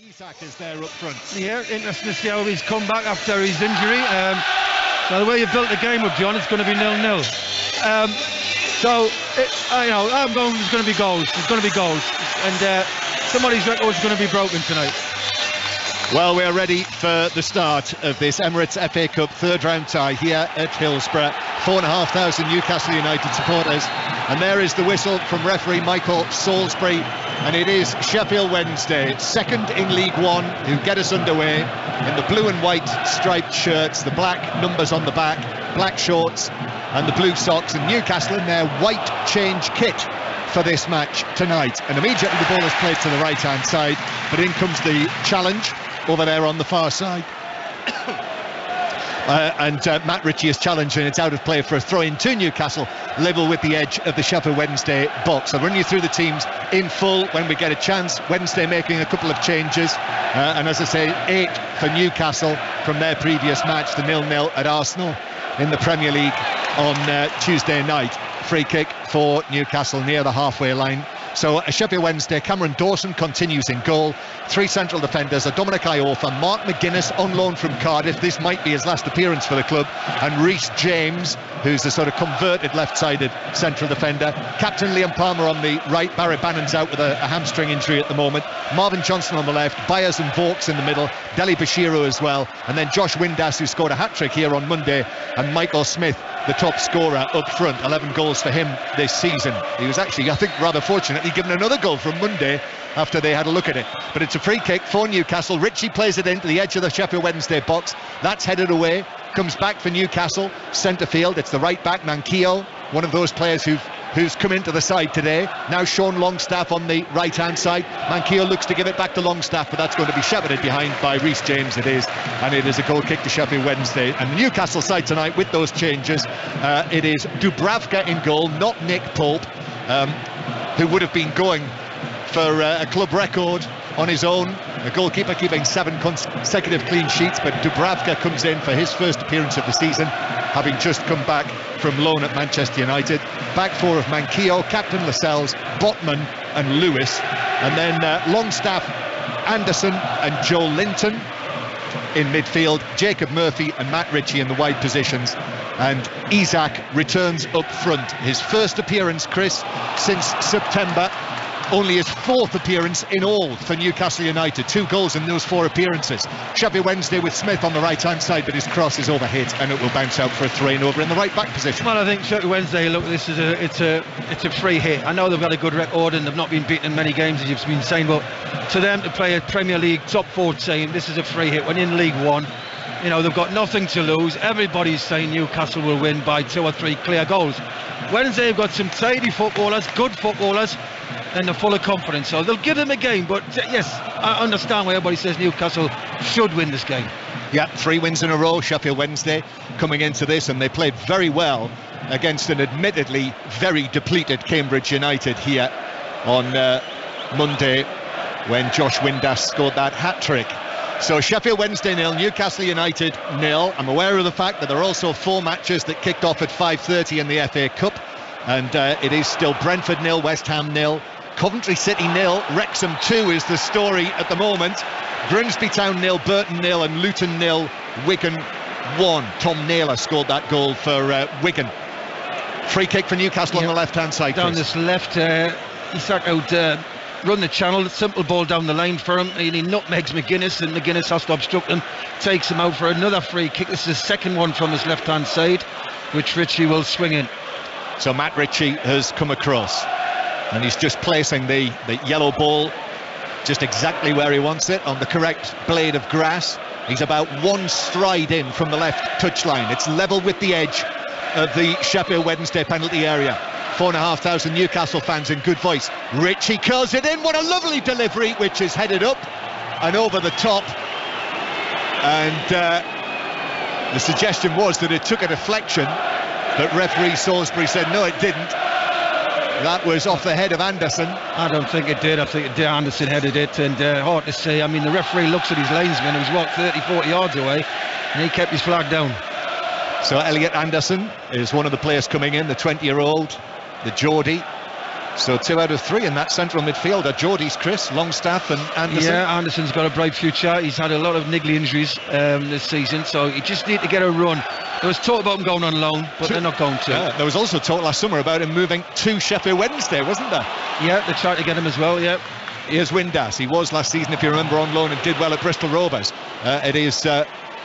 Isak is there up front. Yeah, interesting to see how he's come back after his injury. Now the way you built the game up, John, it's going to be 0-0. I'm going. There's going to be goals. There's going to be goals, and somebody's record is going to be broken tonight. Well, we're ready for the start of this Emirates FA Cup third round tie here at Hillsborough. 4,500 Newcastle United supporters, and there is the whistle from referee Michael Salisbury, and it is Sheffield Wednesday, second in League One, who get us underway in the blue and white striped shirts, the black numbers on the back, black shorts and the blue socks, and Newcastle in their white change kit for this match tonight. And immediately the ball is played to the right hand side, but in comes the challenge over there on the far side. Matt Ritchie is challenged, and it's out of play for a throw in to Newcastle, level with the edge of the Sheffield Wednesday box. I'll run you through the teams in full when we get a chance. Wednesday making a couple of changes, and as I say, 8 for Newcastle from their previous match, the 0-0 at Arsenal in the Premier League on Tuesday night. Free kick for Newcastle near the halfway line. So Sheffield Wednesday, Cameron Dawson continues in goal. 3 central defenders are Dominic Iorfa, Mark McGuinness on loan from Cardiff. This might be his last appearance for the club. And Reece James, who's the sort of converted left-sided central defender. Captain Liam Palmer on the right. Barry Bannon's out with a hamstring injury at the moment. Marvin Johnson on the left. Byers and Vauxhall in the middle. Deli Bashiru as well. And then Josh Windass, who scored a hat-trick here on Monday. And Michael Smith, the top scorer up front. 11 goals for him this season. He was actually, I think, rather fortunately given another goal from Monday after they had a look at it. But it's a free kick for Newcastle. Ritchie plays it into the edge of the Sheffield Wednesday box. That's headed away. Comes back for Newcastle. Centre field. It's the right back, Manquillo, one of those players who's come into the side today. Now Sean Longstaff on the right hand side. Manquillo looks to give it back to Longstaff, but that's going to be shepherded behind by Reece James. It is, and it is a goal kick to Sheffield Wednesday. And the Newcastle side tonight with those changes, it is Dubravka in goal, not Nick Pope, who would have been going for a club record on his own, a goalkeeper keeping 7 consecutive clean sheets. But Dubravka comes in for his first appearance of the season, having just come back from loan at Manchester United. Back 4 of Manquillo, Captain Lascelles, Botman and Lewis, and then Longstaff, Anderson and Joe Linton in midfield, Jacob Murphy and Matt Ritchie in the wide positions, and Isak returns up front. His first appearance, Chris, since September. Only his 4th appearance in all for Newcastle United. 2 goals in those 4 appearances. Sheffield Wednesday with Smith on the right hand side, but his cross is overhit and it will bounce out for a throw-in over in the right back position. Well, I think Sheffield Wednesday, look, this is it's a free hit. I know they've got a good record and they've not been beaten in many games, as you've been saying, but to them to play a Premier League top 4 team, this is a free hit when in League One. You know, they've got nothing to lose. Everybody's saying Newcastle will win by 2 or 3 clear goals. Wednesday have got some tidy footballers, good footballers, and they're full of confidence, so they'll give them a game. But yes, I understand why everybody says Newcastle should win this game. Yeah, 3 wins in a row, Sheffield Wednesday coming into this, and they played very well against an admittedly very depleted Cambridge United here on Monday when Josh Windass scored that hat-trick. So Sheffield Wednesday 0, Newcastle United 0. I'm aware of the fact that there are also 4 matches that kicked off at 5:30 in the FA Cup, and it is still Brentford 0, West Ham 0, Coventry City 0, Wrexham 2 is the story at the moment. Grimsby Town 0, Burton 0 and Luton 0, Wigan 1. Tom Naylor scored that goal for Wigan. Free kick for Newcastle on the left hand side. Down this left, Isak out run the channel, simple ball down the line for him, and he nutmegs McGuinness, and McGuinness has to obstruct him, takes him out for another free kick. This is the second one from his left hand side, which Ritchie will swing in. So Matt Ritchie has come across and he's just placing the yellow ball just exactly where he wants it, on the correct blade of grass. He's about 1 stride in from the left touchline. It's level with the edge of the Sheffield Wednesday penalty area. 4,500 Newcastle fans in good voice. Ritchie curls it in. What a lovely delivery, which is headed up and over the top. And the suggestion was that it took a deflection, but referee Salisbury said no, it didn't. That was off the head of Anderson. I don't think it did. I think Anderson headed it, and hard to say. I mean, the referee looks at his linesman who's walked 30-40 yards away, and he kept his flag down. So Elliot Anderson is one of the players coming in, the 20-year-old, the Geordie. So 2 out of 3 in that central midfielder. Geordie's Chris, Longstaff and Anderson. Yeah, Anderson's got a bright future. He's had a lot of niggly injuries this season, so you just need to get a run. There was talk about him going on loan, but they're not going to. Yeah, there was also talk last summer about him moving to Sheffield Wednesday, wasn't there? Yeah, they tried to get him as well, yeah. Here's Windass. He was last season, if you remember, on loan and did well at Bristol Rovers. It is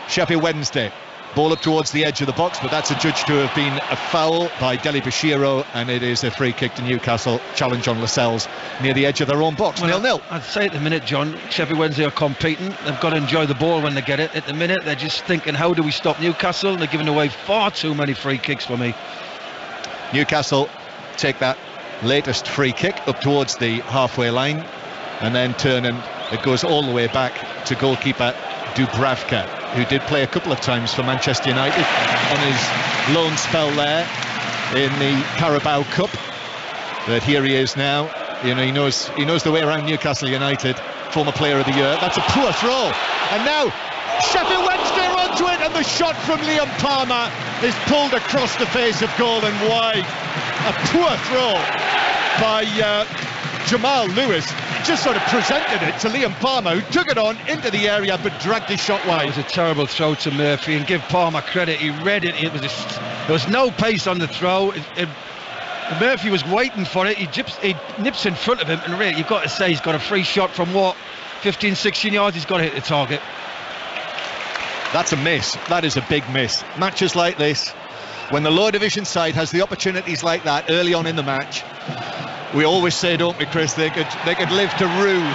Sheffield Wednesday. Ball up towards the edge of the box, but that's adjudged to have been a foul by Deli Bashiro, and it is a free kick to Newcastle. Challenge on Lascelles near the edge of their own box. 0-0. I'd say at the minute, John, Sheffield Wednesday are competing. They've got to enjoy the ball when they get it. At the minute, they're just thinking, how do we stop Newcastle? And they're giving away far too many free kicks for me. Newcastle take that latest free kick up towards the halfway line and then turn, and it goes all the way back to goalkeeper Dubravka, who did play a couple of times for Manchester United on his loan spell there in the Carabao Cup. But here he is now. You know, he knows the way around Newcastle United. Former player of the year. That's a poor throw, and now Sheffield Wednesday are onto it, and the shot from Liam Palmer is pulled across the face of goal and wide. A poor throw by Jamal Lewis. Just sort of presented it to Liam Palmer, who took it on into the area but dragged his shot wide. It was a terrible throw to Murphy, and give Palmer credit, he read it. There was no pace on the throw. Murphy was waiting for it. He nips in front of him, and really, you've got to say he's got a free shot from 15, 16 yards. He's got to hit the target. That's a miss. That is a big miss. Matches like this, when the lower division side has the opportunities like that early on in the match, we always say, don't we, Chris, they could live to rue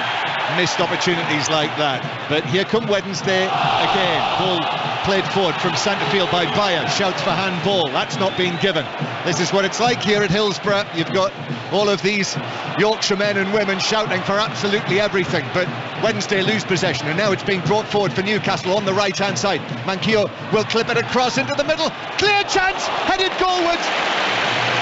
missed opportunities like that. But here come Wednesday again. Ball played forward from centre field by Bayer. Shouts for handball. That's not being given. This is what it's like here at Hillsborough. You've got all of these Yorkshire men and women shouting for absolutely everything. But Wednesday lose possession, and now it's being brought forward for Newcastle on the right-hand side. Manquillo will clip it across into the middle. Clear chance, headed goalwards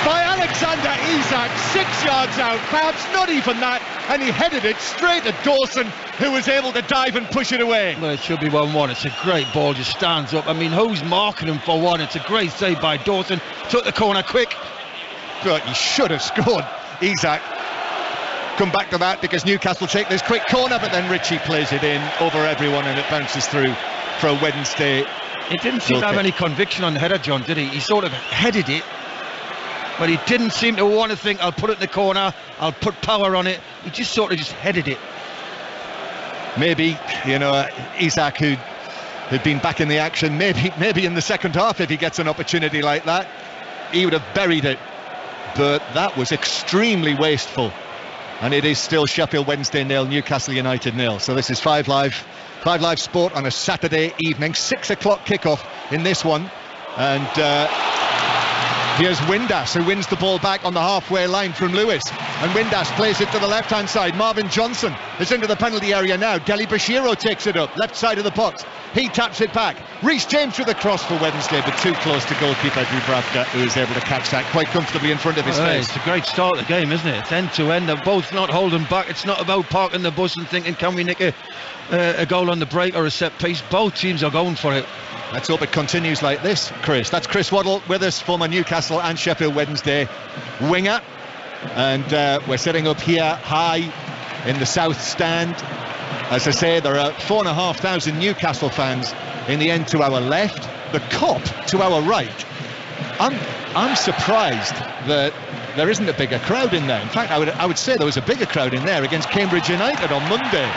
by Alexander Isak, 6 yards out, perhaps not even that, and he headed it straight at Dawson, who was able to dive and push it away. Well, it should be 1-1. It's a great ball, just stands up. I mean, who's marking him for one? It's a great save by Dawson. Took the corner quick. But he should have scored. Isak. Come back to that because Newcastle take this quick corner, but then Ritchie plays it in over everyone and it bounces through for a Wednesday. It didn't seem to have any conviction on the header, John, did he? He sort of headed it, but he didn't seem to want to think, I'll put it in the corner, I'll put power on it. He just sort of just headed it. Maybe, Isak, who'd been back in the action, maybe in the second half, if he gets an opportunity like that, he would have buried it. But that was extremely wasteful. And it is still Sheffield Wednesday 0, Newcastle United 0. So this is 5 Live Sport on a Saturday evening, 6 o'clock kickoff in this one. And here's Windass, who wins the ball back on the halfway line from Lewis. And Windass plays it to the left-hand side. Marvin Johnson is into the penalty area now. Deli Bashiro takes it up, left side of the box. He taps it back. Reece James with a cross for Wednesday, but too close to goalkeeper Dubravka, who is able to catch that quite comfortably in front of his face. It's a great start of the game, isn't it? It's end to end. They're both not holding back. It's not about parking the bus and thinking, can we nick a goal on the break or a set piece? Both teams are going for it. Let's hope it continues like this, Chris. That's Chris Waddle with us, former Newcastle and Sheffield Wednesday winger. And we're sitting up here high in the south stand. As I say, there are 4,500 Newcastle fans in the end to our left. The Kop to our right. I'm surprised that there isn't a bigger crowd in there. In fact, I would say there was a bigger crowd in there against Cambridge United on Monday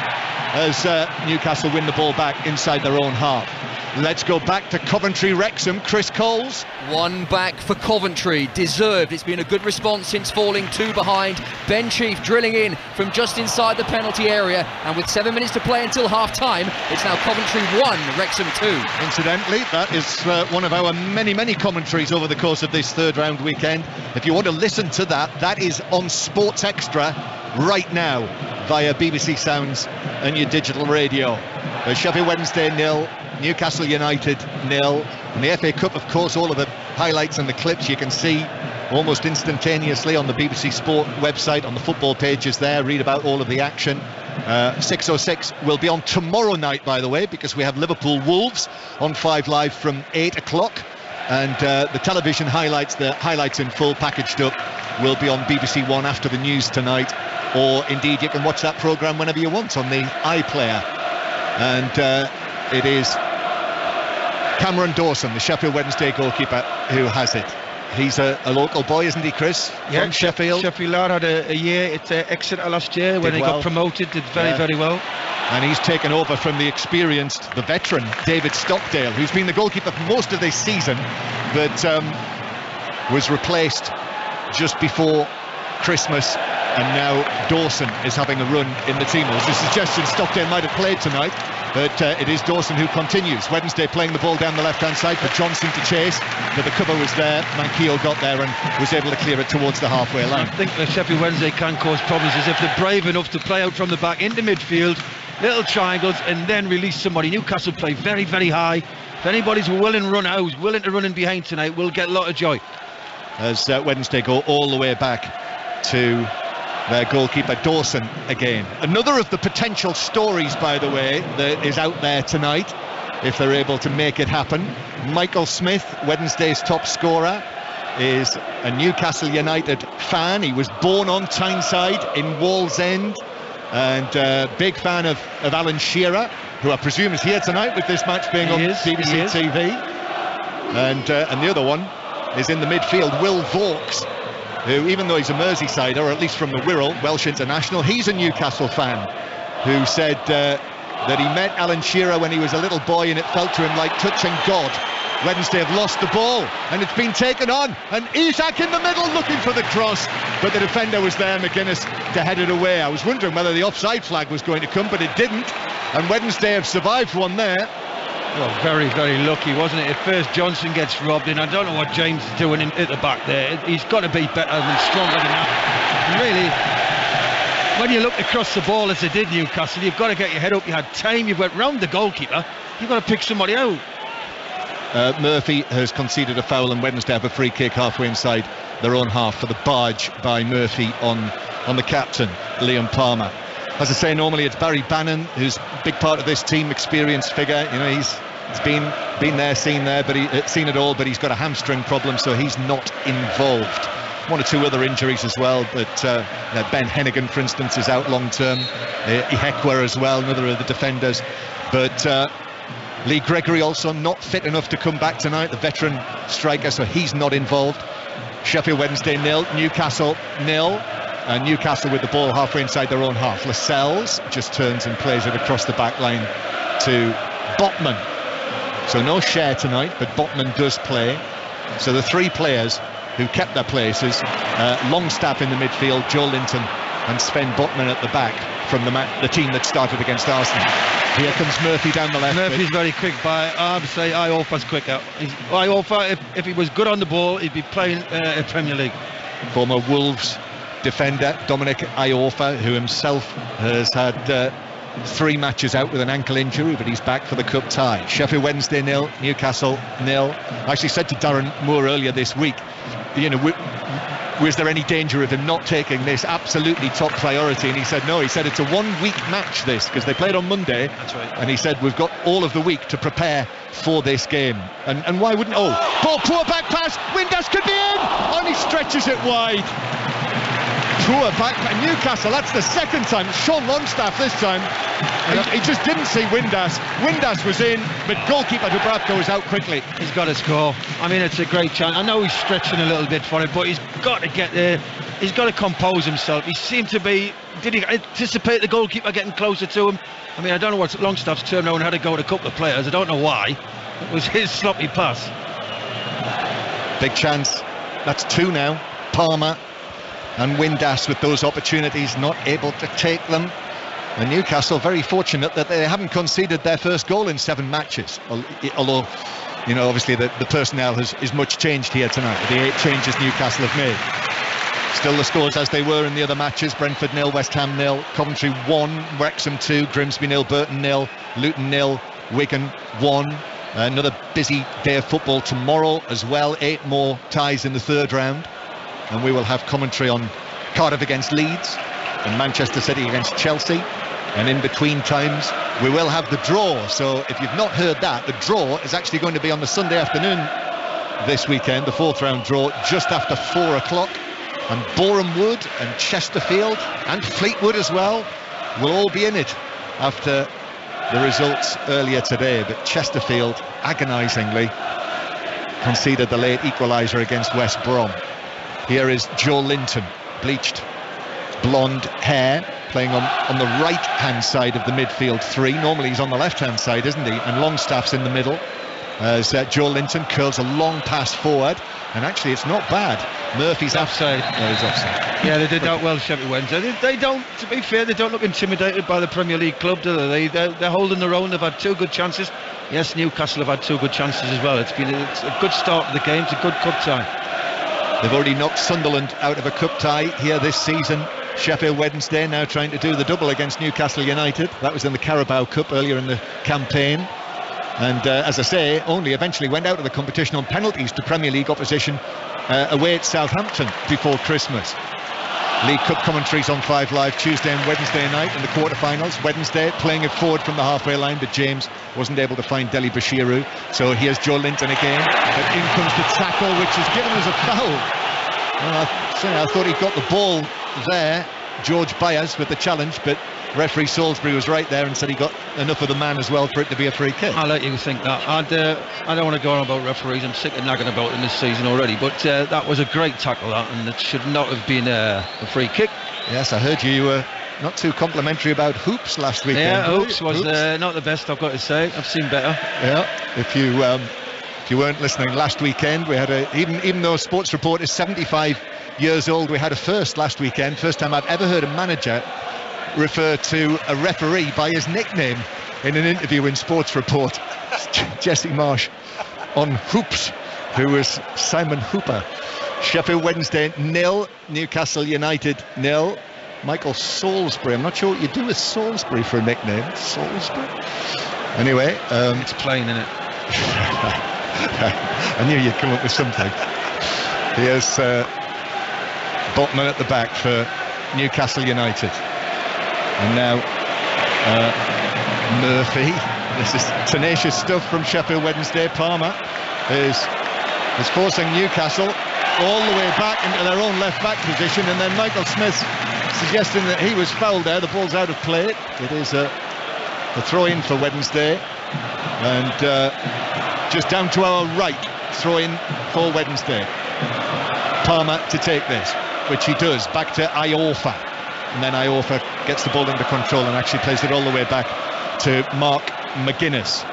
as Newcastle win the ball back inside their own half. Let's go back to Coventry Wrexham. Chris Coles. One back for Coventry, deserved. It's been a good response since falling 2 behind. Ben Chief drilling in from just inside the penalty area, and with 7 minutes to play until half time, it's now Coventry 1, Wrexham 2. Incidentally, that is one of our many commentaries over the course of this third round weekend. If you want to listen to that is on Sports Extra right now via BBC Sounds and your digital radio. Sheffield Wednesday 0, Newcastle United 0. And the FA Cup, of course, all of the highlights and the clips you can see almost instantaneously on the BBC Sport website, on the football pages there. Read about all of the action. 606 will be on tomorrow night, by the way, because we have Liverpool Wolves on 5 Live from 8 o'clock. And the television highlights, the highlights in full packaged up will be on BBC One after the news tonight, or indeed you can watch that programme whenever you want on the iPlayer. And it is Cameron Dawson, the Sheffield Wednesday goalkeeper, who has it. He's a local boy, isn't he, Chris? Yeah, from Sheffield. Sheffield lad, had a year at Exeter last year when he got promoted, did very well. And he's taken over from the veteran David Stockdale, who's been the goalkeeper for most of this season, but was replaced just before Christmas, and now Dawson is having a run in the team. There's a suggestion Stockdale might have played tonight, but it is Dawson who continues. Wednesday playing the ball down the left-hand side for Johnson to chase, but the cover was there. Manquillo got there and was able to clear it towards the halfway line. I think the Sheffield Wednesday can cause problems is if they're brave enough to play out from the back into midfield, little triangles, and then release somebody. Newcastle play very, very high. If anybody's willing to run out, willing to run in behind tonight, we'll get a lot of joy. As Wednesday go all the way back to their goalkeeper Dawson again. Another of the potential stories, by the way, that is out there tonight, if they're able to make it happen. Michael Smith, Wednesday's top scorer, is a Newcastle United fan. He was born on Tyneside in Wallsend, and big fan of Alan Shearer, who I presume is here tonight with this match being on BBC TV. And the other one is in the midfield, Will Vauxhall, who, even though he's a Merseysider, or at least from the Wirral, Welsh international, he's a Newcastle fan, who said that he met Alan Shearer when he was a little boy and it felt to him like touching God. Wednesday have lost the ball and it's been taken on, and Isak in the middle looking for the cross, but the defender was there, McGuinness, to head it away. I was wondering whether the offside flag was going to come, but it didn't, and Wednesday have survived one there. Well, very, very lucky, wasn't it? At first Johnson gets robbed, and I don't know what James is doing at the back there. He's got to be better and stronger than that. Really, when you look across the ball as they did Newcastle, you've got to get your head up. You had time, you went round the goalkeeper, you've got to pick somebody out. Murphy has conceded a foul, and Wednesday have a free kick halfway inside their own half for the barge by Murphy on the captain, Liam Palmer. As I say, normally it's Barry Bannon who's a big part of this team, experienced figure. You know, he's been there, seen it all, but he's got a hamstring problem, so he's not involved. One or two other injuries as well, but Ben Hennigan, for instance, is out long term. Ihekwa as well, another of the defenders. But Lee Gregory also not fit enough to come back tonight, the veteran striker, so he's not involved. Sheffield Wednesday 0, Newcastle 0. And Newcastle with the ball halfway inside their own half. Lascelles just turns and plays it across the back line to Botman. So no Share tonight, but Botman does play. So the three players who kept their places, Longstaff in the midfield, Joe Linton and Sven Botman at the back from the team that started against Arsenal. Here comes Murphy down the left. Murphy's very quick, but I would say Iorfa's quicker. Iorfa, if he was good on the ball, he'd be playing Premier League. Former Wolves defender Dominic Iorfa, who himself has had 3 matches out with an ankle injury, but he's back for the cup tie. Sheffield Wednesday 0, Newcastle 0. I actually said to Darren Moore earlier this week, you know, was there any danger of him not taking this absolutely top priority? And he said no. He said it's a 1-week match, this, because they played on Monday. That's right. And he said we've got all of the week to prepare for this game. And why wouldn't... poor back pass, Windass could be in, and he stretches it wide. Poor back, Newcastle, that's the second time. Sean Longstaff this time. He just didn't see Windass. Windass was in, but goalkeeper Dubravka was out quickly. He's got to score. I mean, it's a great chance. I know he's stretching a little bit for it, but he's got to get there. He's got to compose himself. He seemed to be... Did he anticipate the goalkeeper getting closer to him? I mean, I don't know what Longstaff's turned around and had to go with a couple of players. I don't know why. It was his sloppy pass. Big chance. That's 2 now. Palmer and Windass with those opportunities, not able to take them. And Newcastle very fortunate that they haven't conceded their first goal in 7 matches, although, you know, obviously the personnel is much changed here tonight, the 8 changes Newcastle have made. Still the scores as they were in the other matches: Brentford 0, West Ham 0, Coventry 1, Wrexham 2, Grimsby 0, Burton 0, Luton 0, Wigan 1. Another busy day of football tomorrow as well, 8 more ties in the 3rd round. And we will have commentary on Cardiff against Leeds and Manchester City against Chelsea. And in between times, we will have the draw. So if you've not heard that, the draw is actually going to be on the Sunday afternoon this weekend, the 4th round draw, just after 4 o'clock. and Boreham Wood and Chesterfield and Fleetwood as well will all be in it after the results earlier today. But Chesterfield agonisingly conceded the late equaliser against West Brom. Here is Joe Linton, bleached blonde hair, playing on the right hand side of the midfield three. Normally he's on the left hand side, isn't he? And Longstaff's in the middle as Joe Linton curls a long pass forward, and actually it's not bad. Murphy's offside. No, he's offside. Yeah, they did that well, Sheffield Wednesday. They don't, to be fair, they don't look intimidated by the Premier League club, do they? They're holding their own. They've had 2 good chances. Yes, Newcastle have had 2 good chances as well. It's a good start to the game. It's a good cup tie. They've already knocked Sunderland out of a cup tie here this season. Sheffield Wednesday now trying to do the double against Newcastle United. That was in the Carabao Cup earlier in the campaign. And as I say, only eventually went out of the competition on penalties to Premier League opposition away at Southampton before Christmas. League Cup commentaries on 5 Live Tuesday and Wednesday night in the quarterfinals. Wednesday playing it forward from the halfway line, but James wasn't able to find Deli Bashiru. So here's Joe Linton again. But in comes the tackle, which is given as a foul. Well, I thought he got the ball there, George Byers, with the challenge, but referee Salisbury was right there and said he got enough of the man as well for it to be a free kick. I'll let you think that. I don't want to go on about referees. I'm sick of nagging about them this season already, but that was a great tackle, that, and it should not have been a free kick. Yes, I heard you were not too complimentary about Hoops last weekend. Yeah, Hoops was not the best, I've got to say. I've seen better. Yeah, if you weren't listening last weekend, we had even though Sports Report is 75 years old, we had a first last weekend. First time I've ever heard a manager refer to a referee by his nickname in an interview in Sports Report. Jesse Marsh on Hoops, who was Simon Hooper. Sheffield Wednesday 0, Newcastle United 0. Michael Salisbury, I'm not sure what you do with Salisbury for a nickname. Salisbury? Anyway, it's plain, isn't it? I knew you'd come up with something. Here's Botman at the back for Newcastle United. And now Murphy. This is tenacious stuff from Sheffield Wednesday. Palmer is forcing Newcastle all the way back into their own left back position, and then Michael Smith suggesting that he was fouled there. The ball's out of play. It is a throw in for Wednesday, and just down to our right, throw in for Wednesday. Palmer to take this, which he does, back to Iorfa, and then Iorfa gets the ball under control and actually plays it all the way back to Mark McGuinness.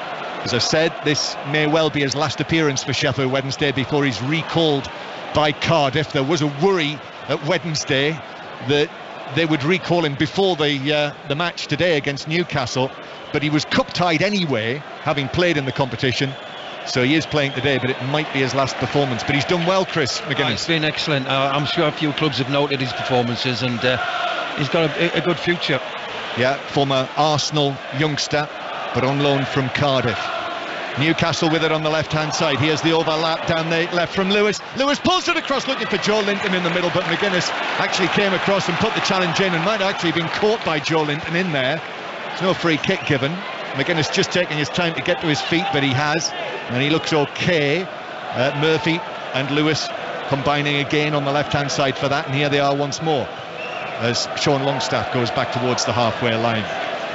As I said, this may well be his last appearance for Sheffield Wednesday before he's recalled by Cardiff. There was a worry at Wednesday that they would recall him before the match today against Newcastle, but he was cup tied anyway, having played in the competition. So he is playing today, but it might be his last performance. But he's done well, Chris McGuinness. It's been excellent. I'm sure a few clubs have noted his performances, and he's got a good future. Yeah, former Arsenal youngster, but on loan from Cardiff. Newcastle with it on the left-hand side. Here's the overlap down the left from Lewis. Lewis pulls it across, looking for Joe Linton in the middle, but McGuinness actually came across and put the challenge in, and might have actually been caught by Joe Linton in there. There's no free kick given. McGuinness just taking his time to get to his feet, but he has, and he looks okay. Murphy and Lewis combining again on the left-hand side for that, and here they are once more as Sean Longstaff goes back towards the halfway line.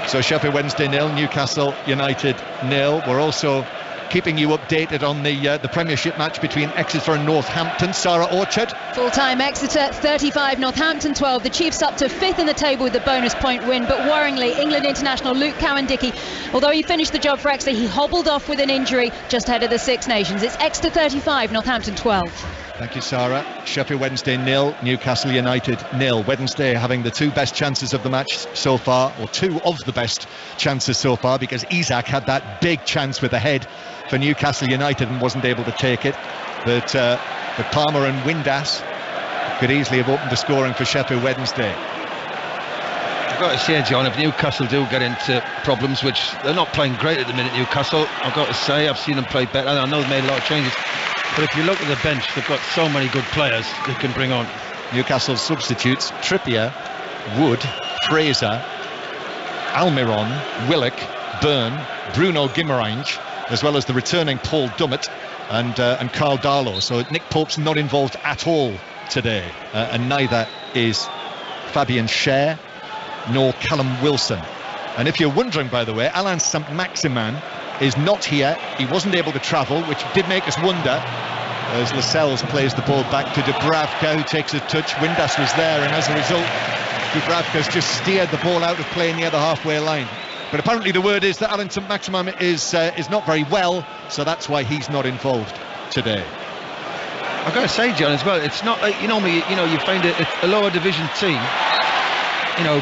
So Sheffield Wednesday 0, Newcastle United 0. We're also keeping you updated on the Premiership match between Exeter and Northampton. Sarah Orchard. Full-time Exeter 35, Northampton 12. The Chiefs up to 5th in the table with a bonus point win, but worryingly England international Luke Cowan-Dickie, although he finished the job for Exeter, he hobbled off with an injury just ahead of the Six Nations. It's Exeter 35, Northampton 12. Thank you, Sarah. Sheffield Wednesday 0, Newcastle United 0. Wednesday having the 2 best chances of the match so far, or 2 of the best chances so far, because Isak had that big chance with the head for Newcastle United and wasn't able to take it. But Palmer and Windass could easily have opened the scoring for Sheffield Wednesday. I've got to say, John, if Newcastle do get into problems, which they're not playing great at the minute, Newcastle, I've got to say, I've seen them play better. I know they've made a lot of changes, but if you look at the bench, they've got so many good players they can bring on. Newcastle substitutes: Trippier, Wood, Fraser, Almiron, Willock, Byrne, Bruno Guimaraes, as well as the returning Paul Dummett and Carl Darlow. So Nick Pope's not involved at all today, and neither is Fabian Schär nor Callum Wilson. And if you're wondering, by the way, Alain Saint-Maximin is not here. He wasn't able to travel, which did make us wonder, as Lascelles plays the ball back to Dubravka, who takes a touch. Windass was there, and as a result, Dubravka's just steered the ball out of play near the halfway line. But apparently the word is that Alain Saint-Maximin is not very well, so that's why he's not involved today. I've got to say, John, as well, it's not like, you find a lower division team,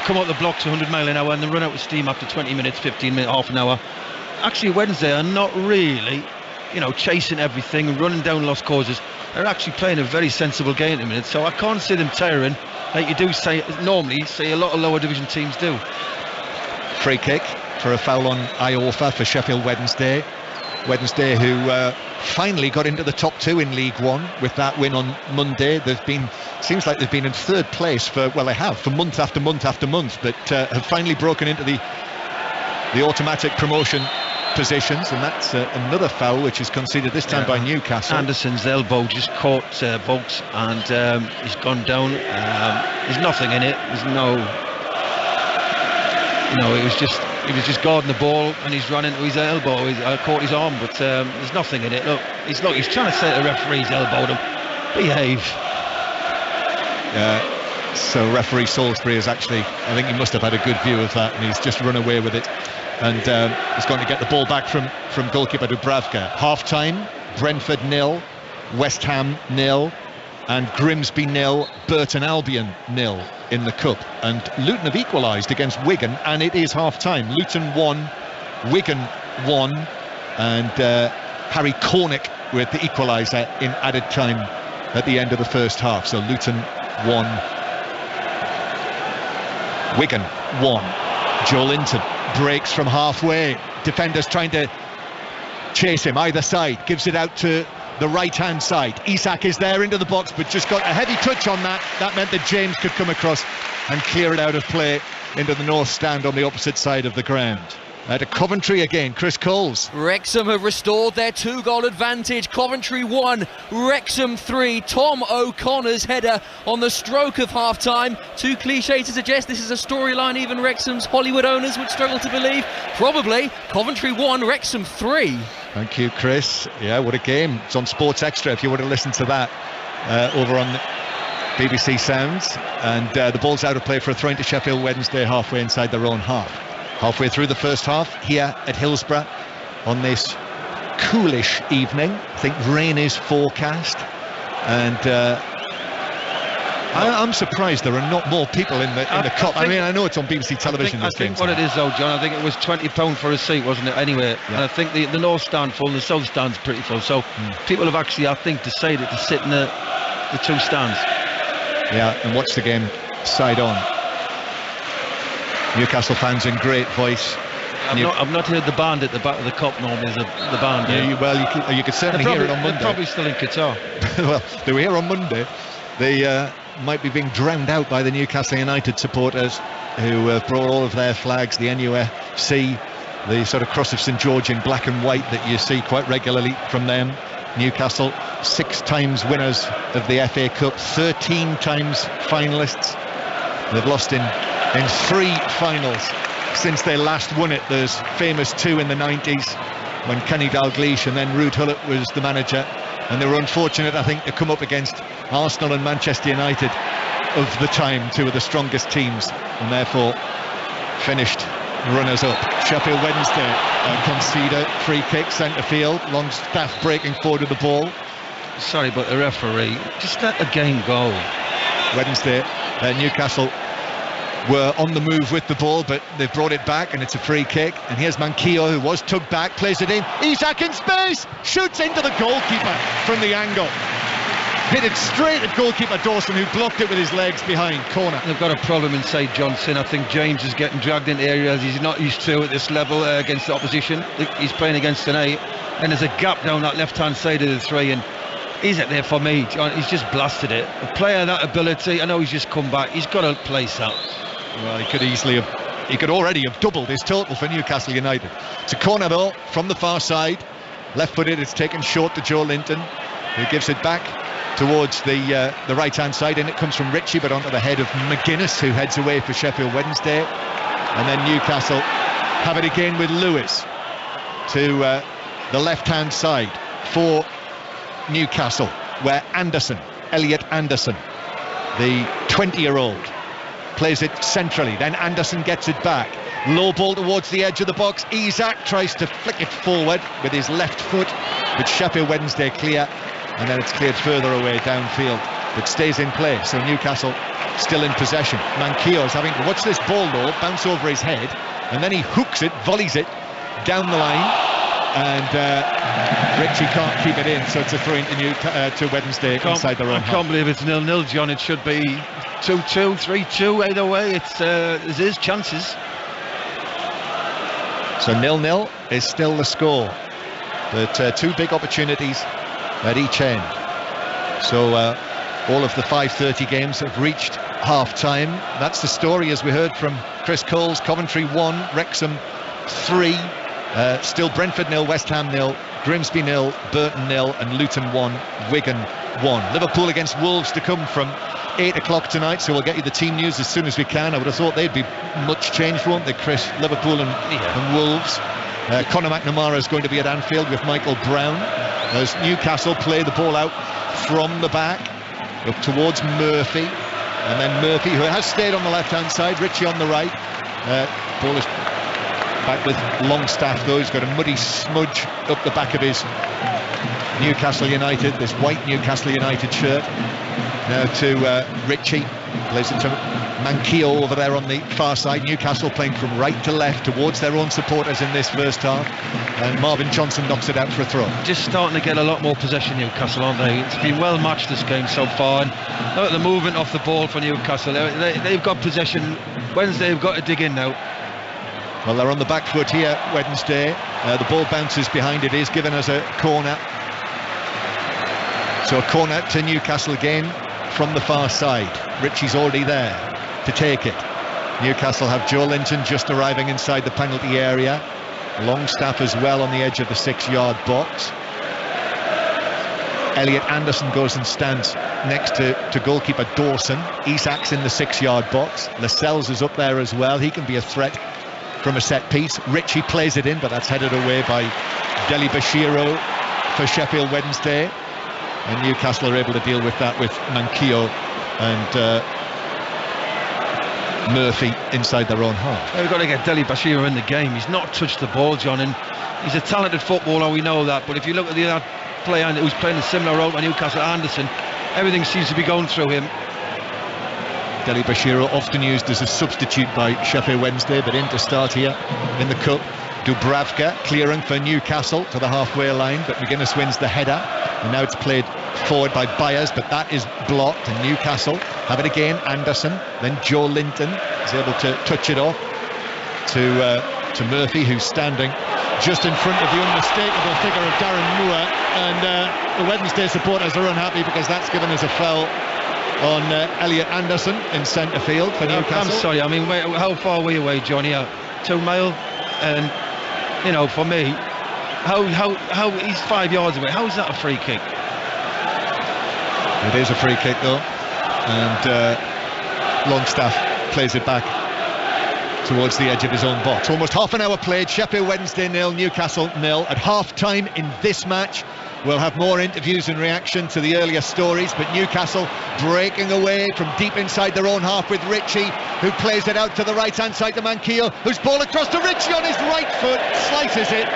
come out the blocks 100 mile an hour and then run out of steam after 20 minutes, 15 minutes, half an hour. Actually, Wednesday are not really, chasing everything and running down lost causes. They're actually playing a very sensible game at the minute, so I can't see them tiring like you do normally say a lot of lower division teams do. Free kick for a foul on Iorfa for Sheffield Wednesday. Wednesday, who finally got into the top 2 in League One with that win on Monday. Seems like they've been in 3rd place for month after month after month, but have finally broken into the automatic promotion positions, and that's another foul which is conceded this time by Newcastle. Anderson's elbow just caught Vokes, and he's gone down. There's nothing in it. There's no, he was just guarding the ball, and he's run into his elbow. He caught his arm, but there's nothing in it. He's trying to say to the referees elbowed him. Behave. So referee Salisbury is actually, I think he must have had a good view of that, and he's just run away with it. And he's going to get the ball back from goalkeeper Dubravka. Half-time, Brentford 0, West Ham 0, and Grimsby 0, Burton Albion 0 in the Cup. And Luton have equalised against Wigan, and it is half-time. Luton 1, Wigan 1, and Harry Cornick with the equaliser in added time at the end of the first half. So Luton 1, Wigan 1. Joe Linton breaks from halfway. Defenders trying to chase him either side. Gives it out to the right-hand side. Isak is there into the box, but just got a heavy touch on that. That meant that James could come across and clear it out of play into the north stand on the opposite side of the ground. To Coventry again, Chris Coles. Wrexham have restored their 2-goal advantage. Coventry 1, Wrexham 3. Tom O'Connor's header on the stroke of half-time. Too cliche to suggest this is a storyline even Wrexham's Hollywood owners would struggle to believe. Probably. Coventry 1, Wrexham 3. Thank you, Chris. Yeah, what a game. It's on Sports Extra if you want to listen to that over on BBC Sounds. And the ball's out of play for a throw into Sheffield Wednesday halfway inside their own half. Halfway through the first half here at Hillsborough on this coolish evening. I think rain is forecast, and I'm surprised there are not more people in the Cup. I mean, I know it's on BBC television. I think what it is though, John, I think it was £20 for a seat, wasn't it, anyway? Yeah. And I think the north stand full and the south stand's pretty full, so people have actually, I think, decided to sit in the 2 stands. Yeah, and watch the game side on. Newcastle fans in great voice. I've not heard the band at the back of the Cup normally as the band. Yeah, you could certainly hear it on Monday. They're probably still in Qatar. Well, they were here on Monday. They might be being drowned out by the Newcastle United supporters who have brought all of their flags, the NUFC, the sort of cross of St George in black and white that you see quite regularly from them. Newcastle, 6 times winners of the FA Cup, 13 times finalists. They've lost in 3 finals since they last won it. There's famous 2 in the 90s when Kenny Dalglish and then Ruud Gullit was the manager, and they were unfortunate, I think, to come up against Arsenal and Manchester United of the time, 2 of the strongest teams, and therefore finished runners-up. Sheffield Wednesday concede a free kick, centre field. Longstaff breaking forward with the ball. Sorry, but the referee, just let the game go. Wednesday, Newcastle were on the move with the ball, but they've brought it back, and it's a free kick. And here's Manquillo, who was tugged back, plays it in. Isak in space, shoots into the goalkeeper from the angle. Hit it straight at goalkeeper Dawson, who blocked it with his legs behind. Corner. They've got a problem inside Johnson. I think James is getting dragged into areas he's not used to at this level against the opposition. He's playing against an 8, and there's a gap down that left-hand side of the 3, and he's it there for me, John. He's just blasted it. A player that ability, I know he's just come back. He's got to place out. Well, he could already have doubled his total for Newcastle United. It's a corner though from the far side, left-footed. It's taken short to Joe Linton, who gives it back towards the right-hand side, and it comes from Ritchie, but onto the head of McGuinness, who heads away for Sheffield Wednesday. And then Newcastle have it again with Lewis to the left-hand side for Newcastle, where Elliot Anderson, the 20-year-old, plays it centrally. Then Anderson gets it back. Low ball towards the edge of the box. Isak tries to flick it forward with his left foot, but Sheffield Wednesday clear, and then it's cleared further away downfield. It stays in play, so Newcastle still in possession. Manquillo's having to watch this ball though bounce over his head, and then he hooks it, volleys it down the line, and Ritchie can't keep it in, so it's a throw into to Wednesday inside their own half. I can't believe it's 0-0, John. It should be 2-2, 3-2, either way. There's his chances. So 0-0 is still the score, but two big opportunities at each end. So all of the 5:30 games have reached half-time. That's the story, as we heard from Chris Coles. Coventry 1, Wrexham 3, still Brentford 0, West Ham 0, Grimsby 0, Burton 0, and Luton 1, Wigan 1. Liverpool against Wolves to come from 8 o'clock tonight, so we'll get you the team news as soon as we can. I would have thought they'd be much changed, won't they, Chris? Liverpool and Wolves. Conor McNamara is going to be at Anfield with Michael Brown as Newcastle play the ball out from the back up towards Murphy, and then Murphy, who has stayed on the left hand side, Ritchie on the right. Ball is back with Longstaff though. He's got a muddy smudge up the back of his Newcastle United, this white Newcastle United shirt. Now to Ritchie, plays it to Manquillo over there on the far side. Newcastle playing from right to left towards their own supporters in this first half, and Marvin Johnson knocks it out for a throw. Just starting to get a lot more possession, Newcastle, aren't they? It's been well matched this game so far, and look at the movement off the ball for Newcastle. They've got possession. Wednesday have got to dig in now. Well, they're on the back foot here, Wednesday. The ball bounces behind, it is given as a corner. So a corner to Newcastle again from the far side. Ritchie's already there to take it. Newcastle have Joe Linton just arriving inside the penalty area. Longstaff as well on the edge of the 6-yard box. Elliot Anderson goes and stands next to goalkeeper Dawson. Isak's in the 6-yard box. Lascelles is up there as well. He can be a threat from a set piece. Ritchie plays it in, but that's headed away by Deli Bashiro for Sheffield Wednesday. And Newcastle are able to deal with that with Manquillo and Murphy inside their own half. We've got to get Deli Bashiro in the game. He's not touched the ball, John, and he's a talented footballer, we know that, but if you look at the other player who's playing a similar role to Newcastle, Anderson, everything seems to be going through him. Deli Bashiro often used as a substitute by Sheffield Wednesday, but in to start here in the Cup. Dubravka clearing for Newcastle to the halfway line, but McGuinness wins the header, and now it's played forward by Byers, but that is blocked, and Newcastle have it again. Anderson, then Joe Linton is able to touch it off to Murphy, who's standing just in front of the unmistakable figure of Darren Moore, and the Wednesday supporters are unhappy because that's given us a foul on Elliot Anderson in centre field for Newcastle. I'm sorry, I mean, how far were you away, Johnny? 2 mile? And you know, for me, how he's 5 yards away. How is that a free kick? It is a free kick though, and Longstaff plays it back towards the edge of his own box. Almost half an hour played. Sheffield Wednesday 0, Newcastle 0 at half-time in this match. We'll have more interviews in reaction to the earlier stories, but Newcastle breaking away from deep inside their own half with Ritchie, who plays it out to the right-hand side to Manquillo, whose ball across to Ritchie on his right foot, slices it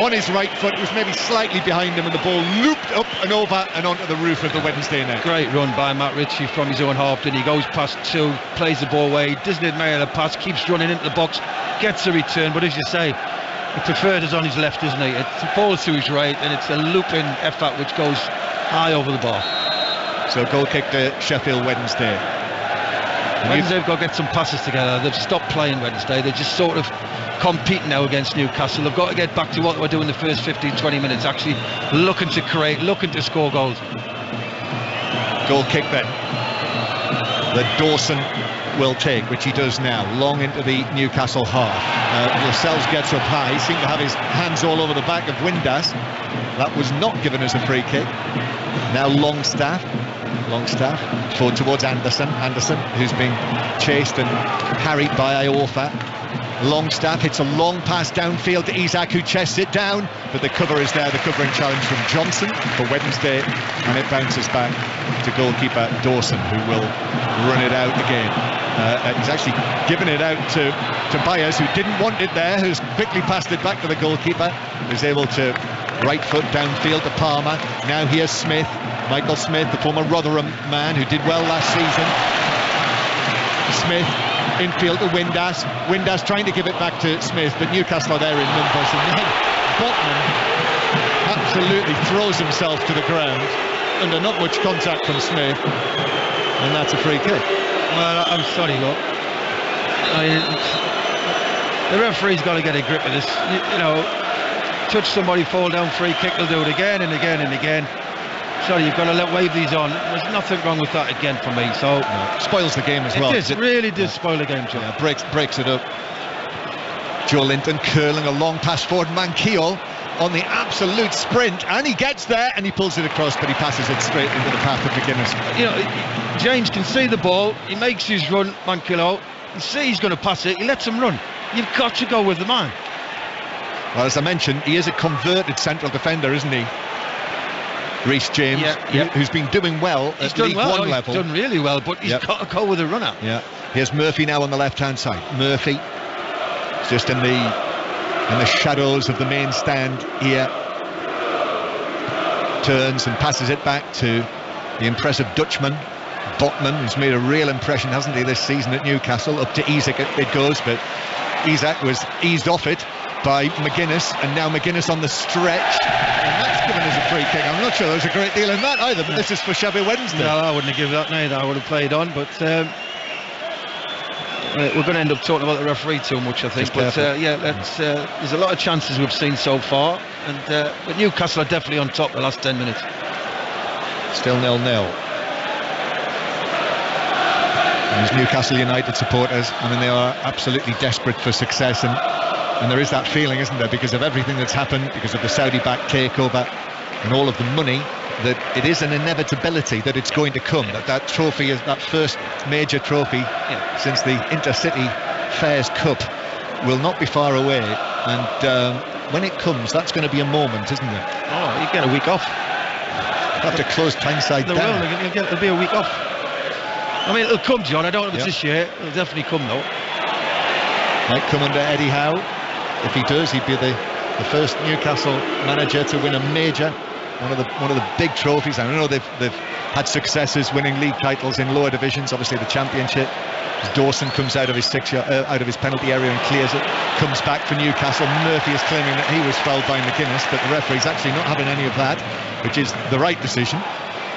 on his right foot. It was maybe slightly behind him, and the ball looped up and over and onto the roof of the Wednesday net. Great run by Matt Ritchie from his own half, and he goes past two, plays the ball away, doesn't admire the pass, keeps running into the box, gets a return, but as you say, he preferred is on his left, isn't he? It falls to his right, and it's a looping effort which goes high over the bar. So goal kick to Sheffield Wednesday. Wednesday have got to get some passes together. They've stopped playing Wednesday. They're just sort of competing now against Newcastle. They've got to get back to what they were doing the first 15-20 minutes, actually looking to create, looking to score goals. Goal kick then. The Dawson will take, which he does now, long into the Newcastle half. Lascelles gets up high, seemed to have his hands all over the back of Windass. That was not given as a free kick. Now Longstaff forward towards Anderson, who's been chased and harried by Iorfa. Longstaff hits a long pass downfield to Isak, who chests it down, but the cover is there, the covering challenge from Johnson for Wednesday, and it bounces back to goalkeeper Dawson, who will run it out again. He's actually given it out to Byers, who didn't want it there, who's quickly passed it back to the goalkeeper, who's able to right foot downfield to Palmer. Now here's Smith, Michael Smith, the former Rotherham man who did well last season. Smith infield to Windass trying to give it back to Smith, but Newcastle are there in numbers, and then Botman absolutely throws himself to the ground under not much contact from Smith, and that's a free kick. Well, I'm sorry, look, the referee's got to get a grip of this. You know, touch somebody, fall down, free kick, they'll do it again and again and again. Sorry, you've got to wave these on. There's nothing wrong with that again for me. So no, spoils the game as well. It really does spoil the game, John. Yeah, breaks it up. Joe Linton curling a long pass forward. Manquillo on the absolute sprint, and he gets there and he pulls it across, but he passes it straight into the path of McGuinness. You know, James can see the ball. He makes his run, Manquillo. You see he's going to pass it. He lets him run. You've got to go with the man. Well, as I mentioned, he is a converted central defender, isn't he? Reece James, who's been doing well at League One level. He's done really well, but he's got to go with a runner. Yeah. Here's Murphy now on the left-hand side. Murphy, just in the shadows of the main stand here, turns and passes it back to the impressive Dutchman, Botman, who's made a real impression, hasn't he, this season at Newcastle. Up to Isak it goes, but Isak was eased off it by McGuinness, and now McGuinness on the stretch, and that's given us a free kick. I'm not sure there's a great deal in that either, but this is for Sheffield Wednesday. No, I wouldn't have given that neither. I would have played on, but we're going to end up talking about the referee too much, I think. But there's a lot of chances we've seen so far, and but Newcastle are definitely on top the last 10 minutes. Still 0-0. These Newcastle United supporters, I mean, they are absolutely desperate for success, and there is that feeling, isn't there, because of everything that's happened, because of the Saudi-backed takeover and all of the money, that it is an inevitability that it's going to come, that trophy is that first major trophy since the Intercity Fairs Cup will not be far away, and when it comes, that's going to be a moment, isn't it? Oh, you get a week off. You have to close Tyneside down. There'll be a week off. I mean, it'll come, John. I don't know if it's this year. It'll definitely come, though. Might come under Eddie Howe. If he does, he'd be the first Newcastle manager to win a major, one of the big trophies. I know they've had successes winning league titles in lower divisions. Obviously, the Championship. As Dawson comes out of his penalty area and clears it, comes back for Newcastle. Murphy is claiming that he was fouled by McGuinness, but the referee's actually not having any of that, which is the right decision.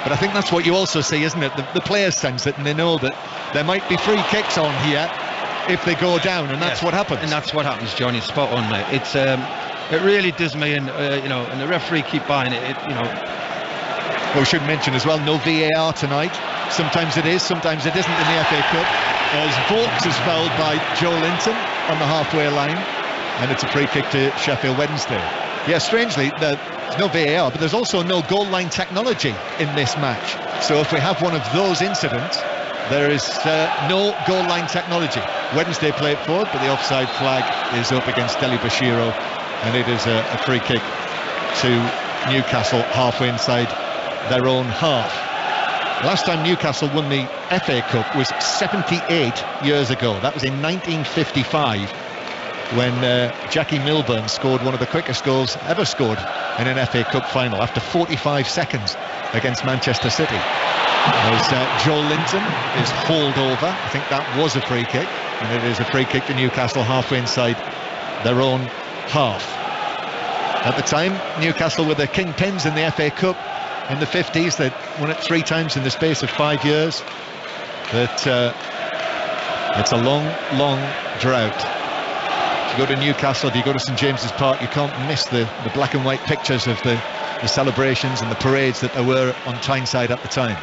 But I think that's what you also see, isn't it? The players sense it, and they know that there might be free kicks on here if they go down, and that's what happens. And that's what happens, Johnny. Spot on, mate. It's it really does me, and and the referee keep buying it. Well, we should mention as well, no VAR tonight. Sometimes it is, sometimes it isn't in the FA Cup. As Vauxhall is fouled by Joe Linton on the halfway line, and it's a free kick to Sheffield Wednesday. Yeah, strangely, there's no VAR, but there's also no goal line technology in this match. So if we have one of those incidents, there is no goal line technology. Wednesday play it forward, but the offside flag is up against Deli Bashiro, and it is a free kick to Newcastle halfway inside their own half. Last time Newcastle won the FA Cup was 78 years ago. That was in 1955. When Jackie Milburn scored one of the quickest goals ever scored in an FA Cup final after 45 seconds against Manchester City. As Joe Linton is hauled over, I think that was a free kick, and it is a free kick to Newcastle halfway inside their own half. At the time, Newcastle were the kingpins in the FA Cup in the 50s. They'd won it 3 times in the space of 5 years. But it's a long, long drought. If you go to Newcastle, if you go to St James's Park, you can't miss the black and white pictures of the celebrations and the parades that there were on Tyneside at the time.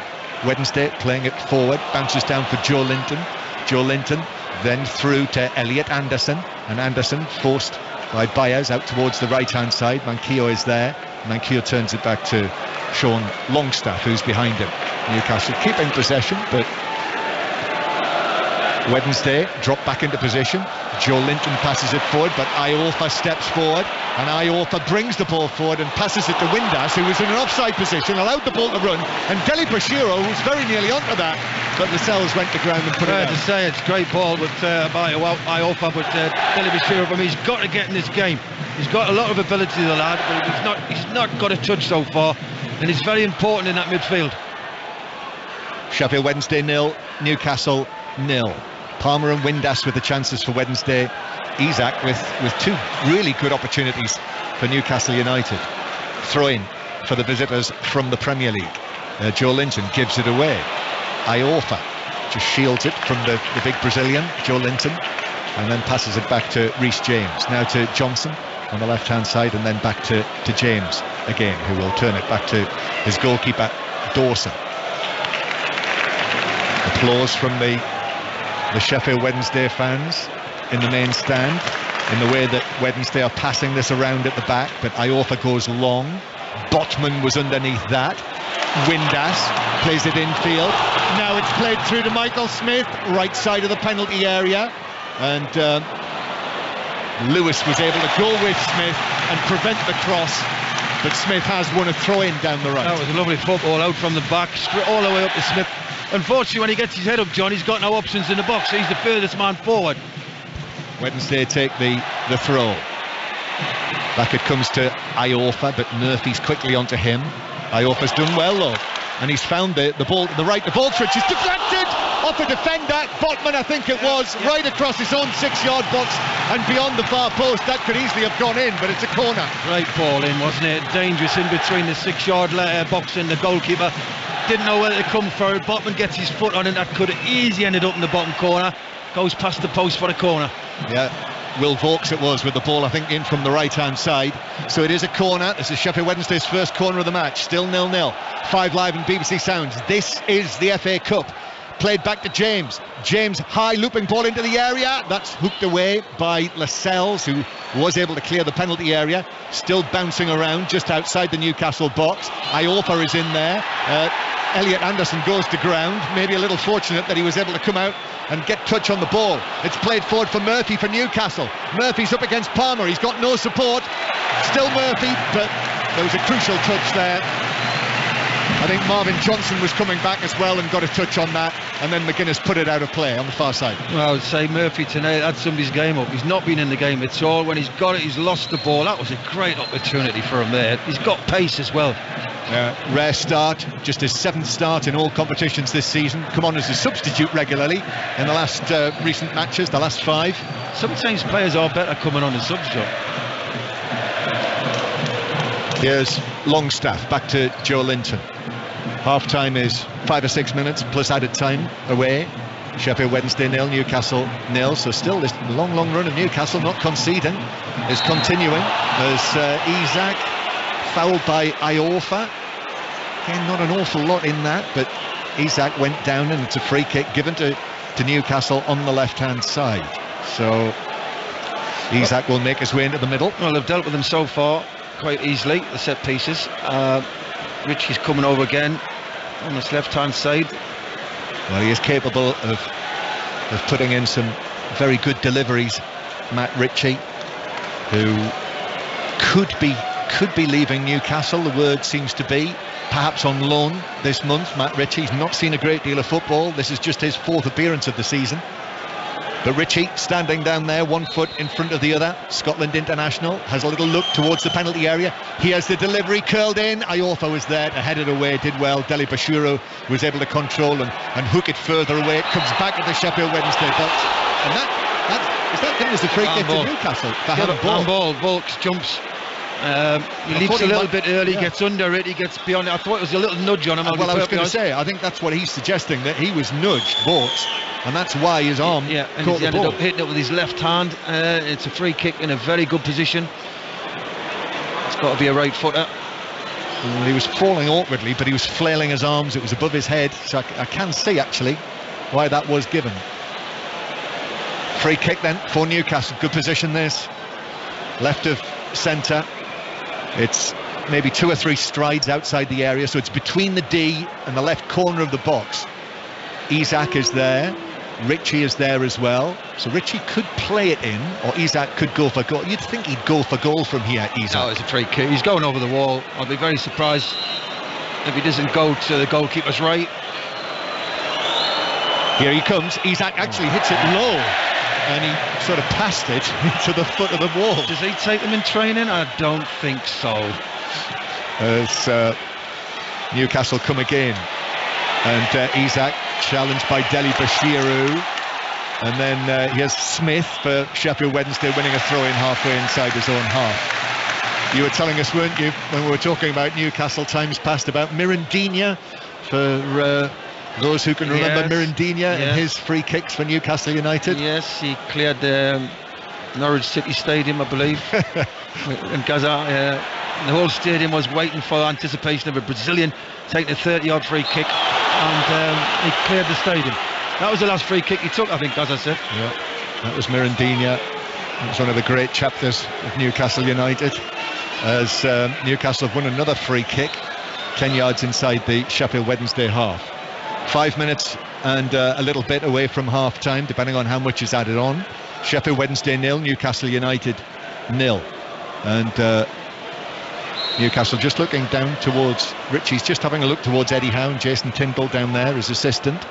Wednesday playing it forward, bounces down for Joe Linton, Joe Linton, then through to Elliot Anderson, and Anderson forced by Baez out towards the right hand side. Manquillo is there. Manquillo turns it back to Sean Longstaff, who's behind him. Newcastle keeping possession, but Wednesday dropped back into position. Joe Linton passes it forward, but Iorfa steps forward, and Iorfa brings the ball forward and passes it to Windass, who was in an offside position, allowed the ball to run, and Deli Bashiro, who's very nearly onto that, but Lascelles went to ground and put it out. To say it's a great ball by Iorfa, but Deli Bashiro, I mean, he's got to get in this game. He's got a lot of ability, the lad, but he's not got a touch so far, and it's very important in that midfield. Sheffield Wednesday 0, Newcastle 0. Palmer and Windass with the chances for Wednesday. Isak with two really good opportunities for Newcastle United. Throw in for the visitors from the Premier League. Joe Linton gives it away. Iorfa just shields it from the big Brazilian, Joe Linton, and then passes it back to Reece James. Now to Johnson on the left hand side, and then back to James again, who will turn it back to his goalkeeper Dawson. Applause from the Sheffield Wednesday fans in the main stand in the way that Wednesday are passing this around at the back, but Iorfa goes long. Botman was underneath that. Windass plays it infield. Now it's played through to Michael Smith, right side of the penalty area, and Lewis was able to go with Smith and prevent the cross, but Smith has won a throw-in down the right. That was a lovely football out from the back, all the way up to Smith. Unfortunately, when he gets his head up, John, he's got no options in the box, so he's the furthest man forward. Wednesday take the throw. Back it comes to Iorfa, but Murphy's quickly onto him. Iorfa's done well though, and he's found the ball to the right. The ball switch is deflected off a defender, Botman I think it was, right across his own 6-yard box and beyond the far post. That could easily have gone in, but it's a corner. Great ball in, wasn't it? Dangerous in between the 6-yard box and the goalkeeper. Didn't know whether to come for it. Botman gets his foot on it. That could have easily ended up in the bottom corner. Goes past the post for the corner. Yeah, Will Vauxhall it was with the ball, I think, in from the right hand side. So it is a corner. This is Sheffield Wednesday's first corner of the match. Still 0-0. 5 Live and BBC Sounds. This is the FA Cup. Played back to James. James, high looping ball into the area. That's hooked away by Lascelles, who was able to clear the penalty area. Still bouncing around just outside the Newcastle box. Iorfa is in there. Elliot Anderson goes to ground. Maybe a little fortunate that he was able to come out and get touch on the ball. It's played forward for Murphy for Newcastle. Murphy's up against Palmer. He's got no support. Still Murphy, but there was a crucial touch there. I think Marvin Johnson was coming back as well and got a touch on that, and then McGuinness put it out of play on the far side. Well, I would say Murphy tonight had somebody's game up. He's not been in the game at all. When he's got it, he's lost the ball. That was a great opportunity for him there. He's got pace as well. Rare start, just his 7th start in all competitions this season. Come on as a substitute regularly in the last recent matches, the last 5. Sometimes players are better coming on as subs, John. Here's Longstaff back to Joe Linton. Half time is 5 or 6 minutes plus added time away. Sheffield Wednesday 0, Newcastle 0. So still this long run of Newcastle not conceding is continuing as Isak fouled by Iorfa. Again, not an awful lot in that, but Isak went down and it's a free kick given to Newcastle on the left hand side. So Isak will make his way into the middle. Well, they've dealt with him so far quite easily, the set pieces. Richie's coming over again on this left hand side. Well, he is capable of putting in some very good deliveries, Matt Ritchie, who could be leaving Newcastle. The word seems to be perhaps on loan this month. Matt Ritchie's not seen a great deal of football. This is just his 4th appearance of the season. But Ritchie standing down there, 1 foot in front of the other. Scotland international has a little look towards the penalty area. He has the delivery curled in. Iorfa was there to head it away, did well. Deli Bashiro was able to control and hook it further away. It comes back to the Sheffield Wednesday box, and is that given as a free kick to Newcastle for handball? Vauxhall jumps. He leaps a little bit early, gets under it, he gets beyond it. I thought it was a little nudge on him. Well, I was going to say, I think that's what he's suggesting, that he was nudged, Vauxhall, and that's why his arm caught the ball. Ended up hitting it with his left hand. It's a free kick in a very good position. It's got to be a right footer. Well, he was falling awkwardly, but he was flailing his arms. It was above his head, so I can see actually why that was given. Free kick then for Newcastle. Good position this. Left of centre. It's maybe 2 or 3 strides outside the area, so it's between the D and the left corner of the box. Isak is there. Ritchie is there as well. So Ritchie could play it in, or Isak could go for goal. You'd think he'd go for goal from here, Isak. No, it's a free kick. He's going over the wall. I'll be very surprised if he doesn't go to the goalkeeper's right. Here he comes. Isak actually hits it low, and he sort of passed it to the foot of the wall. Does he take them in training? I don't think so. As Newcastle come again, and Isak challenged by Deli Bashiru, and then he has Smith for Sheffield Wednesday winning a throw-in halfway inside his own half. You were telling us, weren't you, when we were talking about Newcastle times past, about Mirandinha, for those who can remember Mirandinha and his free kicks for Newcastle United. Yes, he cleared Norwich City Stadium, I believe, in Gaza. The whole stadium was waiting for anticipation of a Brazilian taking a 30-yard free kick, and he cleared the stadium. That was the last free kick he took, I think, as I said. Yeah, that was Mirandinha. It was one of the great chapters of Newcastle United, as Newcastle have won another free kick 10 yards inside the Sheffield Wednesday half. 5 minutes and a little bit away from half time, depending on how much is added on. Sheffield Wednesday 0, Newcastle United 0. And Newcastle just looking down towards Ritchie's, just having a look towards Eddie Howe, Jason Tindall down there, his assistant,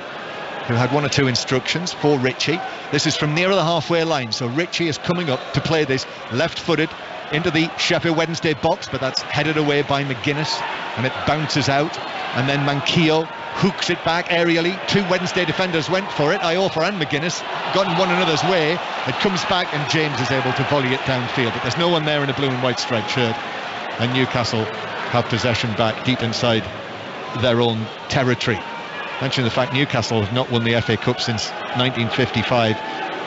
who had 1 or 2 instructions for Ritchie. This is from nearer the halfway line, so Ritchie is coming up to play this left-footed into the Sheffield Wednesday box, but that's headed away by McGuinness, and it bounces out, and then Manquillo hooks it back aerially. 2 Wednesday defenders went for it, Iofa and McGuinness, got in one another's way. It comes back, and James is able to volley it downfield, but there's no one there in a blue and white striped shirt, and Newcastle have possession back deep inside their own territory. Mention the fact Newcastle have not won the FA Cup since 1955.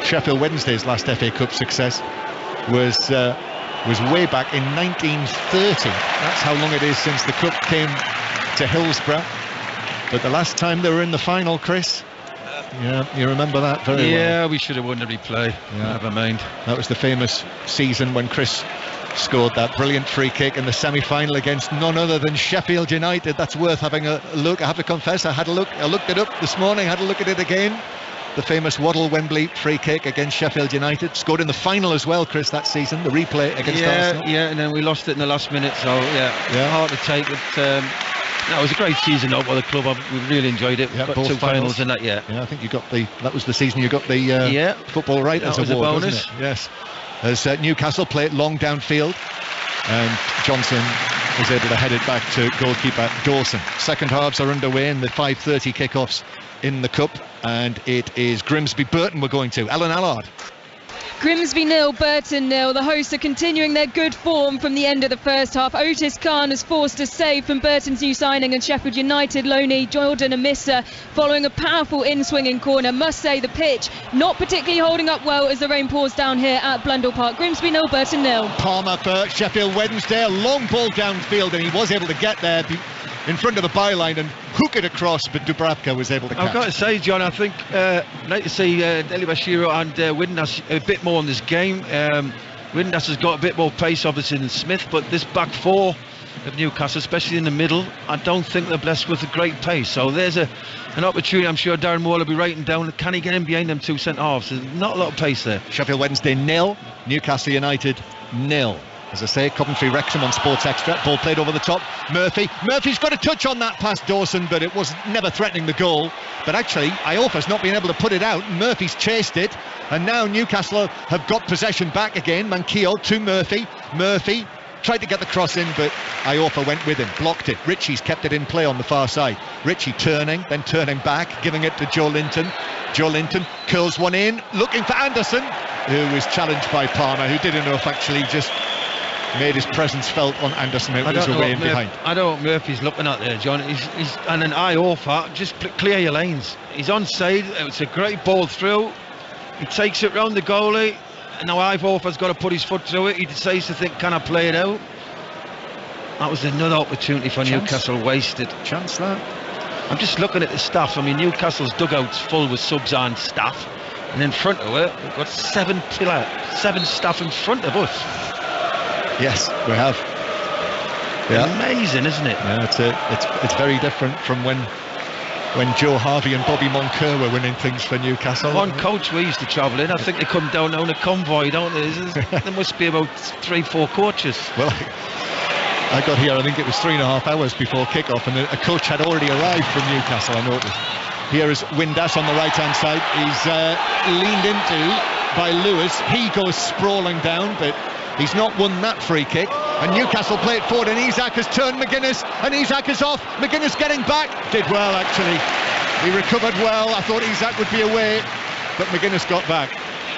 Sheffield Wednesday's last FA Cup success was way back in 1930. That's how long it is since the cup came to Hillsborough. But the last time they were in the final, Chris, yeah, you remember that very well. Yeah, we should have won the replay. Yeah. Never mind. That was the famous season when Chris scored that brilliant free kick in the semi-final against none other than Sheffield United. That's worth having a look. I have to confess, I looked it up this morning, had a look at it again. The famous Waddle Wembley free kick against Sheffield United, scored in the final as well, Chris, that season, the replay against Arsenal. Yeah, and then we lost it in the last minute, so hard to take. But no, it was a great season out by the club. We really enjoyed it. Yeah, got both 2 finals in that. Yeah, I think you got that was the season you got the Football Writers Award, a bonus. wasn't it? Yes. As Newcastle play it long downfield, and Johnson is able to head it back to goalkeeper Dawson. Second halves are underway in the 5:30 kickoffs in the Cup, and it is Grimsby Burton we're going to. Alan Allard. Grimsby 0, Burton 0. The hosts are continuing their good form from the end of the first half. Otis Khan has forced a save from Burton's new signing, and Sheffield United loanee Jordan Amissa following a powerful in-swinging corner. Must say the pitch not particularly holding up well as the rain pours down here at Blundell Park. Grimsby 0, Burton 0. Palmer for Sheffield Wednesday, a long ball downfield, and he was able to get there in front of the byline and hook it across, but Dubravka was able to catch. I've got to say, John, I think I'd like to see Deli Bashiru and Windass a bit more in this game. Windass has got a bit more pace, obviously, than Smith, but this back 4 of Newcastle, especially in the middle, I don't think they're blessed with a great pace. So there's an opportunity. I'm sure Darren Moore will be writing down, can he get in behind them 2 centre-halves? There's not a lot of pace there. Sheffield Wednesday 0, Newcastle United 0. As I say, Coventry Wrexham on Sports Extra. Ball played over the top. Murphy's got a touch on that past Dawson, but it was never threatening the goal. But actually, Iofa's not been able to put it out. Murphy's chased it, and now Newcastle have got possession back again. Manquillo to Murphy. Murphy tried to get the cross in, but Iofa went with him, blocked it. Ritchie's kept it in play on the far side. Ritchie turning, then turning back, giving it to Joe Linton. Joe Linton curls one in, looking for Anderson, who was challenged by Palmer, who did enough actually, just made his presence felt on Anderson. It was away in behind. I don't know what Murphy's looking at there, John. He's and an Iofa, just clear your lanes. He's onside. It's a great ball through. He takes it round the goalie. And now Iofa's got to put his foot through it. He decides to think, can I play it out? That was another opportunity for Newcastle wasted. Chance that. I'm just looking at the staff. I mean, Newcastle's dugout's full with subs and staff. And in front of her, we've got 7 staff in front of us. Yes, we have. Yeah. Amazing, isn't it? Yeah, it's very different from when Joe Harvey and Bobby Moncur were winning things for Newcastle. One coach we used to travel in, I think they come down on a convoy, don't they? There must be about 3-4 coaches. Well, I got here, I think it was 3.5 hours before kick-off, and a coach had already arrived from Newcastle, I noticed. Here is Windass on the right-hand side. He's leaned into by Lewis. He goes sprawling down, but he's not won that free kick. And Newcastle play it forward, and Isak has turned McGuinness, and Isak is off. McGuinness getting back. Did well, actually. He recovered well. I thought Isak would be away, but McGuinness got back.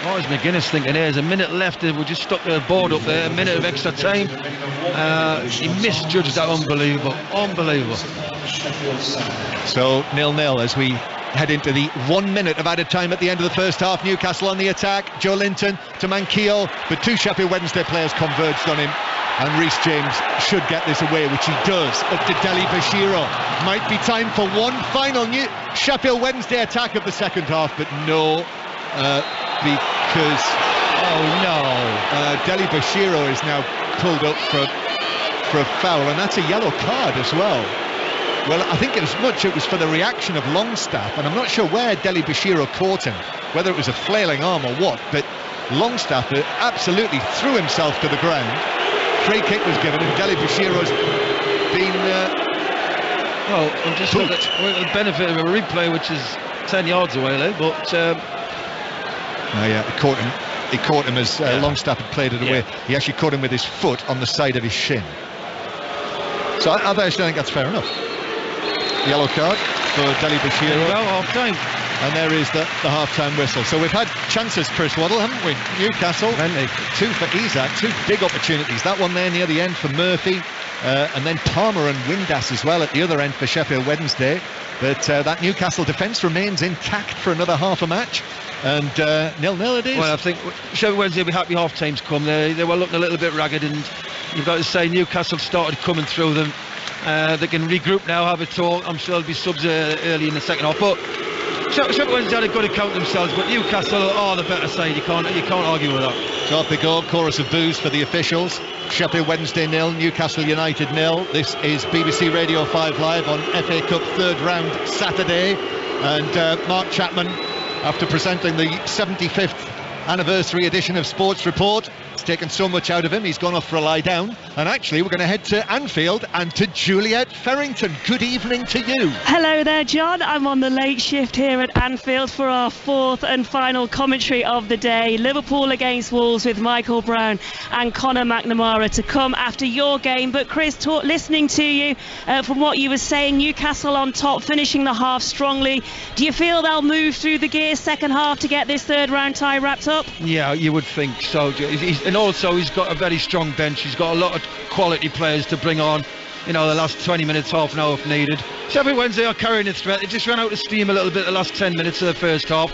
What was McGuinness thinking? There's a minute left. We just stuck the board up there. A minute of extra time. He misjudged that. Unbelievable. So 0-0 as we head into the 1 minute of added time at the end of the first half. Newcastle on the attack. Joe Linton to Manquillo, but 2 Sheffield Wednesday players converged on him, and Reece James should get this away, which he does. Up to Deli Bashiro. Might be time for one final Sheffield Wednesday attack of the second half, but no, because Deli Bashiro is now pulled up for a foul, and that's a yellow card as well. Well, I think it was for the reaction of Longstaff, and I'm not sure where Deli Bashiro caught him, whether it was a flailing arm or what, but Longstaff absolutely threw himself to the ground. Free kick was given, and Deli Bashiro's been I'm just with the benefit of a replay, which is 10 yards away, but he caught him as Longstaff had played it away. He actually caught him with his foot on the side of his shin. So I actually think that's fair enough. Yellow card for Deli Bashiro. Well, half time. And there is the half-time whistle. So we've had chances, Chris Waddle, haven't we? Newcastle, 2 for Isak, 2 big opportunities. That one there near the end for Murphy, and then Palmer and Windass as well at the other end for Sheffield Wednesday. But that Newcastle defence remains intact for another half a match. And 0-0 it is. Well, I think Sheffield Wednesday will be happy half-time's come. They were looking a little bit ragged, and you've got to say Newcastle started coming through them. They can regroup now, have a talk. I'm sure there'll be subs early in the second half. But Sheffield Wednesday had a good account themselves, but Newcastle are the better side. You can't argue with that. So off they go, chorus of boos for the officials. Sheffield Wednesday 0, Newcastle United 0. This is BBC Radio 5 Live on FA Cup third round Saturday, and Mark Chapman, after presenting the 75th anniversary edition of Sports Report, it's taken so much out of him, he's gone off for a lie down. And actually we're going to head to Anfield and to Juliet Ferrington. Good evening to you. Hello there, John. I'm on the late shift here at Anfield for our 4th and final commentary of the day. Liverpool against Wolves with Michael Brown and Conor McNamara to come after your game. But Chris, listening to you, from what you were saying, Newcastle on top, finishing the half strongly. Do you feel they'll move through the gears second half to get this third round tie wrapped up? Yeah, you would think so. And also he's got a very strong bench. He's got a lot of quality players to bring on, the last 20 minutes, half an hour if needed. Sheffield Wednesday are carrying a threat. They just ran out of steam a little bit the last 10 minutes of the first half,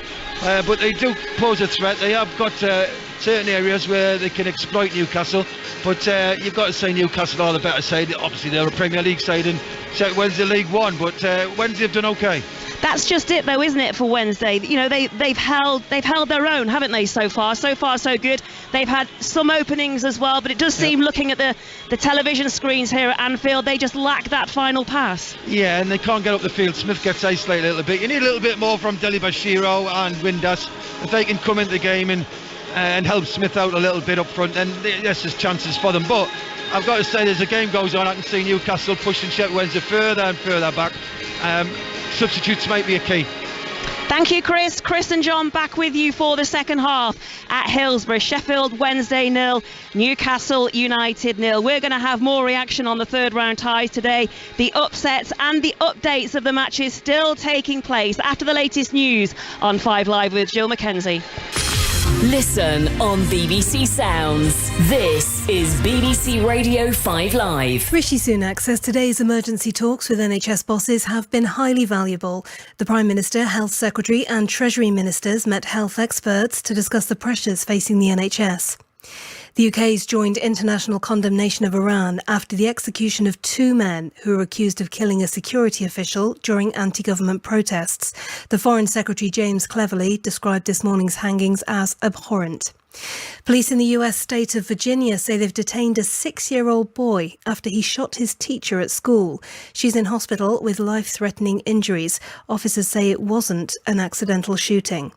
but they do pose a threat. They have got certain areas where they can exploit Newcastle, but you've got to say Newcastle are the better side. Obviously they're a Premier League side and Sheffield Wednesday League One, but Wednesday have done okay. That's just it, though, isn't it, for Wednesday? They've held their own, haven't they, so far? So far, so good. They've had some openings as well, but it does seem, looking at the television screens here at Anfield, they just lack that final pass. Yeah, and they can't get up the field. Smith gets isolated a little bit. You need a little bit more from Deli Bashiro and Windass. If they can come into the game and help Smith out a little bit up front, then yes, there's chances for them. But I've got to say, as the game goes on, I can see Newcastle pushing Sheffield Wednesday further and further back. Substitutes might be a key. Thank you, Chris. Chris and John back with you for the second half at Hillsborough. Sheffield Wednesday 0, Newcastle United 0. We're going to have more reaction on the third round ties today. The upsets and the updates of the matches still taking place after the latest news on 5 Live with Jill Mackenzie. Listen on BBC Sounds. This is BBC Radio 5 Live. Rishi Sunak says today's emergency talks with NHS bosses have been highly valuable. The Prime Minister, Health Secretary and Treasury Ministers met health experts to discuss the pressures facing the NHS. The UK's joined international condemnation of Iran after the execution of 2 men who were accused of killing a security official during anti-government protests. The Foreign Secretary James Cleverly described this morning's hangings as abhorrent. Police in the US state of Virginia say they've detained a 6-year-old boy after he shot his teacher at school. She's in hospital with life-threatening injuries. Officers say it wasn't an accidental shooting.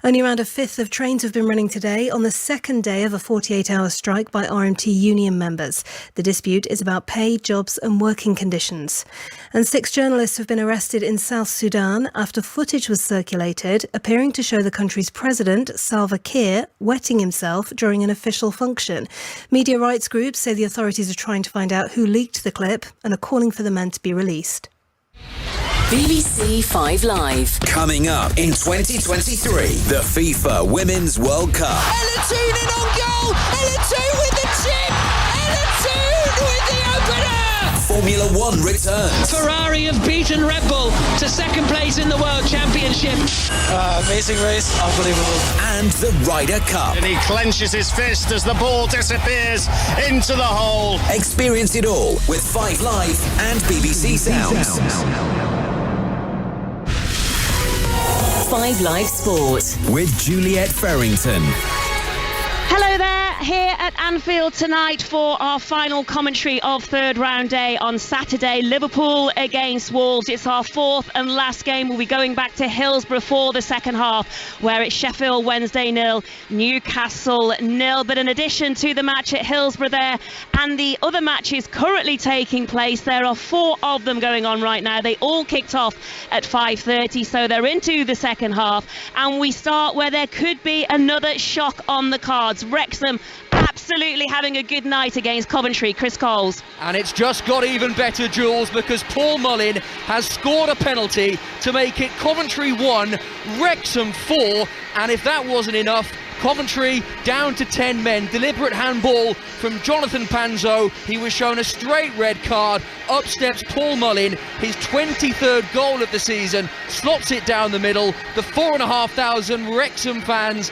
Only around a fifth of trains have been running today on the second day of a 48-hour strike by RMT union members. The dispute is about pay, jobs and working conditions. And 6 journalists have been arrested in South Sudan after footage was circulated appearing to show the country's president, Salva Kiir, wetting himself during an official function. Media rights groups say the authorities are trying to find out who leaked the clip and are calling for the men to be released. BBC 5 Live. Coming up in 2023, the FIFA Women's World Cup. Ella Toone on goal! Ella Toone with the chip! Ella Toone with the opener! Formula One returns. Ferrari have beaten Red Bull to second place in the World Championship. Amazing race, unbelievable. And the Ryder Cup. And he clenches his fist as the ball disappears into the hole. Experience it all with 5 Live and BBC Sounds. 5 Live Sport With Juliet Farrington. Hello there, here at Anfield tonight for our final commentary of third round day on Saturday. Liverpool against Wolves. It's our 4th and last game. We'll be going back to Hillsborough for the second half, where it's Sheffield Wednesday 0, Newcastle 0. But in addition to the match at Hillsborough there and the other matches currently taking place, there are 4 of them going on right now. They all kicked off at 5:30, so they're into the second half. And we start where there could be another shock on the cards. Wrexham absolutely having a good night against Coventry. Chris Coles. And it's just got even better, Jules, because Paul Mullin has scored a penalty to make it Coventry 1, Wrexham 4. And if that wasn't enough, Coventry down to 10 men. Deliberate handball from Jonathan Panzo. He was shown a straight red card. Up steps Paul Mullin, his 23rd goal of the season, slots it down the middle. The 4,500 Wrexham fans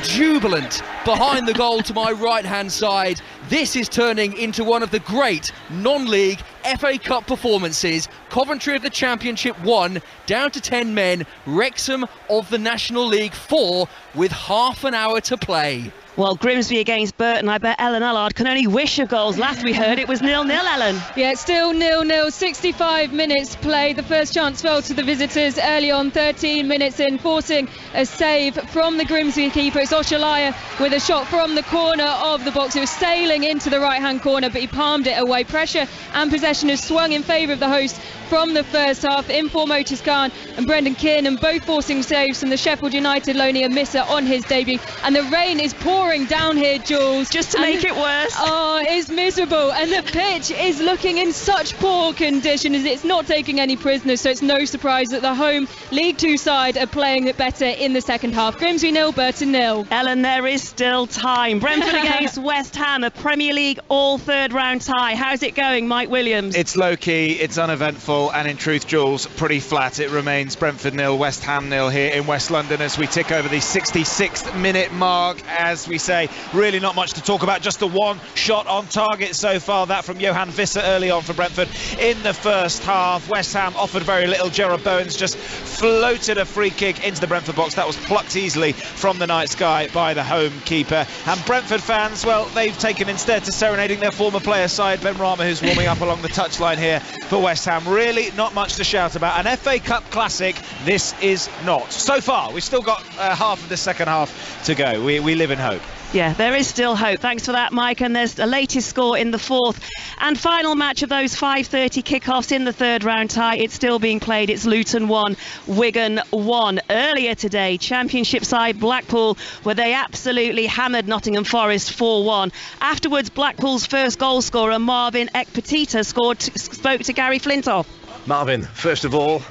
jubilant behind the goal to my right-hand side. This is turning into one of the great non-league FA Cup performances. Coventry of the Championship 1, down to 10 men. Wrexham of the National League 4, with half an hour to play. Well, Grimsby against Burton. I bet Ellen Allard can only wish of goals. Last we heard it was 0-0, Ellen. Yeah, it's still 0-0. 65 minutes played. The first chance fell to the visitors early on, 13 minutes in, forcing a save from the Grimsby keeper. It's Oshalaya with a shot from the corner of the box. It was sailing into the right-hand corner, but he palmed it away. Pressure and possession has swung in favour of the hosts from the first half. In for Motis Khan and Brendan Kiernan, both forcing saves from the Sheffield United loanee Amissa on his debut. And the rain is pouring down here, Jules, just to make it worse. Oh, it's miserable, and the pitch is looking in such poor condition as it's not taking any prisoners, so it's no surprise that the home League 2 side are playing it better in the second half. Grimsby 0, Burton 0. Ellen, there is still time. Brentford against West Ham, a Premier League all third round tie. How's it going, Mike Williams? It's low-key, it's uneventful, and in truth, Jules, pretty flat. It remains Brentford 0, West Ham 0 here in West London as we tick over the 66th minute mark. As we say, really not much to talk about, just the one shot on target so far, that from Johan Visser early on for Brentford in the first half. West Ham offered very little. Gerard Bowens just floated a free kick into the Brentford box that was plucked easily from the night sky by the home keeper. And Brentford fans, well, they've taken instead to serenading their former player side, Ben Rama, who's warming up along the touchline here for West Ham. Really not much to shout about. An FA Cup classic, this is not. So far, we've still got half of the second half to go. We live in hope. Yeah, there is still hope. Thanks for that, Mike. And there's a latest score in the 4th and final match of those 5:30 kickoffs in the third round tie. It's still being played. It's Luton 1, Wigan 1. Earlier today, Championship side Blackpool, where they absolutely hammered Nottingham Forest 4-1. Afterwards, Blackpool's first goal scorer, Marvin Ekpetita, spoke to Gary Flintoff. Marvin, first of all,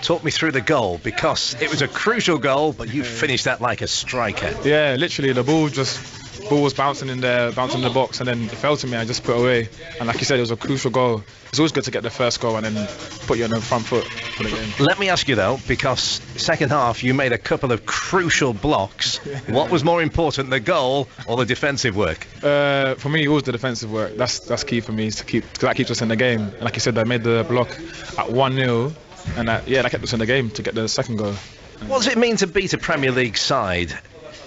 talk me through the goal, because it was a crucial goal, but you finished that like a striker. Yeah, literally the ball just ball was bouncing in the box, and then it fell to me. I just put it away, and like you said, it was a crucial goal. It's always good to get the first goal and then put you on the front foot for the game. Let me ask you though, because second half you made a couple of crucial blocks. What was more important, the goal or the defensive work? For me, it was the defensive work. That's key for me, is because that keeps us in the game. And like you said, I made the block at 1-0, and that kept us in the game to get the second goal. What does it mean to beat a Premier League side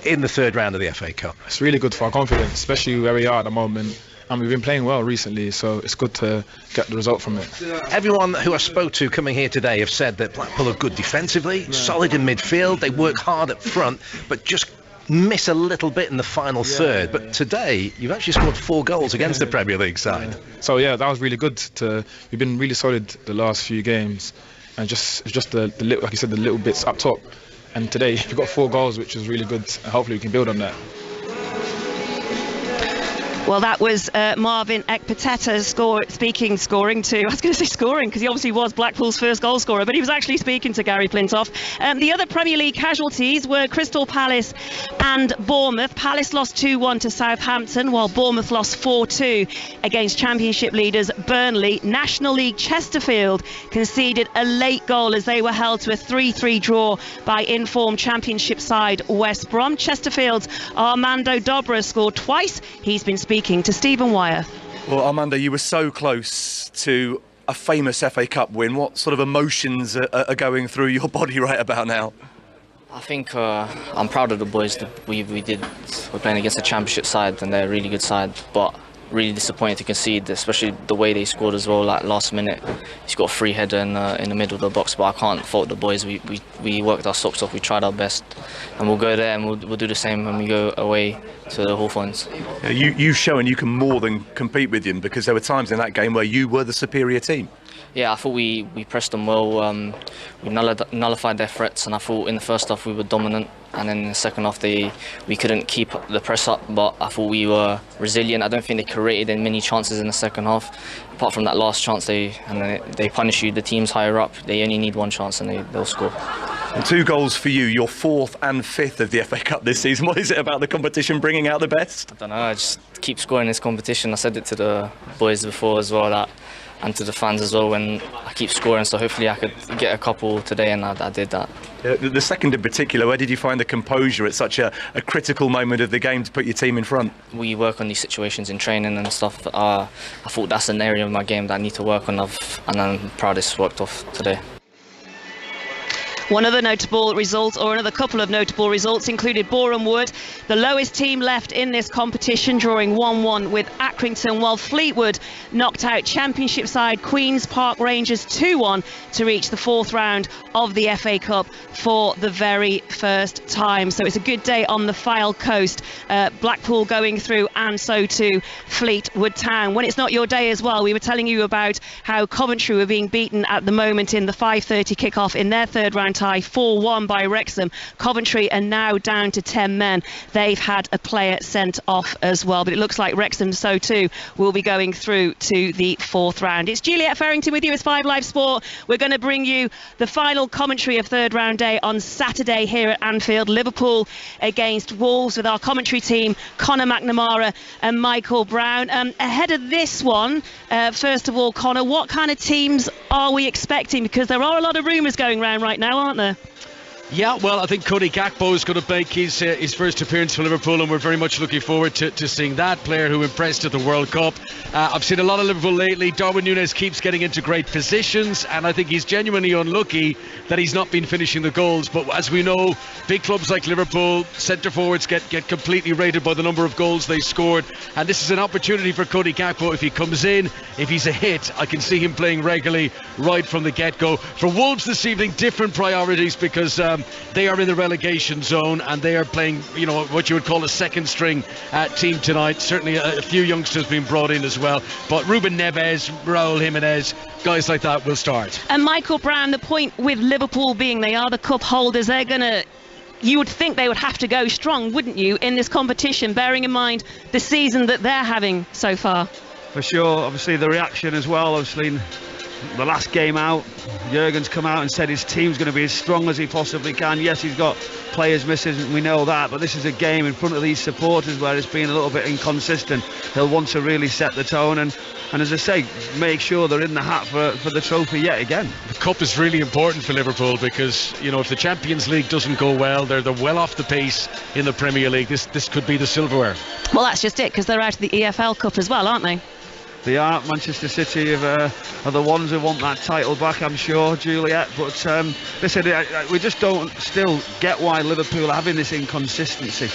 in the third round of the FA Cup? It's really good for our confidence, especially where we are at the moment. And we've been playing well recently, so it's good to get the result from it. Everyone who I spoke to coming here today have said that Blackpool are good defensively, solid in midfield, they work hard up front, but just miss a little bit in the final third. But today, you've actually scored 4 goals against the Premier League side. So that was really good. We've been really solid the last few games, and just the little, like you said, the little bits up top. And today, we've got 4 goals, which is really good. And hopefully, we can build on that. Well, that was Marvin Ekpiteta scoring to, I was going to say scoring, because he obviously was Blackpool's first goal scorer, but he was actually speaking to Gary Flintoff. The other Premier League casualties were Crystal Palace and Bournemouth. Palace lost 2-1 to Southampton, while Bournemouth lost 4-2 against Championship leaders Burnley. National League Chesterfield conceded a late goal as they were held to a 3-3 draw by informed Championship side West Brom. Chesterfield's Armando Dobra scored twice. He's been speaking to Stephen Wire. Well, Armando, you were so close to a famous FA Cup win. What sort of emotions are going through your body right about now? I think I'm proud of the boys. We're playing against a Championship side, and they're a really good side, but really disappointed to concede, especially the way they scored as well. Like last minute, he's got a free header in the middle of the box, but I can't fault the boys. We worked our socks off, we tried our best, and we'll go there and we'll do the same when we go away to the Hawthorns. You've shown you can more than compete with them, because there were times in that game where you were the superior team. Yeah, I thought we pressed them well. We nullified their threats, and I thought in the first half we were dominant, and then in the second half we couldn't keep the press up, but I thought we were resilient. I don't think they created many chances in the second half, apart from that last chance. They punish you. The teams higher up, they only need one chance and they'll score. And 2 goals for you, your 4th and 5th of the FA Cup this season. What is it about the competition bringing out the best? I don't know, I just keep scoring this competition. I said it to the boys before as well, and to the fans as well, when I keep scoring, so hopefully I could get a couple today, and I did that. The second in particular, where did you find the composure at such a critical moment of the game to put your team in front? We work on these situations in training and stuff. I thought that's an area of my game that I need to work on, and I'm proud it's worked off today. One other notable result, or another couple of notable results, included Boreham Wood, the lowest team left in this competition, drawing 1-1 with Accrington, while Fleetwood knocked out Championship side Queen's Park Rangers 2-1 to reach the 4th round of the FA Cup for the very first time. So it's a good day on the Fylde coast. Blackpool going through, and so too Fleetwood Town. When it's not your day as well, we were telling you about how Coventry were being beaten at the moment in the 5:30 kickoff in their third round tie, 4-1 by Wrexham. Coventry are now down to 10 men. They've had a player sent off as well, but it looks like Wrexham, so too, will be going through to the 4th round. It's Juliet Farrington with you as 5 Live Sport. We're going to bring you the final commentary of third round day on Saturday here at Anfield. Liverpool against Wolves, with our commentary team Conor McNamara and Michael Brown. Ahead of this one, first of all, Conor, what kind of teams are we expecting? Because there are a lot of rumours going around right now, aren't there? Yeah, well, I think Cody Gakpo is going to make his first appearance for Liverpool, and we're very much looking forward to seeing that player who impressed at the World Cup. I've seen a lot of Liverpool lately. Darwin Núñez keeps getting into great positions, and I think he's genuinely unlucky that he's not been finishing the goals. But as we know, big clubs like Liverpool, centre forwards get completely rated by the number of goals they scored, and this is an opportunity for Cody Gakpo. If he comes in, if he's a hit, I can see him playing regularly right from the get-go. For Wolves this evening, different priorities, because they are in the relegation zone and they are playing, what you would call a second string team tonight. Certainly a few youngsters being brought in as well, but Ruben Neves, Raúl Jiménez, guys like that will start. And Michael Brown, the point with Liverpool being they are the cup holders, you would think they would have to go strong, wouldn't you, in this competition, bearing in mind the season that they're having so far? For sure. Obviously the reaction as well. I've seen the last game out, Jurgen's come out and said his team's going to be as strong as he possibly can. Yes, he's got players missing, and we know that, but this is a game in front of these supporters where it's been a little bit inconsistent. He'll want to really set the tone and as I say, make sure they're in the hat for the trophy yet again. The cup is really important for Liverpool because, you know, if the Champions League doesn't go well, they're well off the pace in the Premier League. This could be the silverware. Well, that's just it, because they're out of the EFL Cup as well, aren't they? They are. Manchester City are the ones who want that title back, I'm sure, Juliet. But listen, we just don't still get why Liverpool are having this inconsistency.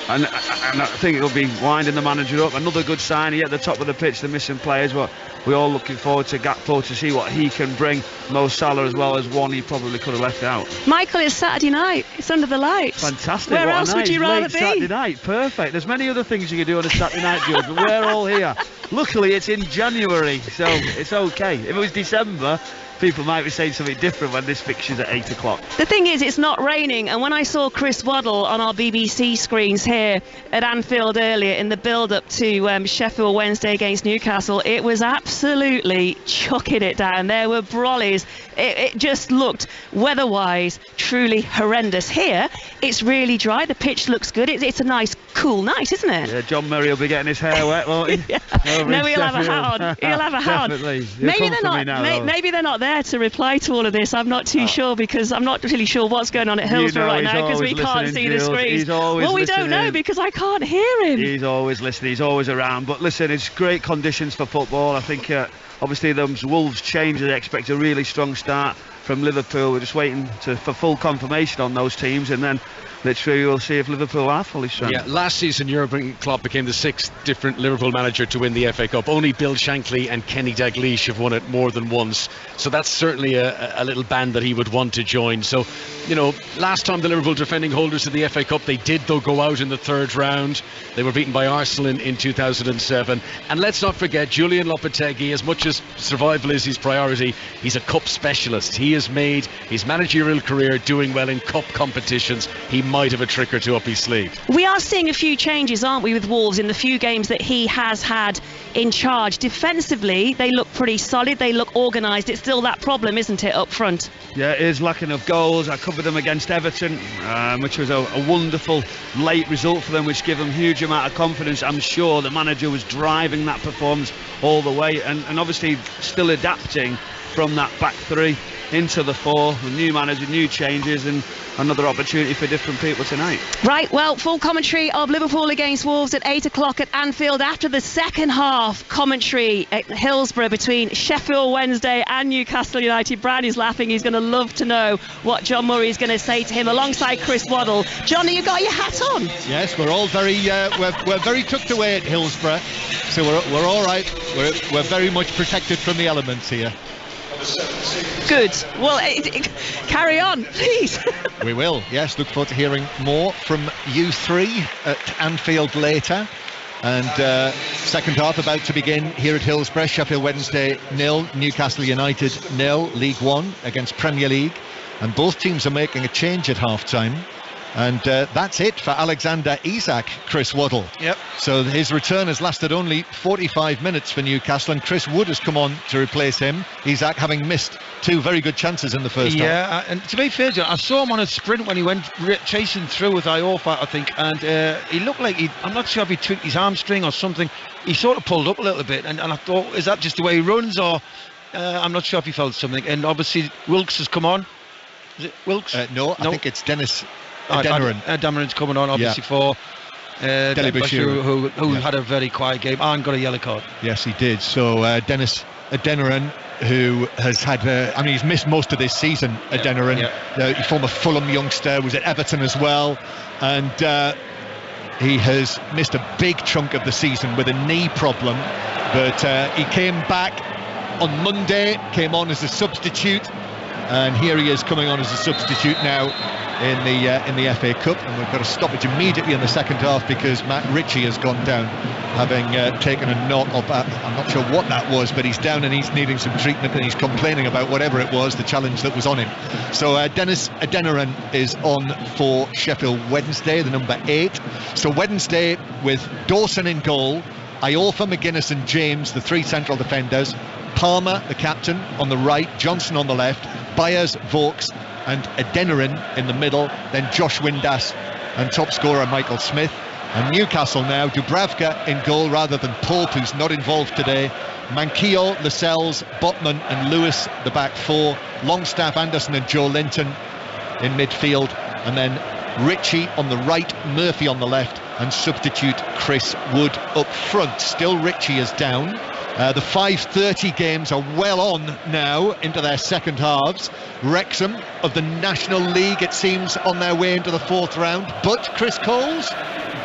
And I think it'll be winding the manager up. Another good signing at the top of the pitch, the missing players. But we're all looking forward to Gakpo to see what he can bring. Mo Salah as well as one he probably could have left out. Michael, it's Saturday night. It's under the lights. Fantastic. Where else would you rather be? Saturday night. Perfect. There's many other things you can do on a Saturday night, George, but we're all here. Luckily, it's in January, so it's okay. If it was December, people might be saying something different when this fixture's at 8 o'clock. The thing is, it's not raining, and when I saw Chris Waddle on our BBC screens here at Anfield earlier in the build-up to Sheffield Wednesday against Newcastle, it was absolutely chucking it down. There were brollies. It just looked, weather-wise, truly horrendous. Here, it's really dry. The pitch looks good. It's a nice, cool night, isn't it? Yeah, John Murray will be getting his hair wet, won't he? Yeah. No, he'll have a hat on. He'll have a hat on. Definitely. Maybe they're not there to reply to all of this. I'm not too sure, because I'm not really sure what's going on at Hillsborough right now, because we can't see the screens. Well, we don't know, because I can't hear him. He's always listening. He's always around. But listen, it's great conditions for football. I think obviously those Wolves changes, they expect a really strong start from Liverpool. We're just waiting for full confirmation on those teams, and then literally we'll see if Liverpool are fully strong. Yeah, last season Jurgen Klopp became the 6th different Liverpool manager to win the FA Cup. Only Bill Shankly and Kenny Dalglish have won it more than once, so that's certainly a little band that he would want to join. So, you know, last time the Liverpool defending holders of the FA Cup, they did though go out in the 3rd round. They were beaten by Arsenal in 2007. And let's not forget Julian Lopetegui. As much as survival is his priority, he's a cup specialist. He has made his managerial career doing well in cup competitions. He might have a trick or two up his sleeve. We are seeing a few changes, aren't we, with Wolves in the few games that he has had in charge. Defensively, they look pretty solid, they look organised. It's still that problem, isn't it, up front? Yeah, it is lacking of goals. I covered them against Everton, which was a wonderful late result for them, which gave them a huge amount of confidence. I'm sure the manager was driving that performance all the way, and obviously still adapting from that back three into the 4, with new manager, new changes, and another opportunity for different people tonight. Right, well, full commentary of Liverpool against Wolves at 8 o'clock at Anfield after the second half commentary at Hillsborough between Sheffield Wednesday and Newcastle United. Brownie's laughing. He's going to love to know what John Murray is going to say to him alongside Chris Waddle. Johnny, you got your hat on? Yes, we're all very we're very tucked away at Hillsborough, so we're all right. We're very much protected from the elements here. Good. Well, carry on, please. We will, yes. Look forward to hearing more from you three at Anfield later. And second half about to begin here at Hillsborough. Sheffield Wednesday 0, Newcastle United 0, League One against Premier League. And both teams are making a change at half-time. And that's it for Alexander Isak, Chris Waddle. Yep. So his return has lasted only 45 minutes for Newcastle, and Chris Wood has come on to replace him. Isak having missed 2 very good chances in the first half. Yeah, and to be fair, John, I saw him on a sprint when he went chasing through with Iorfa, I think, and he looked like I'm not sure if he tweaked his hamstring or something. He sort of pulled up a little bit, and I thought, is that just the way he runs, or I'm not sure if he felt something. And obviously Wilkes has come on. Is it Wilkes? No, I think it's Dennis Damarin's coming on, obviously, for Delibashiru, who had a very quiet game and got a yellow card. Yes, he did. So Dennis Adeniran, who has had he's missed most of this season. Adeniran, former Fulham youngster, was at Everton as well, and he has missed a big chunk of the season with a knee problem, but he came back on Monday, came on as a substitute, and here he is coming on as a substitute now in the FA Cup. And we've got a stoppage immediately in the second half because Matt Ritchie has gone down, having taken a knock up. I'm not sure what that was, but he's down and he's needing some treatment, and he's complaining about whatever it was, the challenge that was on him. So Dennis Adeniran is on for Sheffield Wednesday, the number 8. So Wednesday with Dawson in goal, Iorfa, McGuinness and James, the 3 central defenders. Palmer, the captain, on the right, Johnson on the left, Byers, Vokes and Adeniran in the middle, then Josh Windass and top scorer Michael Smith. And Newcastle now, Dubravka in goal rather than Pope, who's not involved today. Manquillo, Lascelles, Botman and Lewis, the back four. Longstaff, Anderson and Joe Linton in midfield. And then Ritchie on the right, Murphy on the left, and substitute Chris Wood up front. Still Ritchie is down. The 5:30 games are well on now into their second halves. Wrexham of the National League, it seems, on their way into the fourth round. But Chris Coles?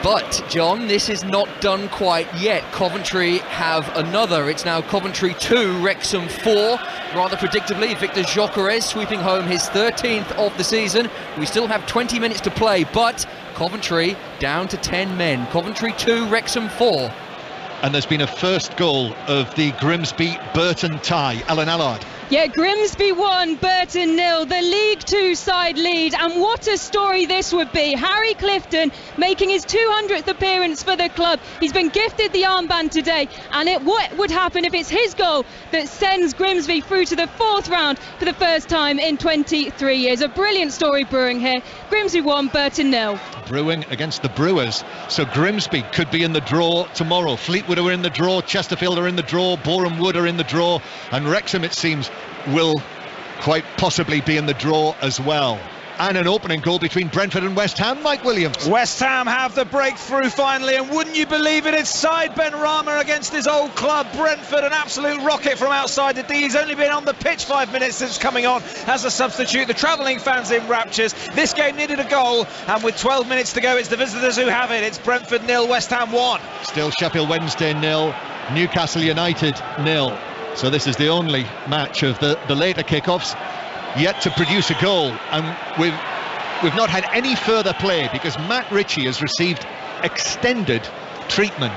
But, John, this is not done quite yet. Coventry have another. It's now Coventry 2, Wrexham 4. Rather predictably, Victor Gyökeres sweeping home his 13th of the season. We still have 20 minutes to play, but Coventry down to 10 men. Coventry 2, Wrexham 4. And there's been a first goal of the Grimsby-Burton tie. Alan Allard. Yeah, Grimsby 1, Burton 0, the League 2 side lead, and what a story this would be. Harry Clifton making his 200th appearance for the club. He's been gifted the armband today, and what would happen if it's his goal that sends Grimsby through to the fourth round for the first time in 23 years. A brilliant story brewing here. Grimsby 1, Burton 0. Brewing against the Brewers, so Grimsby could be in the draw tomorrow. Fleetwood are in the draw, Chesterfield are in the draw, Boreham Wood are in the draw, and Wrexham, it seems, will quite possibly be in the draw as well. And an opening goal between Brentford and West Ham. Mike Williams. West Ham have the breakthrough finally, and wouldn't you believe it, it's Said Benrahma against his old club Brentford. An absolute rocket from outside the D. He's only been on the pitch 5 minutes since coming on as a substitute. The travelling fans in raptures. This game needed a goal, and with 12 minutes to go, it's the visitors who have it. It's Brentford 0, West Ham 1. Still Sheffield Wednesday 0, Newcastle United 0. So this is the only match of the later kickoffs yet to produce a goal, and we've not had any further play because Matt Ritchie has received extended treatment.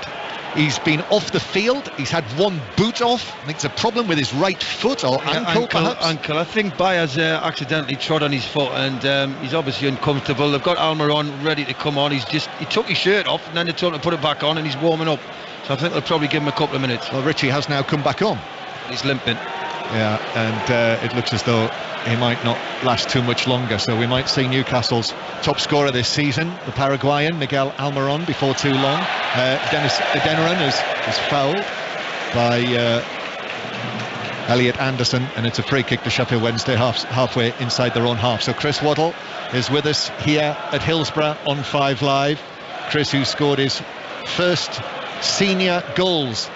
He's been off the field, he's had one boot off. I think it's a problem with his right foot or ankle perhaps. I think Byers accidentally trod on his foot, and he's obviously uncomfortable. They've got Almiron ready to come on. He took his shirt off and then they told him to put it back on, and he's warming up. So I think they'll probably give him a couple of minutes. Well, Ritchie has now come back on. He's limping. Yeah, and it looks as though he might not last too much longer, so we might see Newcastle's top scorer this season, the Paraguayan Miguel Almiron, before too long. Dennis Adeniran is fouled by Elliot Anderson, and it's a free kick to Sheffield Wednesday halfway inside their own half. So Chris Waddle is with us here at Hillsborough on 5 Live. Chris, who scored his first senior goals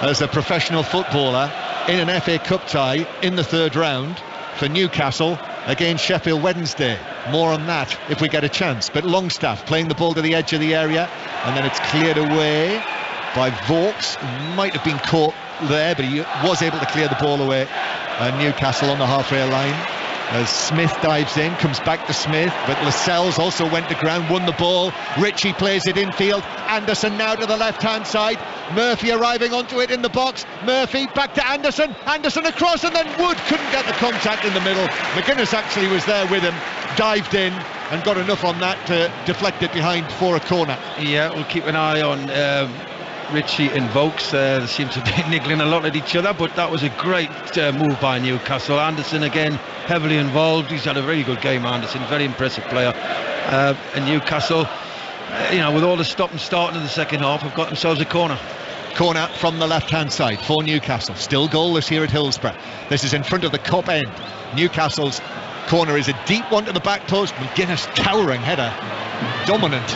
as a professional footballer in an FA Cup tie in the third round for Newcastle against Sheffield Wednesday. More on that if we get a chance. But Longstaff playing the ball to the edge of the area, and then it's cleared away by Vokes. Might have been caught there, but he was able to clear the ball away. Newcastle on the halfway line as Smith dives in, comes back to Smith, but Lascelles also went to ground, won the ball. Ritchie plays it infield. Anderson now to the left hand side. Murphy arriving onto it in the box. Murphy back to Anderson. Anderson across, and then Wood couldn't get the contact in the middle. McGuinness actually was there with him, dived in and got enough on that to deflect it behind for a corner. Yeah, we'll keep an eye on Ritchie and Vokes. They seem to be niggling a lot at each other, but that was a great move by Newcastle. Anderson again heavily involved. He's had a very good game, Anderson, very impressive player. And Newcastle, with all the stop and starting in the second half, have got themselves a corner. Corner from the left hand side for Newcastle. Still goalless here at Hillsborough. This is in front of the Cop end. Newcastle's corner is a deep one to the back post. McGuinness towering header, dominant.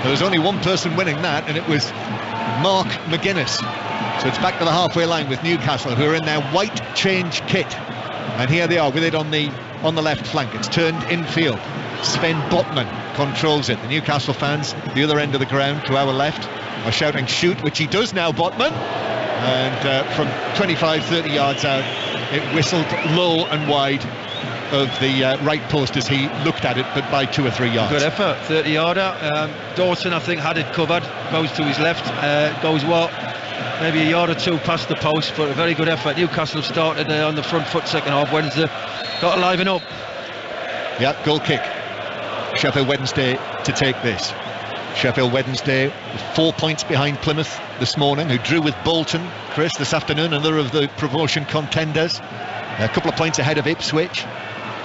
There was only one person winning that, and it was Mark McGuinness. So it's back to the halfway line with Newcastle, who are in their white change kit, and here they are with it on the left flank. It's turned infield. Sven Botman controls it. The Newcastle fans, the other end of the ground to our left, are shouting shoot, which he does now, Botman, and from 25-30 yards out it whistled low and wide of the right post as he looked at it, but by 2 or 3 yards. Good effort, 30-yarder. Dawson, I think, had it covered, goes to his left, goes maybe a yard or two past the post, but a very good effort. Newcastle started on the front foot second half. Wednesday got to liven up. Yeah, goal kick. Sheffield Wednesday to take this. Sheffield Wednesday 4 points behind Plymouth this morning, who drew with Bolton, Chris, this afternoon, another of the promotion contenders. A couple of points ahead of Ipswich.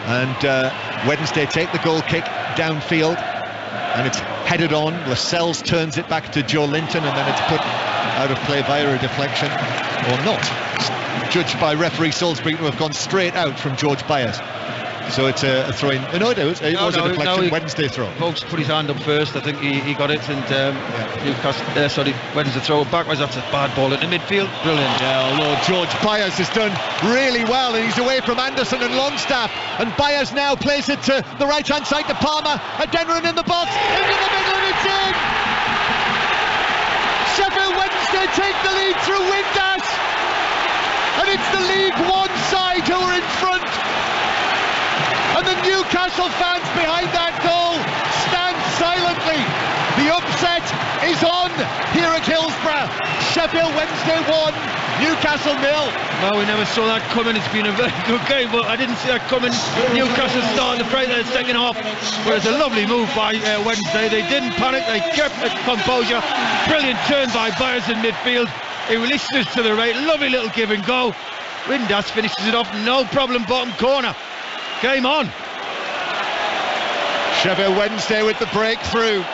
And Wednesday take the goal kick downfield, and it's headed on. Lascelles turns it back to Joe Linton, and then it's put out of play via a deflection, or not, judged by referee Salisbury to have gone straight out from George Byers. So it's a throw-in. No, it was a deflection. Wednesday throw. Vokes put his hand up first. I think he got it, and Newcastle, Wednesday throw it backwards. That's a bad ball into midfield. Brilliant. Yeah, although George Byers has done really well, and he's away from Anderson and Longstaff, and Byers now plays it to the right-hand side to Palmer. Adeniran in the box, into the middle, and it's in. Sheffield Wednesday take the lead through Windass, and it's the League One side who are in front. And the Newcastle fans behind that goal stand silently. The upset is on here at Hillsborough. Sheffield Wednesday 1, Newcastle 0. Well, we never saw that coming. It's been a very good game, but I didn't see that coming. Newcastle starting to break their second half, but it's a lovely move by Wednesday. They didn't panic, they kept the composure. Brilliant turn by Byers in midfield. He releases it to the right, lovely little give and go. Windass finishes it off, no problem, bottom corner. Game on. Sheffield Wednesday with the breakthrough.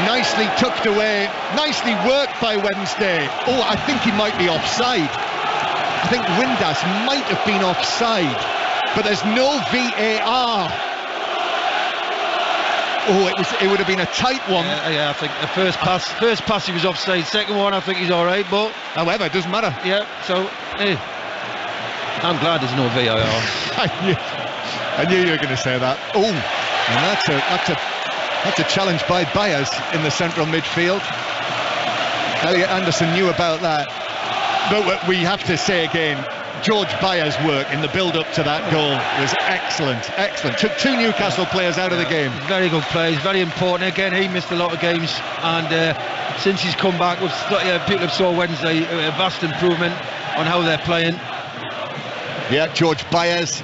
Nicely tucked away. Nicely worked by Wednesday. Oh, I think he might be offside. I think Windass might have been offside, but there's no VAR. Oh, it would have been a tight one. Yeah, I think the first pass he was offside. Second one, I think he's all right, but however, it doesn't matter. Yeah, so hey, I'm glad there's no VAR. I knew you were going to say that. Oh, and that's a challenge by Byers in the central midfield. Elliot Anderson knew about that. But we have to say again, George Byers' work in the build-up to that goal was excellent. Took two Newcastle players out of the game. Very good plays, very important. Again, he missed a lot of games, and since he's come back, people have saw Wednesday a vast improvement on how they're playing. Yeah, George Byers,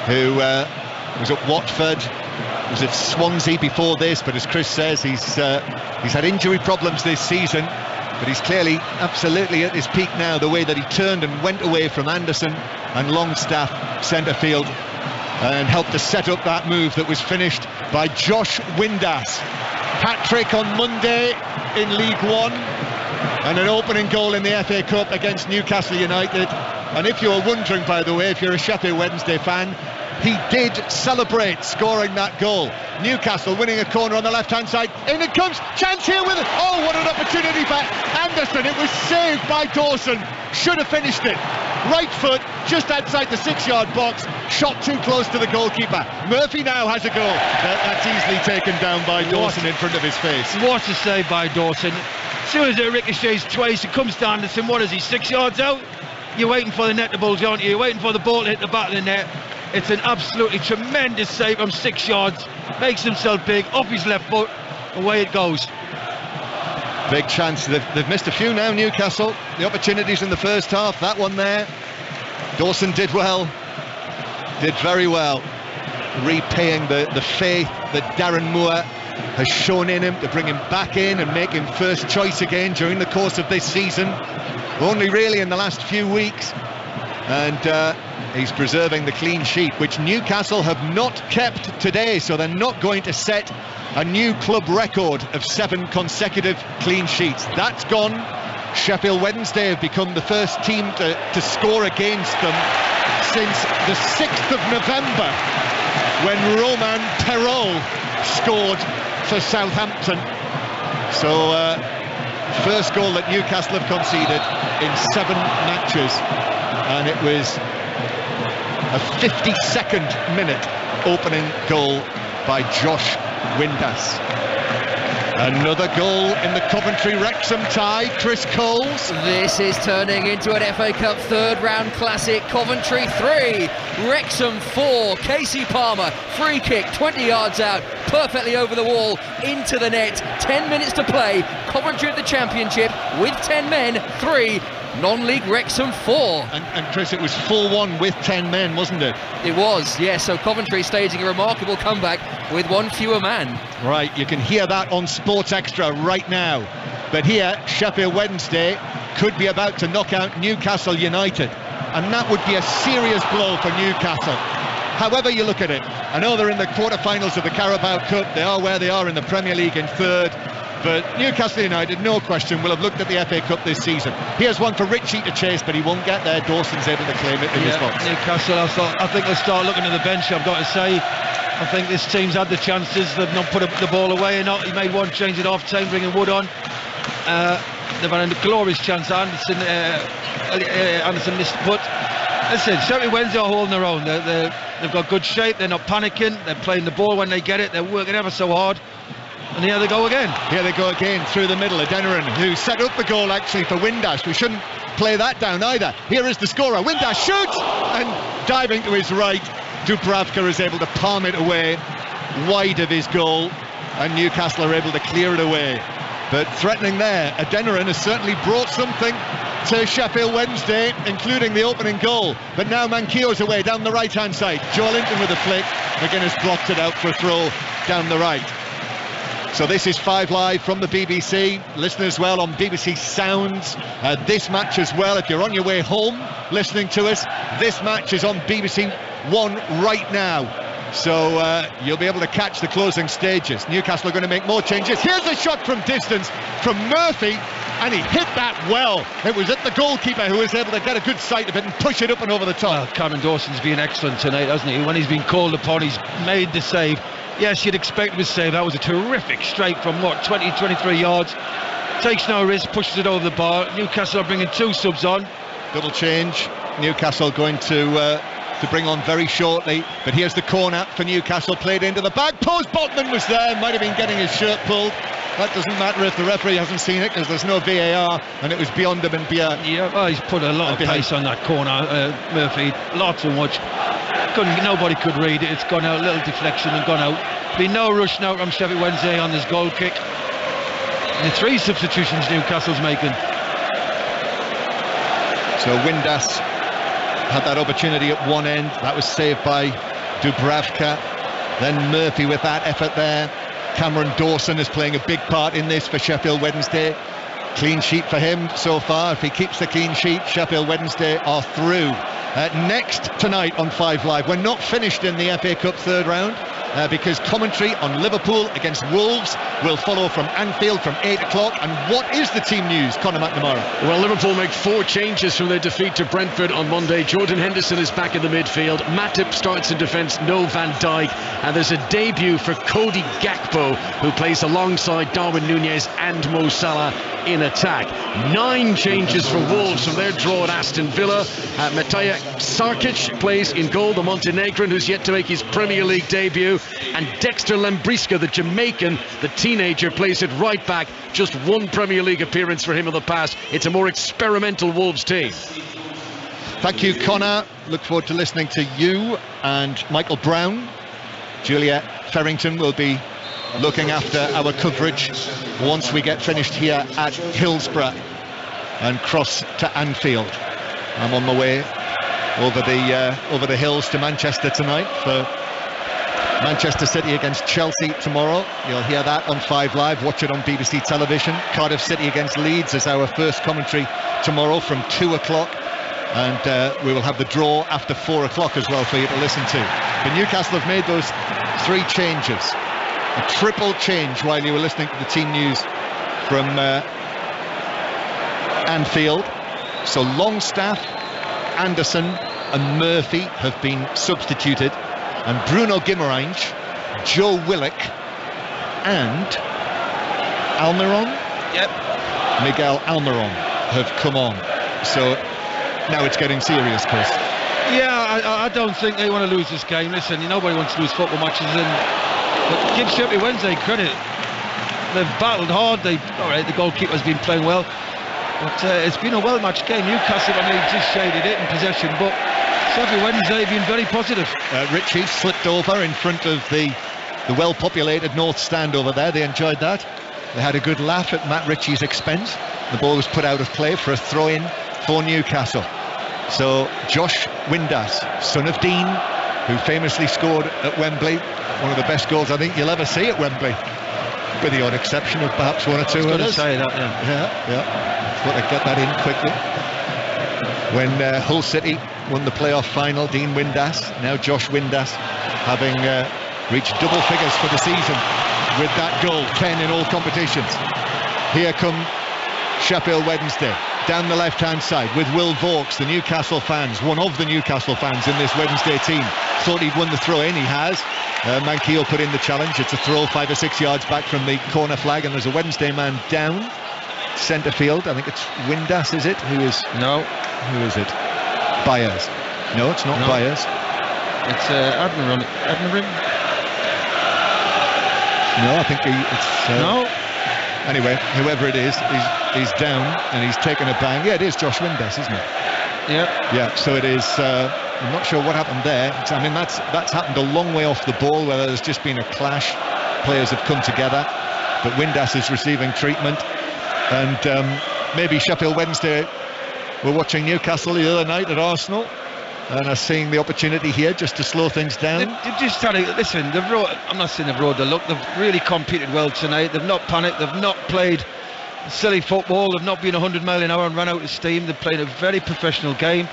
who was at Watford, was at Swansea before this, but as Chris says, he's had injury problems this season, but he's clearly absolutely at his peak now, the way that he turned and went away from Anderson and Longstaff centre field and helped to set up that move that was finished by Josh Windass. Hat-trick on Monday in League One and an opening goal in the FA Cup against Newcastle United. And if you're wondering, by the way, if you're a Sheffield Wednesday fan, he did celebrate scoring that goal. Newcastle winning a corner on the left-hand side. In it comes, chance here with it. Oh, what an opportunity for Anderson. It was saved by Dawson. Should have finished it. Right foot, just outside the 6-yard box. Shot too close to the goalkeeper. Murphy now has a goal. That's easily taken down by Dawson in front of his face. What a save by Dawson. As soon as it ricochets twice, it comes to Anderson. What is he, 6 yards out? You're waiting for the net to bulge, aren't you? You're waiting for the ball to hit the back of the net. It's an absolutely tremendous save from 6 yards. Makes himself big, off his left foot, away it goes. Big chance. They've missed a few now, Newcastle. The opportunities in the first half, that one there. Dawson did well, did very well, repaying the faith that Darren Moore has shown in him to bring him back in and make him first choice again during the course of this season. Only really in the last few weeks. And he's preserving the clean sheet, which Newcastle have not kept today, so they're not going to set a new club record of 7 consecutive clean sheets. That's gone. Sheffield Wednesday have become the first team to score against them since the 6th of November, when Romain Perrault scored for Southampton. So first goal that Newcastle have conceded in 7 matches, and it was a 52nd minute opening goal by Josh Windass. Another goal in the Coventry-Wrexham tie, Chris Coles. This is turning into an FA Cup third round classic. Coventry 3, Wrexham 4. Casey Palmer, free kick, 20 yards out, perfectly over the wall, into the net. 10 minutes to play. Coventry at the Championship with 10 men, 3. Non-league Wrexham 4. And Chris, it was 4-1 with 10 men, wasn't it? It was, yes. So Coventry staging a remarkable comeback with one fewer man. Right, you can hear that on Sports Extra right now. But here, Sheffield Wednesday could be about to knock out Newcastle United. And that would be a serious blow for Newcastle. However you look at it, I know they're in the quarterfinals of the Carabao Cup. They are where they are in the Premier League in third. But Newcastle United, no question, will have looked at the FA Cup this season. Here's one for Ritchie to chase, but he won't get there. Dawson's able to claim it in his box. Newcastle, I think they'll start looking at the bench, I've got to say. I think this team's had the chances. They've not put the ball away enough. He made one change at half-time, bringing Wood on. They've had a glorious chance. Anderson missed the put. Listen, Sheffield Wednesday are holding their own. They've got good shape. They're not panicking. They're playing the ball when they get it. They're working ever so hard. And here they go again. Here they go again through the middle. Adeniran, who set up the goal actually for Windass. We shouldn't play that down either. Here is the scorer. Windass shoots, and diving to his right, Dubravka is able to palm it away wide of his goal, and Newcastle are able to clear it away. But threatening there, Adeniran has certainly brought something to Sheffield Wednesday, including the opening goal. But now Manquillo's away down the right-hand side. Joe Linton with a flick. McGuinness blocked it out for a throw down the right. So this is 5 Live from the BBC. Listen as well on BBC Sounds. This match as well, if you're on your way home listening to us, this match is on BBC One right now. So you'll be able to catch the closing stages. Newcastle are going to make more changes. Here's a shot from distance from Murphy, and he hit that well. It was at the goalkeeper who was able to get a good sight of it and push it up and over the top. Well, Cameron Dawson's been excellent tonight, hasn't he? When he's been called upon, he's made the save. Yes, you'd expect him to save. That was a terrific strike from, 23 yards. Takes no risk, pushes it over the bar. Newcastle are bringing 2 subs on. Double change. Newcastle going to bring on very shortly. But here's the corner for Newcastle, played into the back post. Botman was there, might have been getting his shirt pulled. That doesn't matter if the referee hasn't seen it, because there's no VAR, and it was beyond him and beyond. Yeah, well, he's put a lot of pace on that corner, Murphy. Lot too much. Nobody could read it. It's gone out, a little deflection and gone out. Been no rush now from Sheffield Wednesday on this goal kick. The 3 substitutions Newcastle's making. So Windass had that opportunity at one end. That was saved by Dubravka. Then Murphy with that effort there. Cameron Dawson is playing a big part in this for Sheffield Wednesday. Clean sheet for him so far. If he keeps the clean sheet, Sheffield Wednesday are through. Next tonight on 5 Live, we're not finished in the FA Cup third round, because commentary on Liverpool against Wolves will follow from Anfield from 8 o'clock. And what is the team news, Conor McNamara? Well, Liverpool make 4 changes from their defeat to Brentford on Monday. Jordan Henderson is back in the midfield. Matip starts in defence, no Van Dijk. And there's a debut for Cody Gakpo, who plays alongside Darwin Núñez and Mo Salah in attack. 9 changes for Wolves from their draw at Aston Villa. Matija Sarkic plays in goal, the Montenegrin who's yet to make his Premier League debut. And Dexter Lambriska, the Jamaican, the teenager, plays it right back. Just 1 Premier League appearance for him in the past. It's a more experimental Wolves team. Thank you, Connor. Look forward to listening to you and Michael Brown. Julia Ferrington will be looking after our coverage once we get finished here at Hillsborough and cross to Anfield. I'm on my way over the hills to Manchester tonight for Manchester City against Chelsea tomorrow. You'll hear that on 5 Live. Watch it on BBC Television. Cardiff City against Leeds is our first commentary tomorrow from 2 o'clock. And we will have the draw after 4 o'clock as well for you to listen to. But Newcastle have made those 3 changes. A triple change while you were listening to the team news from Anfield. So Longstaff, Anderson and Murphy have been substituted. And Bruno Guimaraes, Joe Willock and Almiron? Yep. Miguel Almiron have come on. So now it's getting serious, Chris. Yeah, I don't think they want to lose this game. Listen, nobody wants to lose football matches, but give Sheffield Wednesday credit. They've battled hard. All right, the goalkeeper's been playing well, but it's been a well-matched game. Newcastle, just shaded it in possession, but Sheffield Wednesday have been very positive. Ritchie slipped over in front of the well-populated North Stand over there. They enjoyed that. They had a good laugh at Matt Ritchie's expense. The ball was put out of play for a throw-in for Newcastle. So Josh Windass, son of Dean, who famously scored at Wembley, one of the best goals I think you'll ever see at Wembley, with the odd exception of perhaps one or two others. I was going to say that, yeah. Thought I'd get that in quickly. When Hull City won the playoff final, Dean Windass, now Josh Windass, having reached double figures for the season with that goal, 10 in all competitions. Here come Sheffield Wednesday, down the left-hand side with Will Vauxhall, the Newcastle fans, one of the Newcastle fans in this Wednesday team. Thought he'd won the throw-in, he has. Manquillo put in the challenge. It's a throw 5 or 6 yards back from the corner flag, and there's a Wednesday man down centre field. I think it's Windass, is it? Who is it? Byers. No, it's not Byers. It's Admiral. No, I think it's no. Anyway, whoever it is, he's down and he's taken a bang. Yeah, it is Josh Windass, isn't it? Yeah. So it is. I'm not sure what happened there. I mean, that's happened a long way off the ball, whether there's just been a clash. Players have come together, but Windass is receiving treatment. And maybe Sheffield Wednesday were watching Newcastle the other night at Arsenal and are seeing the opportunity here just to slow things down. They've just had to listen. I'm not saying they've rode the luck. They've really competed well tonight. They've not panicked. They've not played silly football. They've not been 100 mile an hour and run out of steam. They've played a very professional game.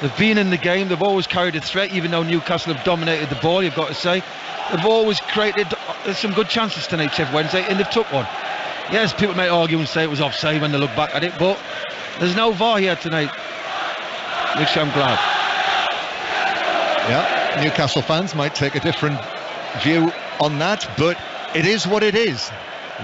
They've been in the game. They've always carried a threat, even though Newcastle have dominated the ball, you've got to say. They've always created some good chances tonight, Sheffield Wednesday, and they've took one. Yes, people may argue and say it was offside when they look back at it, but there's no VAR here tonight, which I'm glad. Yeah, Newcastle fans might take a different view on that, but it is what it is.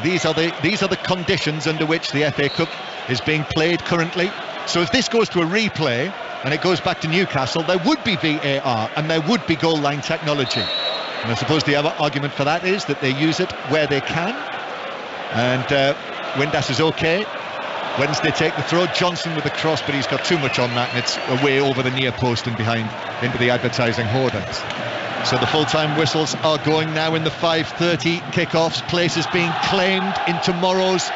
These are the conditions under which the FA Cup is being played currently. So if this goes to a replay and it goes back to Newcastle, there would be VAR and there would be goal line technology. And I suppose the other argument for that is that they use it where they can. And Windass is okay. Wednesday take the throw. Johnson with the cross, but he's got too much on that, and it's away over the near post and behind into the advertising hoardings. So the full-time whistles are going now in the 5:30 kickoffs. Places being claimed in tomorrow's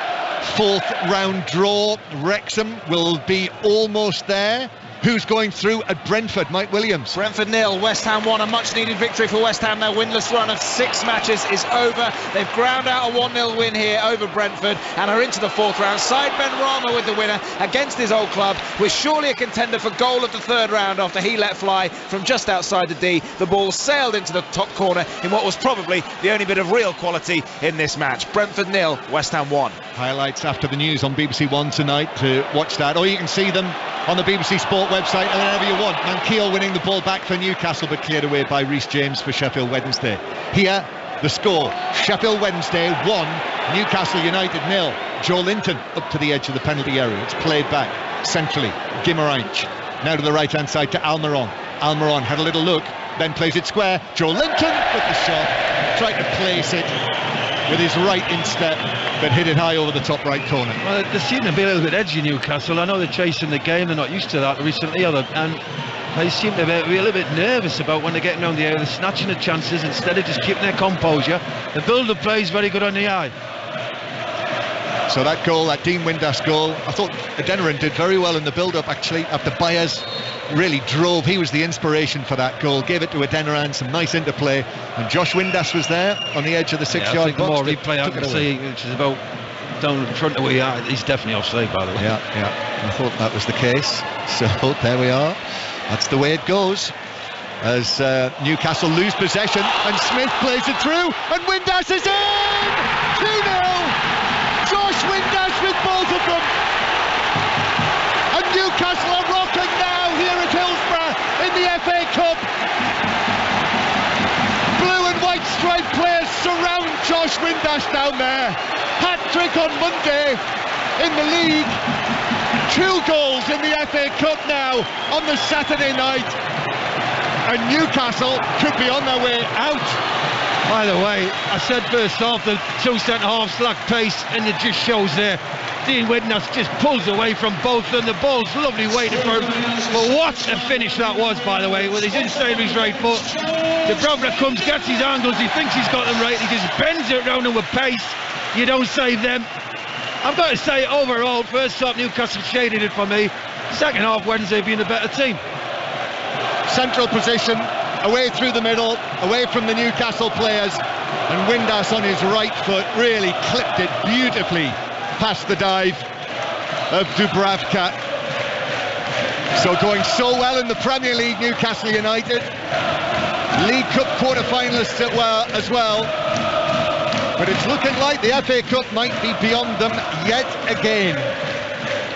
fourth round draw. Wrexham will be almost there. Who's going through at Brentford? Mike Williams. Brentford 0, West Ham 1. A much needed victory for West Ham. Their winless run of 6 matches is over. They've ground out a 1-0 win here over Brentford and are into the fourth round. Said Benrahma with the winner against his old club, was surely a contender for goal of the third round after he let fly from just outside the D. The ball sailed into the top corner in what was probably the only bit of real quality in this match. Brentford 0, West Ham 1. Highlights after the news on BBC One tonight to watch that, or you can see them on the BBC Sport website and whenever you want. Manquillo winning the ball back for Newcastle, but cleared away by Reece James for Sheffield Wednesday. Here, the score: Sheffield Wednesday 1, Newcastle United 0. Joe Linton up to the edge of the penalty area. It's played back centrally. Guimaraes now to the right hand side to Almiron. Almiron had a little look, then plays it square. Joe Linton with the shot, tried to place it with his right instep, but hit it high over the top right corner. Well, they seem to be a little bit edgy, Newcastle. I know they're chasing the game, they're not used to that recently, and they seem to be a little bit nervous about when they're getting around the area, they're snatching the chances instead of just keeping their composure. The build-up play is very good on the eye. So that goal, that Dean Windass goal, I thought Adeniran did very well in the build-up actually, after Byers really drove. He was the inspiration for that goal, gave it to Adeniran, some nice interplay, and Josh Windass was there on the edge of the 6-yard box. The more replay I can see, which is about down in front of where he are, he's definitely offside, by the way. Yeah, I thought that was the case. So there we are. That's the way it goes. As Newcastle lose possession, and Smith plays it through, and Windass is in! 2-0! Josh Windass with both of them, and Newcastle are rocking now here at Hillsborough in the FA Cup. Blue and white striped players surround Josh Windass down there. Hat-trick on Monday in the league, 2 goals in the FA Cup now on the Saturday night, and Newcastle could be on their way out. By the way, I said first half the 2 centre-halves lack pace, and it just shows there. Dean Windass just pulls away from both of them. The ball's lovely waiting for him. But what a finish that was, by the way, with his inside his right foot. The Dubravka comes, gets his angles, he thinks he's got them right, he just bends it round him with pace. You don't save them. I've got to say, overall, first half Newcastle shaded it for me. Second half, Wednesday being a better team. Central position, away through the middle, away from the Newcastle players, and Windass on his right foot really clipped it beautifully past the dive of Dubravka. So going so well in the Premier League, Newcastle United. League Cup quarter-finalists as well. But it's looking like the FA Cup might be beyond them yet again.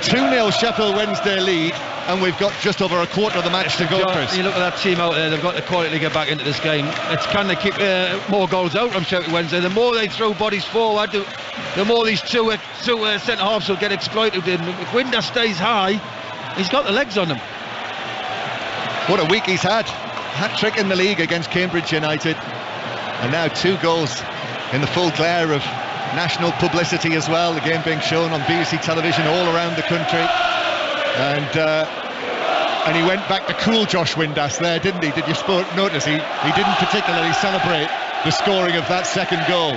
2-0 Sheffield Wednesday lead, and we've got just over a quarter of the match to go, Chris. You look at that team out there, they've got the quality to get back into this game. It's can they keep more goals out from Sheffield Wednesday? The more they throw bodies forward, the more these two centre-halves will get exploited. If Windass stays high, he's got the legs on him. What a week he's had. Hat-trick in the league against Cambridge United. And now 2 goals in the full glare of national publicity as well. The game being shown on BBC television all around the country. And he went back to cool Josh Windass there, didn't he? Did you notice he didn't particularly celebrate the scoring of that second goal.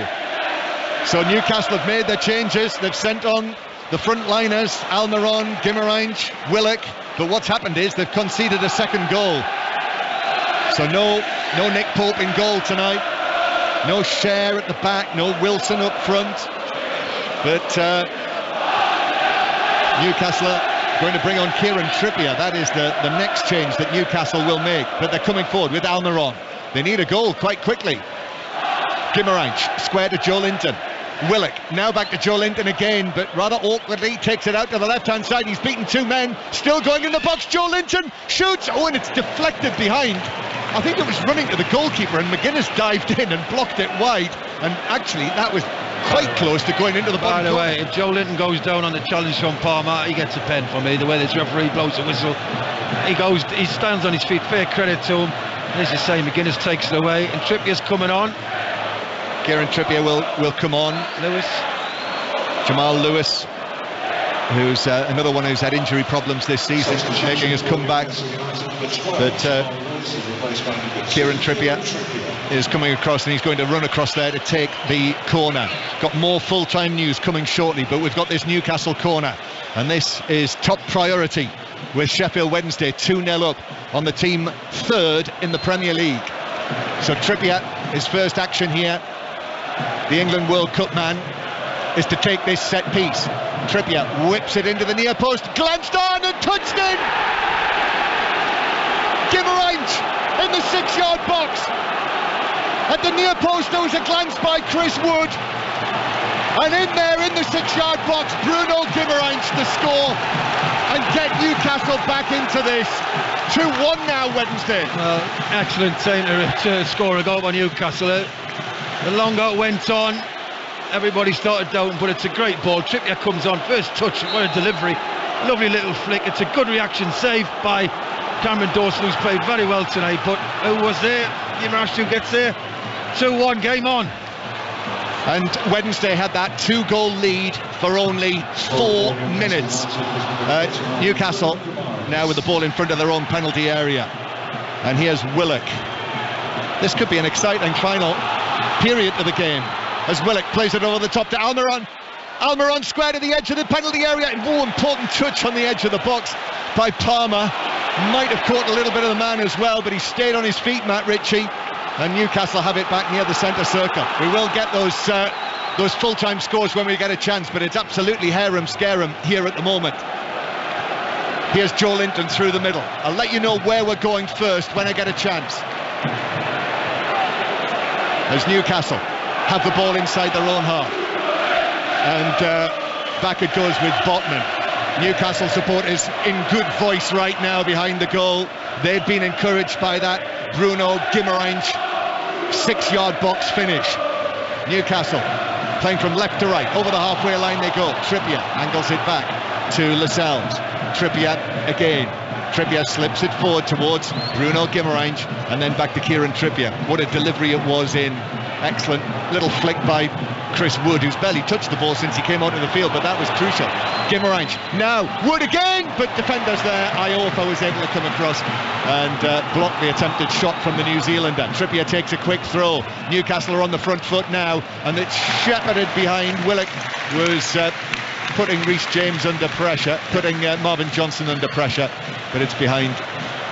So Newcastle have made their changes. They've sent on the front-liners, Almiron, Guimarães, Willock. But what's happened is they've conceded a second goal. So no Nick Pope in goal tonight. No Cher at the back, no Wilson up front. But Newcastle are going to bring on Kieran Trippier. That is the next change that Newcastle will make. But they're coming forward with Almiron. They need a goal quite quickly. Guimarães, square to Joe Linton. Willock, now back to Joe Linton again, but rather awkwardly takes it out to the left-hand side. He's beaten 2 men, still going in the box. Joe Linton shoots, and it's deflected behind. I think it was running to the goalkeeper, and McGuinness dived in and blocked it wide, and actually that was quite close to going into the bottom. By the way, if Joe Linton goes down on the challenge from Palmer, he gets a pen for me. The way this referee blows a whistle, he stands on his feet. Fair credit to him. And as you say, McGuinness takes it away, and Trippier's coming on. Kieran Trippier will come on. Jamal Lewis, who's another one who's had injury problems this season, making his comeback. But Kieran Trippier is coming across, and he's going to run across there to take the corner. Got more full-time news coming shortly, but we've got this Newcastle corner, and this is top priority with Sheffield Wednesday 2-0 up on the team 3rd in the Premier League. So Trippier, his first action here, the England World Cup man, is to take this set piece. Trippier whips it into the near post, glanced on and touched in. Guimarães in the 6-yard box. At the near post there was a glance by Chris Wood, and in there in the 6-yard box, Bruno Guimarães to score and get Newcastle back into this. 2-1 now Wednesday. Well, excellent time to score a goal by Newcastle. The longer it went on, everybody started doubting, but it's a great ball. Trippier comes on, first touch, what a delivery. Lovely little flick. It's a good reaction, saved by Cameron Dawson, who's played very well tonight. But who was there? Guimarães who gets there. 2-1, game on. And Wednesday had that 2-goal lead for only 4 minutes. Newcastle now with the ball in front of their own penalty area. And here's Willock. This could be an exciting final period to the game as Willock plays it over the top to Almiron. Almiron square to the edge of the penalty area, and important touch on the edge of the box by Palmer. Might have caught a little bit of the man as well, but he stayed on his feet, Matt Ritchie, and Newcastle have it back near the centre circle. We will get those full-time scores when we get a chance, but it's absolutely harem-scarum here at the moment. Here's Joe Linton through the middle. I'll let you know where we're going first when I get a chance. As Newcastle have the ball inside their own half, and back it goes with Botman. Newcastle supporters in good voice right now behind the goal. They've been encouraged by that Bruno Guimarães 6-yard box finish. Newcastle playing from left to right, over the halfway line they go. Trippier angles it back to Lascelles. Trippier again. Trippier slips it forward towards Bruno Guimarães, and then back to Kieran Trippier. What a delivery it was in. Excellent little flick by Chris Wood, who's barely touched the ball since he came onto the field, but that was crucial. Guimarães now, Wood again, but defenders there. Iorfa was able to come across and block the attempted shot from the New Zealander. Trippier takes a quick throw. Newcastle are on the front foot now, and it's shepherded behind. Willock was putting Reece James under pressure, putting Marvin Johnson under pressure, but it's behind,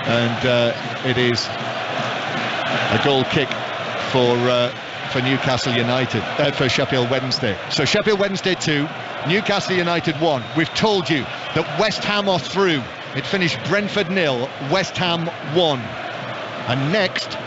and it is a goal kick for Newcastle United, for Sheffield Wednesday. So Sheffield Wednesday 2, Newcastle United 1. We've told you that West Ham are through. It finished Brentford 0, West Ham 1. And next,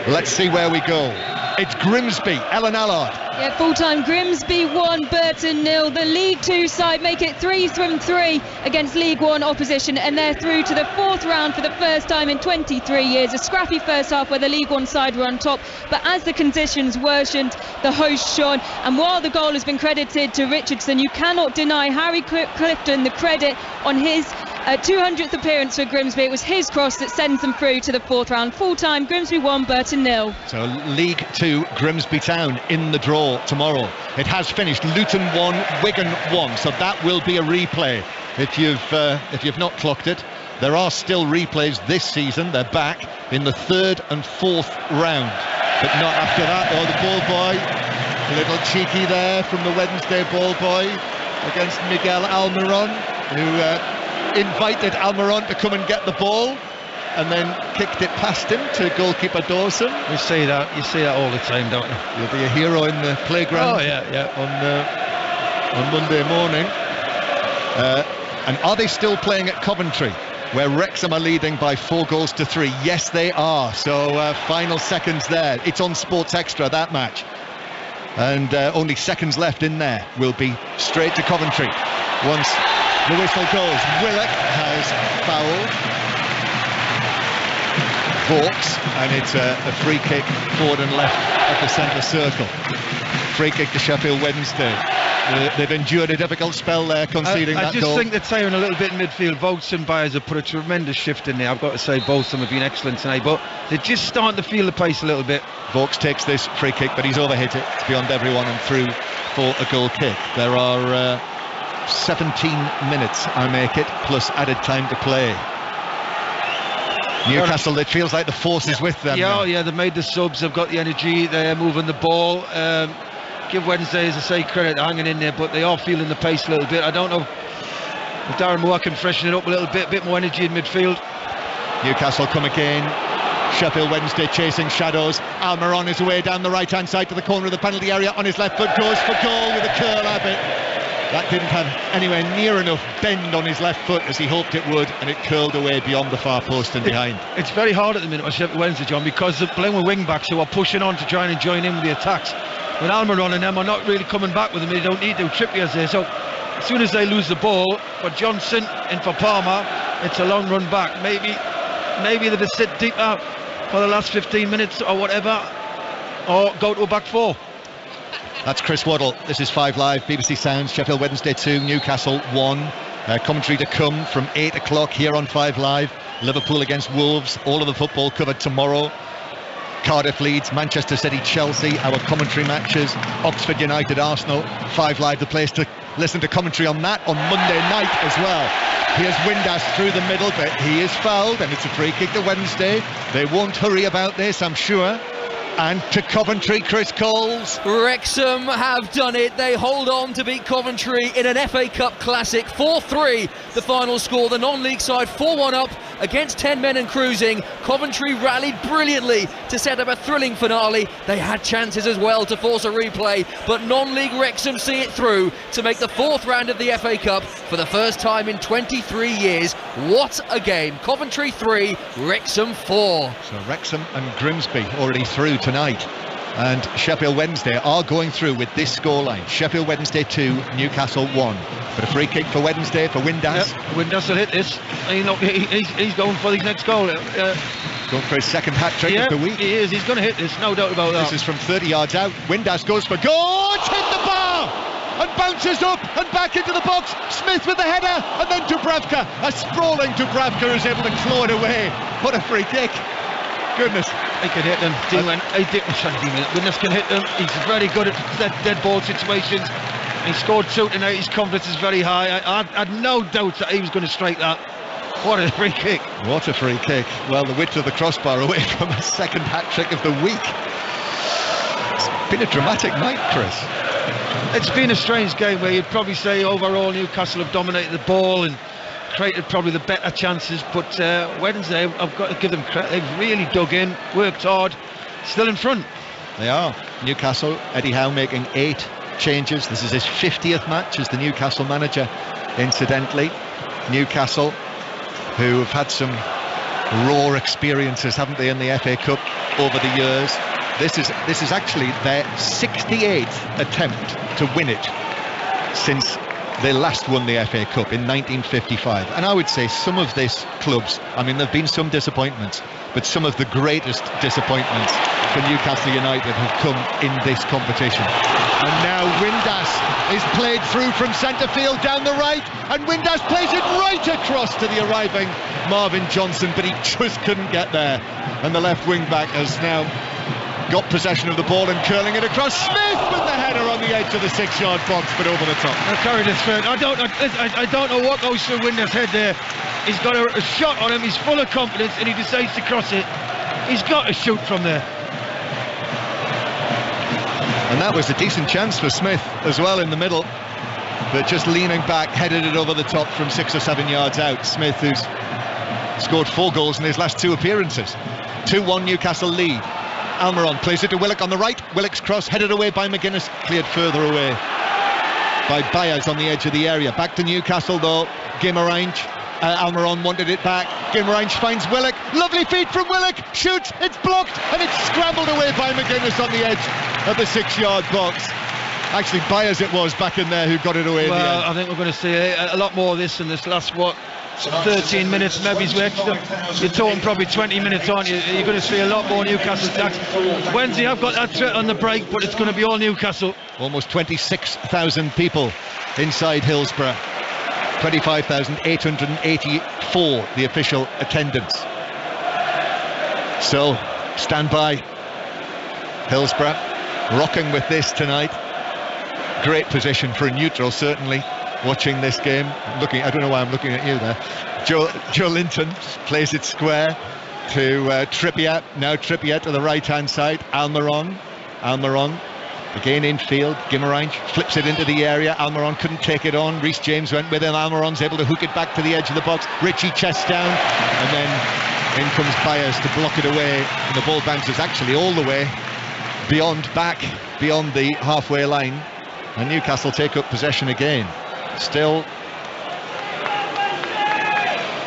let's see where we go. It's Grimsby, Ellen Allard. Yeah, full-time Grimsby 1, Burton 0. The League 2 side make it 3 from 3 against League 1 opposition, and they're through to the 4th round for the first time in 23 years. A scrappy first half where the League 1 side were on top, but as the conditions worsened, the hosts shone. And while the goal has been credited to Richardson, you cannot deny Harry Clifton the credit on his 200th appearance for Grimsby. It was his cross that sends them through to the 4th round. Full-time Grimsby 1, Burton 0. So League 2, Grimsby Town in the draw tomorrow. It has finished Luton 1, Wigan 1, so that will be a replay if you've not clocked it. There are still replays this season. They're back in the 3rd and 4th round, but not after that. Oh, the ball boy, a little cheeky there from the Wednesday ball boy against Miguel Almiron, who invited Almiron to come and get the ball and then kicked it past him to goalkeeper Dawson. You see that all the time, don't you? You'll be a hero in the playground. Oh yeah. On Monday morning. And are they still playing at Coventry, where Wrexham are leading by 4 goals to 3? Yes, they are. So final seconds there. It's on Sports Extra, that match, and only seconds left in there. We'll be straight to Coventry once the whistle goes. Willock has fouled Vaux, and it's a free kick forward and left of the centre circle. Free kick to Sheffield Wednesday. They've endured a difficult spell there, conceding that goal. I just think they're tiring a little bit in midfield. Vaux and Byers have put a tremendous shift in there. I've got to say both of them have been excellent tonight, but they're just starting to feel the pace a little bit. Vaux takes this free kick, but he's overhit it. It's beyond everyone and through for a goal kick. There are 17 minutes, I make it, plus added time to play. Newcastle, it feels like the force is with them. Yeah, they've made the subs, they've got the energy, they're moving the ball. Give Wednesday, as I say, credit hanging in there, but they are feeling the pace a little bit. I don't know if Darren Moore can freshen it up a little bit more energy in midfield. Newcastle come again. Sheffield Wednesday chasing shadows. Almiron is away down the right-hand side to the corner of the penalty area. On his left foot, goes for goal with a curl habit. That didn't have anywhere near enough bend on his left foot as he hoped it would, and it curled away beyond the far post and behind. It's very hard at the minute with Sheffield Wednesday, John, because they're playing with wing-backs who are pushing on to try and join in with the attacks. When Almiron and them are not really coming back with them, they don't need to. Trippier's there, so as soon as they lose the ball, for Johnson and for Palmer, it's a long run back. Maybe they just sit deep out for the last 15 minutes or whatever, or go to a back 4. That's Chris Waddle. This is 5 Live, BBC Sounds. Sheffield Wednesday 2, Newcastle 1. Commentary to come from 8 o'clock here on 5 Live. Liverpool against Wolves. All of the football covered tomorrow. Cardiff Leeds, Manchester City Chelsea, our commentary matches. Oxford United Arsenal. 5 Live, the place to listen to commentary on that on Monday night as well. Here's Windass through the middle, but he is fouled, and it's a free kick to Wednesday. They won't hurry about this, I'm sure. And to Coventry, Chris Coles. Wrexham have done it. They hold on to beat Coventry in an FA Cup Classic. 4-3 the final score. The non-league side 4-1 up against 10 men and cruising. Coventry rallied brilliantly to set up a thrilling finale. They had chances as well to force a replay, but non-league Wrexham see it through to make the 4th round of the FA Cup for the first time in 23 years. What a game. Coventry 3, Wrexham 4. So Wrexham and Grimsby already through tonight, and Sheffield Wednesday are going through with this scoreline. Sheffield Wednesday 2, Newcastle 1. But a free kick for Wednesday for Windass. Yep, Windass will hit this. He's going for his next goal. Going for his second hat-trick of the week. He is. He's going to hit this, no doubt about that. This is from 30 yards out. Windass goes for goal. It's hit the bar and bounces up and back into the box. Smith with the header, and then Dubravka. A sprawling Dubravka is able to claw it away. What a free kick. Goodness. He can hit them. Windass can hit them. He's very good at dead ball situations. He scored 2 tonight. His confidence is very high. I had no doubt that he was going to strike that. What a free kick. What a free kick. Well, the width of the crossbar away from a second hat-trick of the week. It's been a dramatic night, Chris. It's been a strange game where you'd probably say overall Newcastle have dominated the ball and created probably the better chances, but Wednesday, I've got to give them credit, they've really dug in, worked hard, still in front. They are. Newcastle, Eddie Howe making 8 changes. This is his 50th match as the Newcastle manager, incidentally. Newcastle, who have had some raw experiences, haven't they, in the FA Cup over the years. This is actually their 68th attempt to win it since they last won the FA Cup in 1955. And I would say some of these clubs, I mean, there have been some disappointments, but some of the greatest disappointments for Newcastle United have come in this competition. And now Windass is played through from centre field down the right, and Windass plays it right across to the arriving Marvin Johnson, but he just couldn't get there. And the left wing back has now got possession of the ball and curling it across. Smith with the header on the edge of the 6-yard box, but over the top. Carried it through. I don't know what goes through Windass' head there. He's got a shot on him, he's full of confidence, and he decides to cross it. He's got to shoot from there. And that was a decent chance for Smith as well in the middle, but just leaning back, headed it over the top from 6 or 7 yards out. Smith, who's scored 4 goals in his last 2 appearances. 2-1 Newcastle lead. Almiron plays it to Willock on the right. Willock's cross headed away by McGuinness, cleared further away by Baez on the edge of the area. Back to Newcastle though. Guimarães, Almiron wanted it back. Guimarães finds Willock. Lovely feed from Willock. Shoots. It's blocked and it's scrambled away by McGuinness on the edge of the 6-yard box. Actually, Baez it was back in there who got it away. Well, in the end. I think we're going to see a lot more of this in this last 13 minutes. Maybe you're talking probably 20 minutes, aren't you? You're going to see a lot more Newcastle attacks. Wednesday, I've got that threat on the break, but it's going to be all Newcastle. Almost 26,000 people inside Hillsborough. 25,884 the official attendance. So stand by. Hillsborough rocking with this tonight. Great position for a neutral, certainly, watching this game. I don't know why I'm looking at you there. Joe Linton plays it square to Trippier. Now Trippier to the right hand side. Almiron again in field. Guimarães flips it into the area. Almiron couldn't take it on. Reece James went with him. Almiron's able to hook it back to the edge of the box. Ritchie chest down, and then in comes Baez to block it away, and the ball bounces actually all the way beyond the halfway line, and Newcastle take up possession again. Still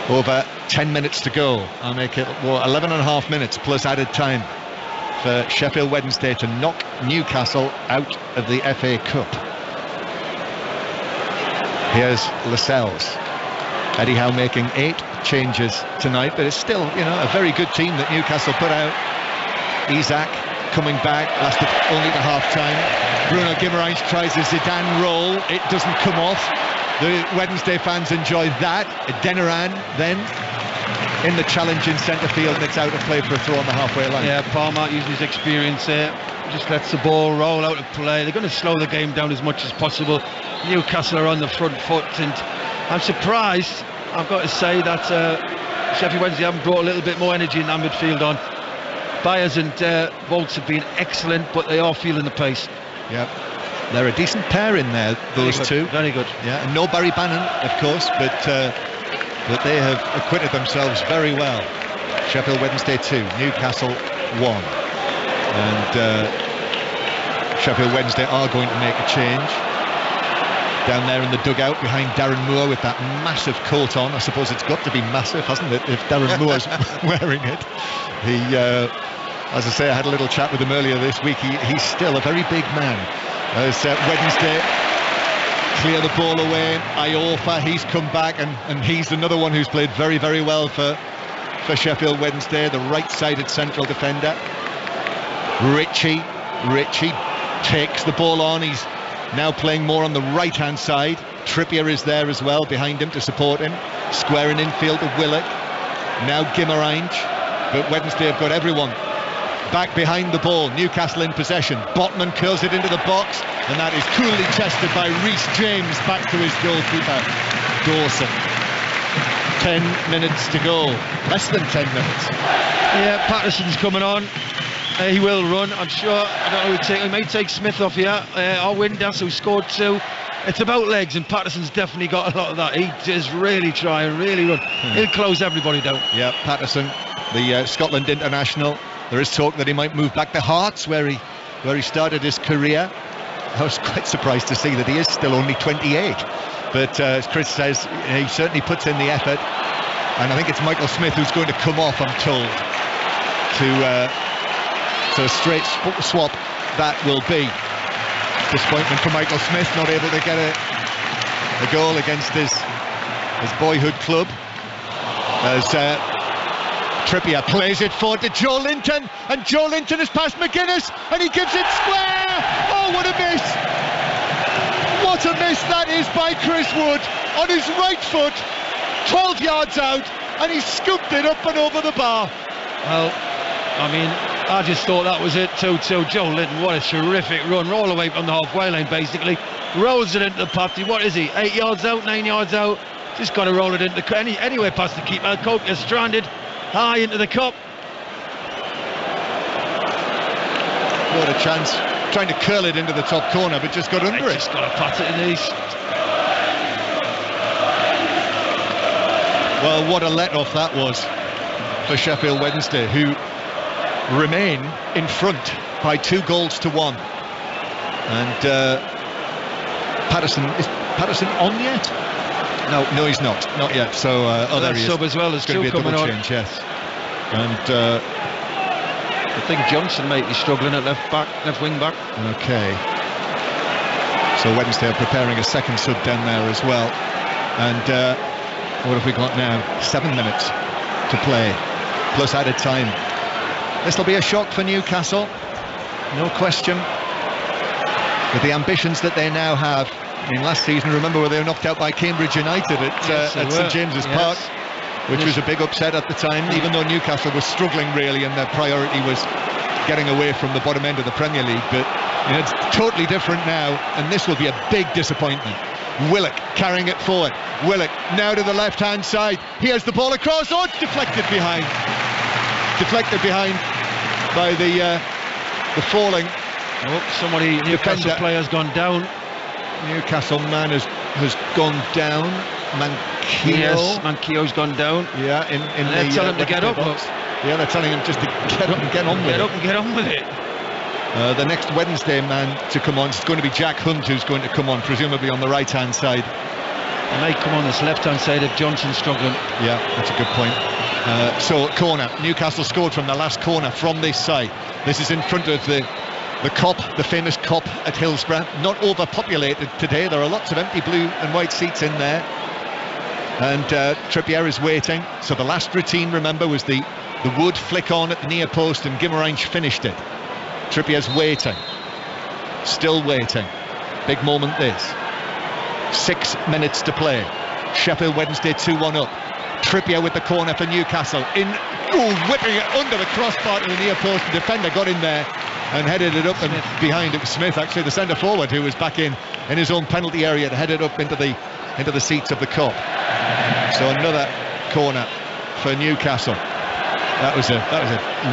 over 10 minutes to go. I'll make it 11 and a half minutes plus added time for Sheffield Wednesday to knock Newcastle out of the FA Cup. Here's Lascelles. Eddie Howe making 8 changes tonight, but it's still, a very good team that Newcastle put out. Isak coming back, lasted only to half-time. Bruno Guimarães tries a Zidane roll, it doesn't come off. The Wednesday fans enjoy that. Deniran then in the challenge in centre field, and it's out of play for a throw on the halfway line. Yeah, Palmer using his experience there, just lets the ball roll out of play. They're going to slow the game down as much as possible. Newcastle are on the front foot, and I'm surprised, I've got to say, that Sheffield Wednesday haven't brought a little bit more energy in that midfield on. Baez and Volts have been excellent, but they are feeling the pace. Yeah, they're a decent pair in there, those two. Very good. Yeah, and no Barry Bannon, of course, but they have acquitted themselves very well. Sheffield Wednesday 2, Newcastle 1. And Sheffield Wednesday are going to make a change. Down there in the dugout behind Darren Moore with that massive coat on. I suppose it's got to be massive, hasn't it, if Darren Moore's wearing it. He, as I say, I had a little chat with him earlier this week. He's still a very big man. As Wednesday clear the ball away. Iorfa, he's come back, and he's another one who's played very, very well for Sheffield Wednesday, the right-sided central defender. Ritchie takes the ball on. He's now playing more on the right-hand side. Trippier is there as well behind him to support him. Squaring infield to Willock. Now Guimarães. But Wednesday have got everyone back behind the ball. Newcastle in possession. Botman curls it into the box, and that is coolly chested by Reece James back to his goalkeeper, Dawson. 10 minutes to go. Less than 10 minutes. Yeah, Patterson's coming on. He will run, I'm sure. I don't know who he may take Smith off here, or Windass, who scored 2. It's about legs, and Patterson's definitely got a lot of that. He does really try and really run. He'll close everybody down. Yeah, Patterson, the Scotland international. There is talk that he might move back to Hearts, where he started his career. I was quite surprised to see that he is still only 28. But as Chris says, he certainly puts in the effort. And I think it's Michael Smith who's going to come off, I'm told, to a straight swap that will be. Disappointment for Michael Smith, not able to get a goal against his boyhood club. As Trippier plays it forward to Joe Linton, and Joe Linton has passed McGuinness, and he gives it square. Oh, what a miss! What a miss that is by Chris Wood on his right foot, 12 yards out, and he scooped it up and over the bar. Well, I mean, I just thought that was it. 2-2. Joe Linton, what a terrific run, all the way from the halfway line, basically. Rolls it into the party. What is he? 8 yards out, 9 yards out. Just got to roll it into anywhere past the keeper. Cope is stranded high into the cup. What a chance, trying to curl it into the top corner, but just got under it. Just got to pat it in these. Well, what a let-off that was for Sheffield Wednesday, who remain in front by 2-1. And is Patterson on yet? No, he's not yet. So there he is. Sub as well. There's two coming on. Change, yes. And I think Johnson might be struggling at left wing back. Okay. So Wednesday are preparing a second sub down there as well. And what have we got now? 7 minutes to play, plus added time. This will be a shock for Newcastle, no question. With the ambitions that they now have. I mean, last season, remember, where they were knocked out by Cambridge United at St James's Park, which was a big upset at the time, even though Newcastle was struggling really, and their priority was getting away from the bottom end of the Premier League. But it's totally different now, and this will be a big disappointment. Willock carrying it forward. Willock now to the left-hand side. Here's the ball across. Oh, it's deflected behind. Deflected behind by the falling. Oh, somebody, Newcastle player's gone down. Newcastle man has gone down. Manquillo. Yes, Manquillo's gone down. Yeah, in they're telling him to get up. Yeah, they're telling him just to get up and get on with it. Get up and get on with it. The next Wednesday man to come on is going to be Jack Hunt, who's going to come on, presumably on the right-hand side. He may come on this left-hand side if Johnson's struggling. Yeah, that's a good point. So, corner. Newcastle scored from the last corner from this side. This is in front of the Kop, the famous Kop at Hillsborough. Not overpopulated today. There are lots of empty blue and white seats in there. And Trippier is waiting. So the last routine, remember, was the wood flick on at the near post, and Guimarães finished it. Trippier's waiting. Still waiting. Big moment this. 6 minutes to play. Sheffield Wednesday 2-1 up. Trippier with the corner for Newcastle. Whipping it under the crossbar to the near post. The defender got in there and headed it up, and behind it was Smith, actually, the centre forward, who was back in his own penalty area to head it up into the seats of the Kop. So another corner for Newcastle. That was a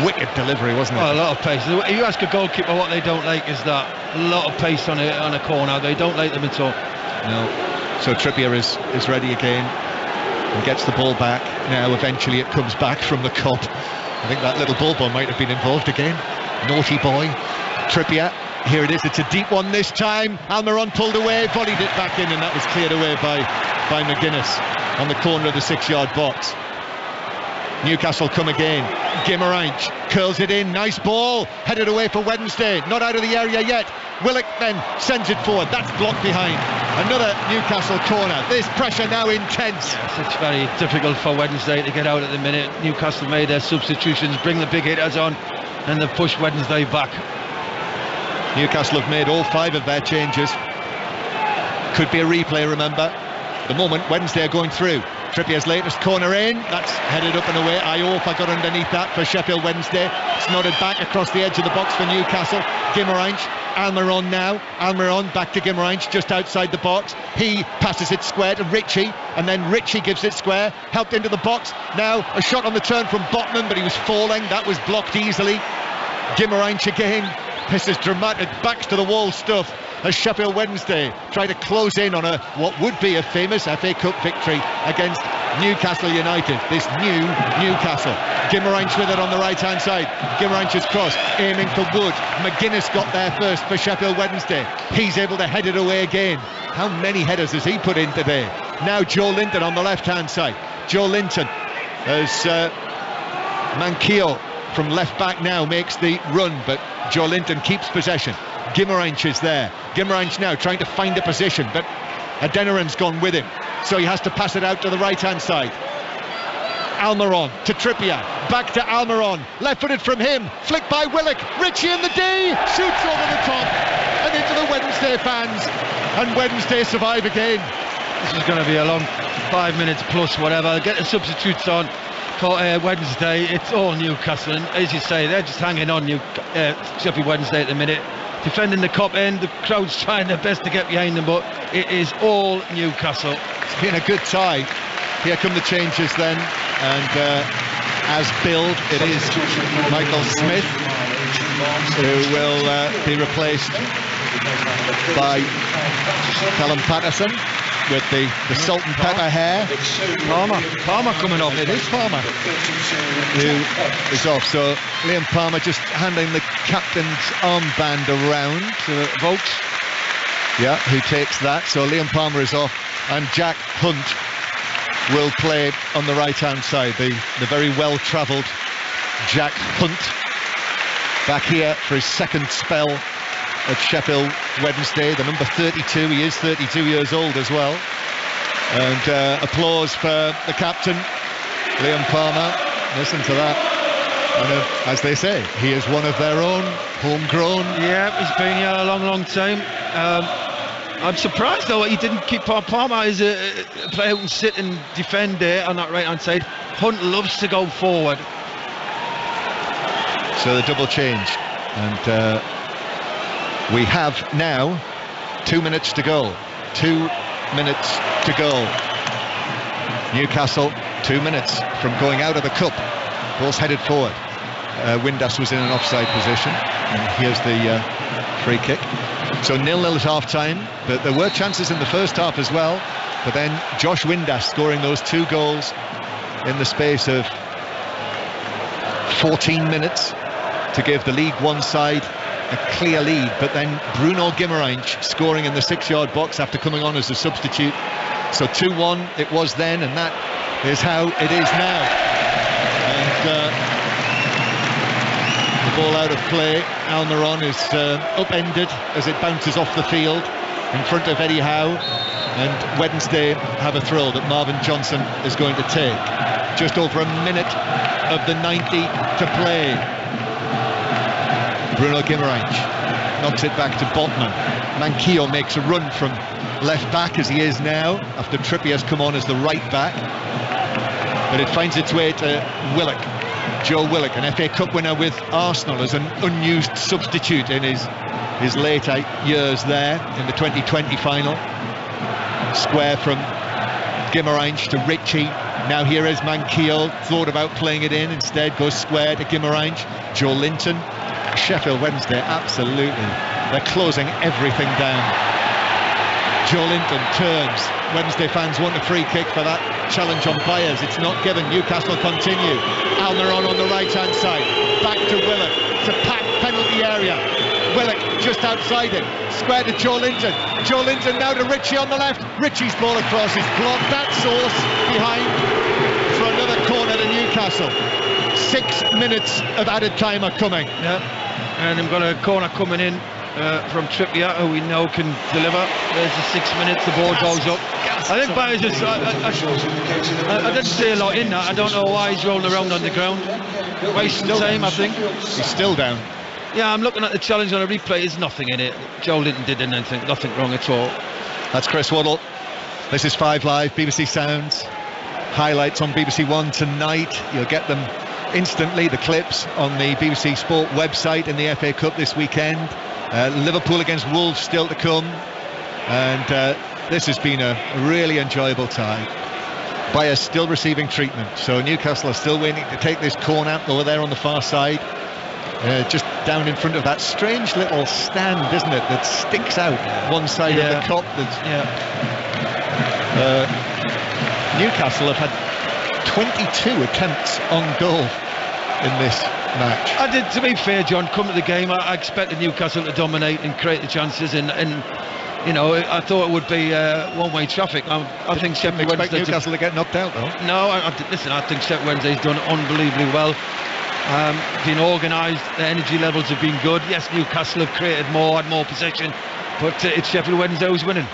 wicked delivery, wasn't it? Oh, a lot of pace. You ask a goalkeeper what they don't like, is that a lot of pace on a corner. They don't like them at all. No. So Trippier is ready again and gets the ball back. Now eventually it comes back from the Kop. I think that little ball boy might have been involved again. Naughty boy. Trippier. Here it is. It's a deep one this time. Almiron pulled away, volleyed it back in, and that was cleared away by McGuinness on the corner of the 6-yard box. Newcastle come again. Guimarães curls it in. Nice ball. Headed away for Wednesday. Not out of the area yet. Willock then sends it forward. That's blocked behind. Another Newcastle corner. This pressure now intense. Yes, it's very difficult for Wednesday to get out at the minute. Newcastle made their substitutions, bring the big hitters on, and they've pushed Wednesday back. Newcastle have made all 5 of their changes. Could be a replay, remember. The moment Wednesday are going through. Trippier's latest corner in. That's headed up and away. Iofa got underneath that for Sheffield Wednesday. It's nodded back across the edge of the box for Newcastle. Guimarães. Almiron now. Almiron back to Guimarães just outside the box. He passes it square to Ritchie, and then Ritchie gives it square. Helped into the box. Now a shot on the turn from Botman, but he was falling. That was blocked easily. Guimarães again. This is dramatic, backs to the wall stuff as Sheffield Wednesday try to close in on what would be a famous FA Cup victory against Newcastle United, this new Newcastle. Guimarães with it on the right hand side. Guimarães' cross aiming for Wood. McGuinness got there first for Sheffield Wednesday. He's able to head it away again. How many headers has he put in today? Now Joe Linton on the left hand side. Joe Linton as Manquillo from left back now makes the run, but Joe Linton keeps possession. Guimarães is there. Guimarães now trying to find a position, but Adeniran's gone with him, so he has to pass it out to the right hand side. Almiron to Trippier, back to Almiron, left-footed from him, flicked by Willock. Ritchie in the D, shoots over the top and into the Wednesday fans, and Wednesday survive again. This is going to be a long 5 minutes plus whatever. Get the substitutes on for Wednesday. It's all Newcastle, and as you say, they're just hanging on Sheffield Wednesday at the minute, defending the Kop end. The crowd's trying their best to get behind them, but it is all Newcastle. It's been a good tie. Here come the changes then, and as billed, it is Michael Smith who will be replaced by Callum Patterson with the salt and pepper hair. Palmer coming off. It is Palmer who is off, so Liam Palmer just handing the captain's armband around to Vokes, who takes that. So Liam Palmer is off, and Jack Hunt will play on the right hand side. The very well travelled Jack Hunt back here for his second spell at Sheffield Wednesday, the number 32. He is 32 years old as well. And applause for the captain, Liam Palmer. Listen to that. And as they say, he is one of their own, homegrown. Yeah, he's been here a long time. I'm surprised though he didn't keep Palmer is a player who can sit and defend there on that right hand side. Hunt loves to go forward. So the double change, and we have now 2 minutes to go. 2 minutes to go. Newcastle 2 minutes from going out of the cup. Ball's headed forward. Windass was in an offside position, and here's the free kick. So 0-0 at half time, but there were chances in the first half as well. But then Josh Windass scoring those 2 goals in the space of 14 minutes to give the League One side a clear lead. But then Bruno Guimarães scoring in the 6-yard box after coming on as a substitute. So 2-1 it was then, and that is how it is now. And the ball out of play. Almiron is upended as it bounces off the field in front of Eddie Howe, and Wednesday have a throw that Marvin Johnson is going to take. Just over a minute of the 90 to play. Bruno Guimarães knocks it back to Botman. Manquillo makes a run from left back as he is now after Trippier has come on as the right back, but it finds its way to Willock. Joe Willock, an FA Cup winner with Arsenal as an unused substitute in his later years there in the 2020 final. Square from Guimarães to Ritchie. Now here is Manquillo, thought about playing it in, instead goes square to Guimarães. Joe Linton. Sheffield Wednesday, absolutely, they're closing everything down. Joe Linton turns. Wednesday fans want a free kick for that challenge on Byers. It's not given. Newcastle continue. Almiron on the right hand side, back to Willock. It's a packed penalty area. Willock just outside it, square to Joe Linton. Joe Linton now to Ritchie on the left. Ritchie's ball across is blocked. That source behind for another corner to Newcastle. 6 minutes of added time are coming. And they've got a corner coming in from Trippier, who we know can deliver. There's the 6 minutes, the ball goes up. I think Byers just, I didn't see a lot in that. I don't know why he's rolling around on the ground, wasting time. I think he's still down. Yeah, I'm looking at the challenge on a replay. There's nothing in it. Joe Linton did anything, nothing wrong at all. That's Chris Waddle. This is 5 Live, BBC Sounds. Highlights on BBC One tonight. You'll get them instantly, the clips on the BBC Sport website in the FA Cup this weekend. Liverpool against Wolves still to come, and this has been a really enjoyable tie. Byers still receiving treatment, so Newcastle are still waiting to take this corner over there on the far side. just down in front of that strange little stand, isn't it, that sticks out one side of the Kop. Newcastle have had 22 attempts on goal in this match. I did, to be fair, John, come to the game, I expected Newcastle to dominate and create the chances, and you know, I thought it would be one-way traffic. I think Sheffield Wednesday... Newcastle to get knocked out, though. No, listen, I think Sheffield Wednesday's done unbelievably well. Been organised, the energy levels have been good. Yes, Newcastle have created more, had more possession, but it's Sheffield Wednesday who's winning.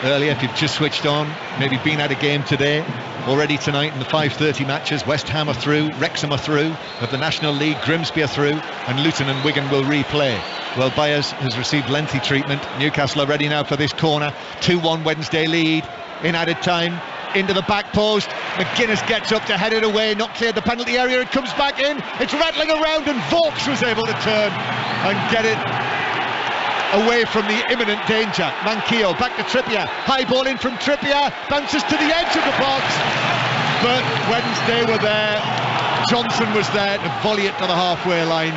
Earlier, if you've just switched on, maybe been at a game today, already tonight in the 5:30 matches, West Ham are through, Wrexham are through, of the National League, Grimsby are through, and Luton and Wigan will replay. Well, Byers has received lengthy treatment. Newcastle are ready now for this corner. 2-1 Wednesday lead in added time. Into the back post, McGuinness gets up to head it away, not cleared the penalty area, it comes back in, it's rattling around, and Vaux was able to turn and get it away from the imminent danger. Manquillo back to Trippier, high ball in from Trippier, bounces to the edge of the box, but Wednesday were there, Johnson was there to volley it to the halfway line,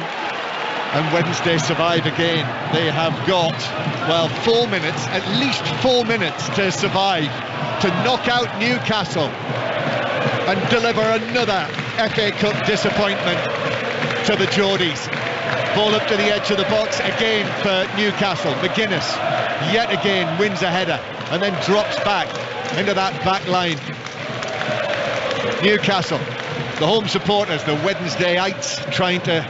and Wednesday survive again. They have got, well, 4 minutes, at least 4 minutes to survive, to knock out Newcastle and deliver another FA Cup disappointment to the Geordies. Ball up to the edge of the box again for Newcastle. McGuinness yet again wins a header and then drops back into that back line. Newcastle, the home supporters, the Wednesdayites, trying to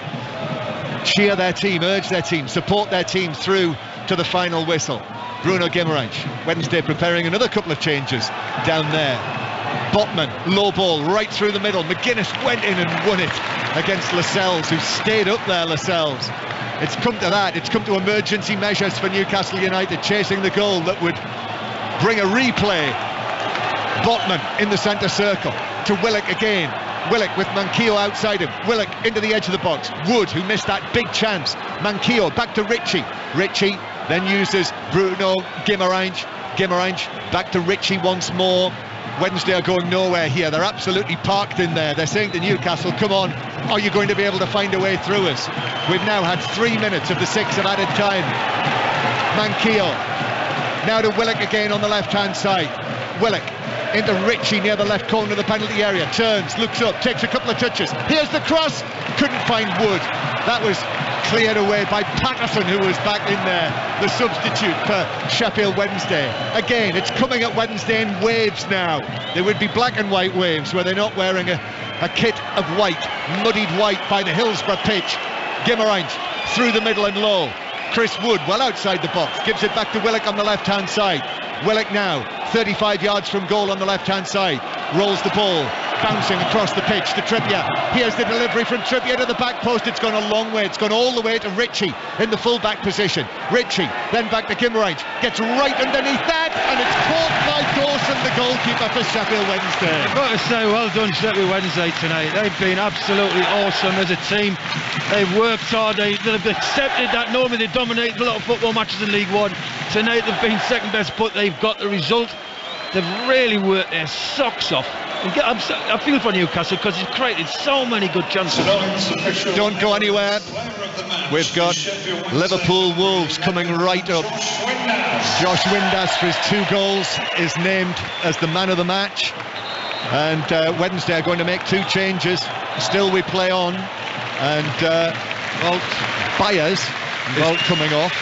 cheer their team, urge their team, support their team through to the final whistle. Bruno Guimaraes, Wednesday preparing another couple of changes down there. Botman, low ball right through the middle. McGuinness went in and won it against Lascelles, who stayed up there. Lascelles, it's come to that, it's come to emergency measures for Newcastle United, chasing the goal that would bring a replay. Botman in the centre circle to Willock again. Willock with Manquillo outside him. Willock into the edge of the box. Wood, who missed that big chance. Manquillo back to Ritchie. Ritchie then uses Bruno Guimaraes. Guimaraes back to Ritchie once more. Wednesday are going nowhere here. They're absolutely parked in there. They're saying to Newcastle, come on, are you going to be able to find a way through us? We've now had 3 minutes of the 6 of added time. Manquillo now to Willock again on the left hand side. Willock into Ritchie near the left corner of the penalty area, turns, looks up, takes a couple of touches, here's the cross, couldn't find Wood. That was cleared away by Patterson, who was back in there, the substitute for Sheffield Wednesday. Again, it's coming at Wednesday in waves now. They would be black and white waves where they're not wearing a kit of white, muddied white by the Hillsborough pitch. Guimaraes through the middle and low. Chris Wood well outside the box, gives it back to Willock on the left hand side. Willock now 35 yards from goal on the left hand side, rolls the ball, bouncing across the pitch to Trippier. Here's the delivery from Trippier to the back post. It's gone a long way, it's gone all the way to Ritchie in the full back position. Ritchie then back to Guimaraes, gets right underneath that, and it's caught by Dawson, the goalkeeper for Sheffield Wednesday. I've got to say, well done Sheffield Wednesday tonight. They've been absolutely awesome as a team. They've worked hard, they've accepted that normally they dominate a lot of football matches in League One. Tonight they've been second best, but they've got the result. They've really worked their socks off. I feel for Newcastle because he's created so many good chances. Don't go anywhere. We've got Liverpool Wolves coming right up. Josh Windass for his 2 goals is named as the man of the match. And Wednesday are going to make 2 changes. Still we play on. And well, Byers is coming off.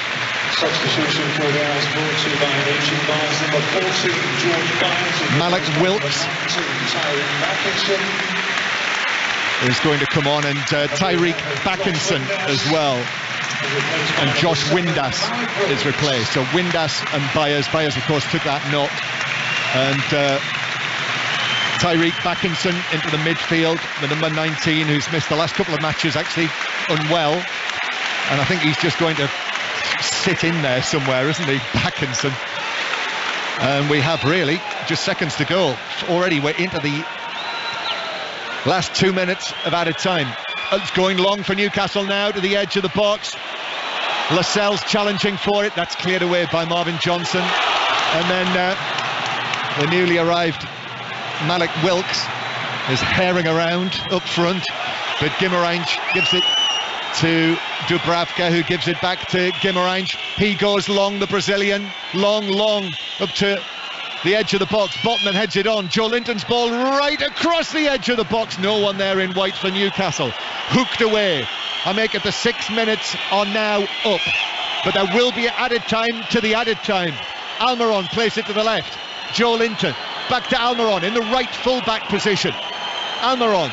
Substitution for Wales, brought to by Richie Byers, number 14, George Byers. Malik Wilkes is going to come on, and Tyreek Backinson as well. And Josh Windass is replaced. So Windass and Byers. Byers, of course, took that knock. And Tyreek Backinson into the midfield, the number 19, who's missed the last couple of matches, actually unwell. And I think he's just going to sit in there somewhere, isn't he, Backinson? And we have really just seconds to go. Already we're into the last 2 minutes of added time. It's going long for Newcastle now to the edge of the box. Lascelles challenging for it. That's cleared away by Marvin Johnson. And then the newly arrived Malik Wilkes is herring around up front, but Guimaraes gives it to Dubravka, who gives it back to Guimarães. He goes long, the Brazilian, long up to the edge of the box. Botman heads it on. Joe Linton's ball right across the edge of the box. No one there in white for Newcastle. Hooked away. I make it the 6 minutes are now up, but there will be added time to the added time. Almiron plays it to the left. Joe Linton back to Almiron in the right full-back position. Almiron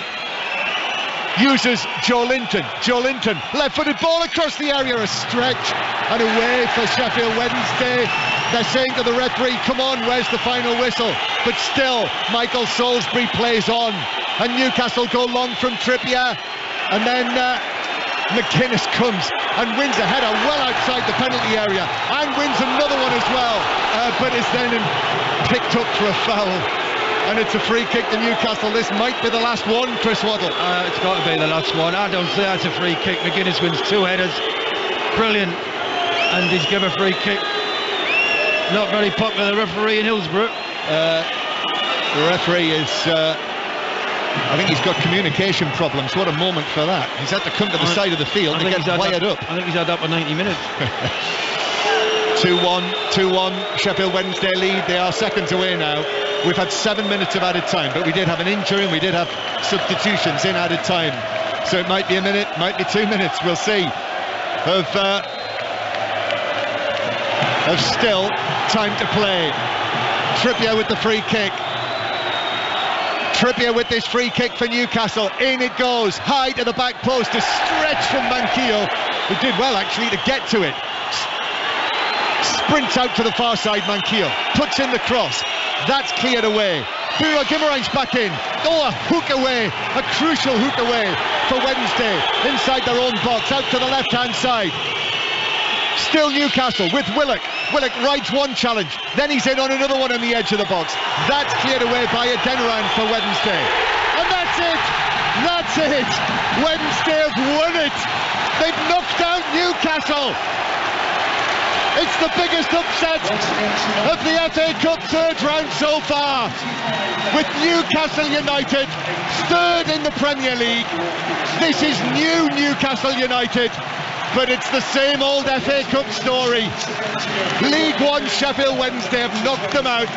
uses Joe Linton. Joe Linton, left-footed ball across the area, a stretch and away for Sheffield Wednesday. They're saying to the referee, come on, where's the final whistle? But still, Michael Salisbury plays on, and Newcastle go long from Trippier, and then McGuinness comes and wins a header well outside the penalty area, and wins another one as well, but is then picked up for a foul. And it's a free kick to Newcastle. This might be the last one, Chris Waddle. It's got to be the last one. I don't think that's a free kick. McGuinness wins 2 headers. Brilliant. And he's given a free kick. Not very popular referee in Hillsborough. The referee is... I think he's got communication problems. What a moment for that. He's had to come to the side of the field and get wired up. I think he's had that for 90 minutes. 2-1, Sheffield Wednesday lead. They are seconds away now. We've had 7 minutes of added time, but we did have an injury and we did have substitutions in added time. So it might be a minute, might be 2 minutes, we'll see. Of still time to play. Trippier with the free kick. Trippier with this free kick for Newcastle. In it goes, high to the back post, a stretch from Manquillo, who did well actually to get to it. Sprints out to the far side, Manquillo, puts in the cross. That's cleared away. Bruno Guimarães back in. Oh, a hook away, a crucial hook away for Wednesday. Inside their own box, out to the left-hand side. Still Newcastle with Willock. Willock rides one challenge, then he's in on another one on the edge of the box. That's cleared away by Adeniran for Wednesday. And that's it! That's it! Wednesday have won it! They've knocked out Newcastle! It's the biggest upset of the FA Cup third round so far, with Newcastle United third in the Premier League. This is new Newcastle United, but it's the same old FA Cup story. League One Sheffield Wednesday have knocked them out.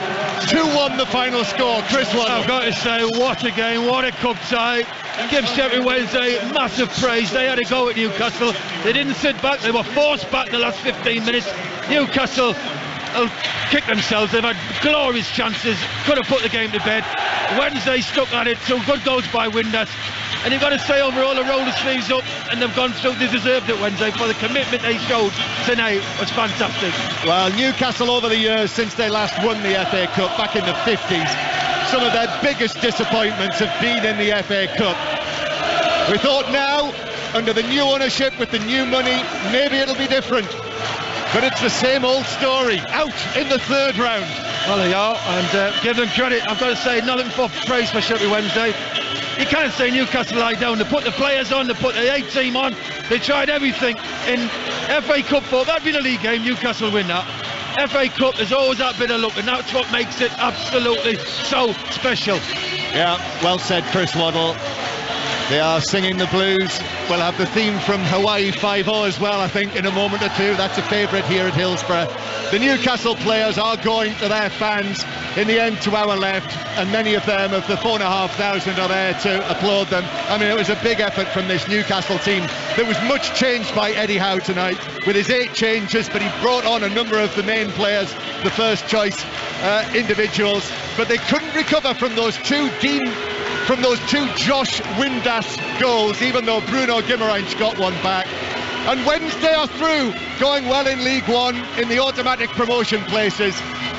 2-1 the final score. Chris Waddle. I've got to say, what a game, what a cup tie. Give Sheffield Wednesday massive praise. They had a go at Newcastle. They didn't sit back, they were forced back the last 15 minutes. Newcastle kicked themselves. They've had glorious chances, could have put the game to bed. Wednesday stuck at it, so good goals by Windass. And you've got to say overall, they rolled the sleeves up and they've gone through. They deserved it Wednesday for the commitment they showed tonight. Was fantastic. Well, Newcastle over the years since they last won the FA Cup back in the 50s, some of their biggest disappointments have been in the FA Cup. We thought now, under the new ownership with the new money, maybe it'll be different. But it's the same old story, out in the third round. Well, they are, and give them credit. I've got to say, nothing for praise for Sheffield Wednesday. You can't say Newcastle lie down. They put the players on, they put the A team on. They tried everything in FA Cup for that'd been a league game. Newcastle win that. FA Cup, there's always that bit of luck, and that's what makes it absolutely so special. Yeah, well said, Chris Waddle. They are singing the blues. We'll have the theme from Hawaii 5-0 as well, I think, in a moment or two. That's a favourite here at Hillsborough. The Newcastle players are going to their fans in the end to our left, and many of them, of the 4,500, are there to applaud them. I mean, it was a big effort from this Newcastle team. There was much changed by Eddie Howe tonight with his 8 changes, but he brought on a number of the main players, the first choice individuals, but they couldn't recover from those two Josh Windass goals, even though Bruno Guimarães got one back. And Wednesday are through, going well in League One in the automatic promotion places.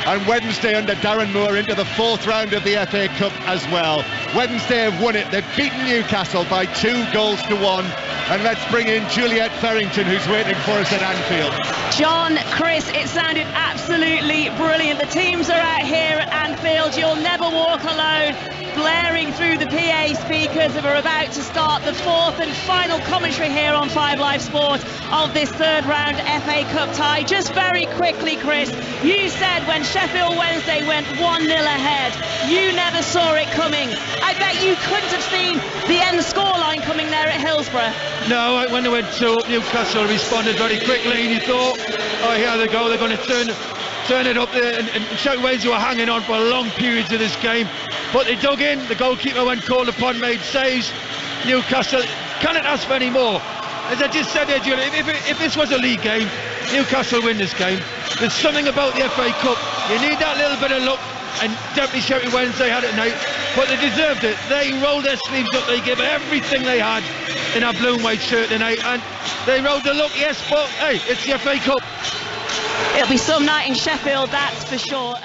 And Wednesday under Darren Moore into the 4th round of the FA Cup as well. Wednesday have won it. They've beaten Newcastle by 2-1. And let's bring in Juliet Farrington, who's waiting for us at Anfield. John, Chris, it sounded absolutely brilliant. The teams are out here at Anfield. You'll never walk alone. Blaring through the PA speakers that are about to start the 4th and final commentary here on 5 Live Sport of this 3rd round FA Cup tie. Just very quickly, Chris, you said when Sheffield Wednesday went 1-0 ahead, you never saw it coming. I bet you couldn't have seen the end scoreline coming there at Hillsborough. Hillsborough? No, when they went 2-up, Newcastle responded very quickly, and you thought, oh, here they go, they're going to turn it up there, and Sheffield Wednesday were hanging on for long periods of this game, but they dug in. The goalkeeper, when called upon, made saves. Newcastle cannot ask for any more. As I just said there, Julian, if this was a league game, Newcastle win this game. There's something about the FA Cup, you need that little bit of luck, and definitely Sheffield Wednesday had it tonight, but they deserved it. They rolled their sleeves up, they gave everything they had in our blue and white shirt tonight, and they rode the luck, yes, but hey, it's the FA Cup. It'll be some night in Sheffield, that's for sure.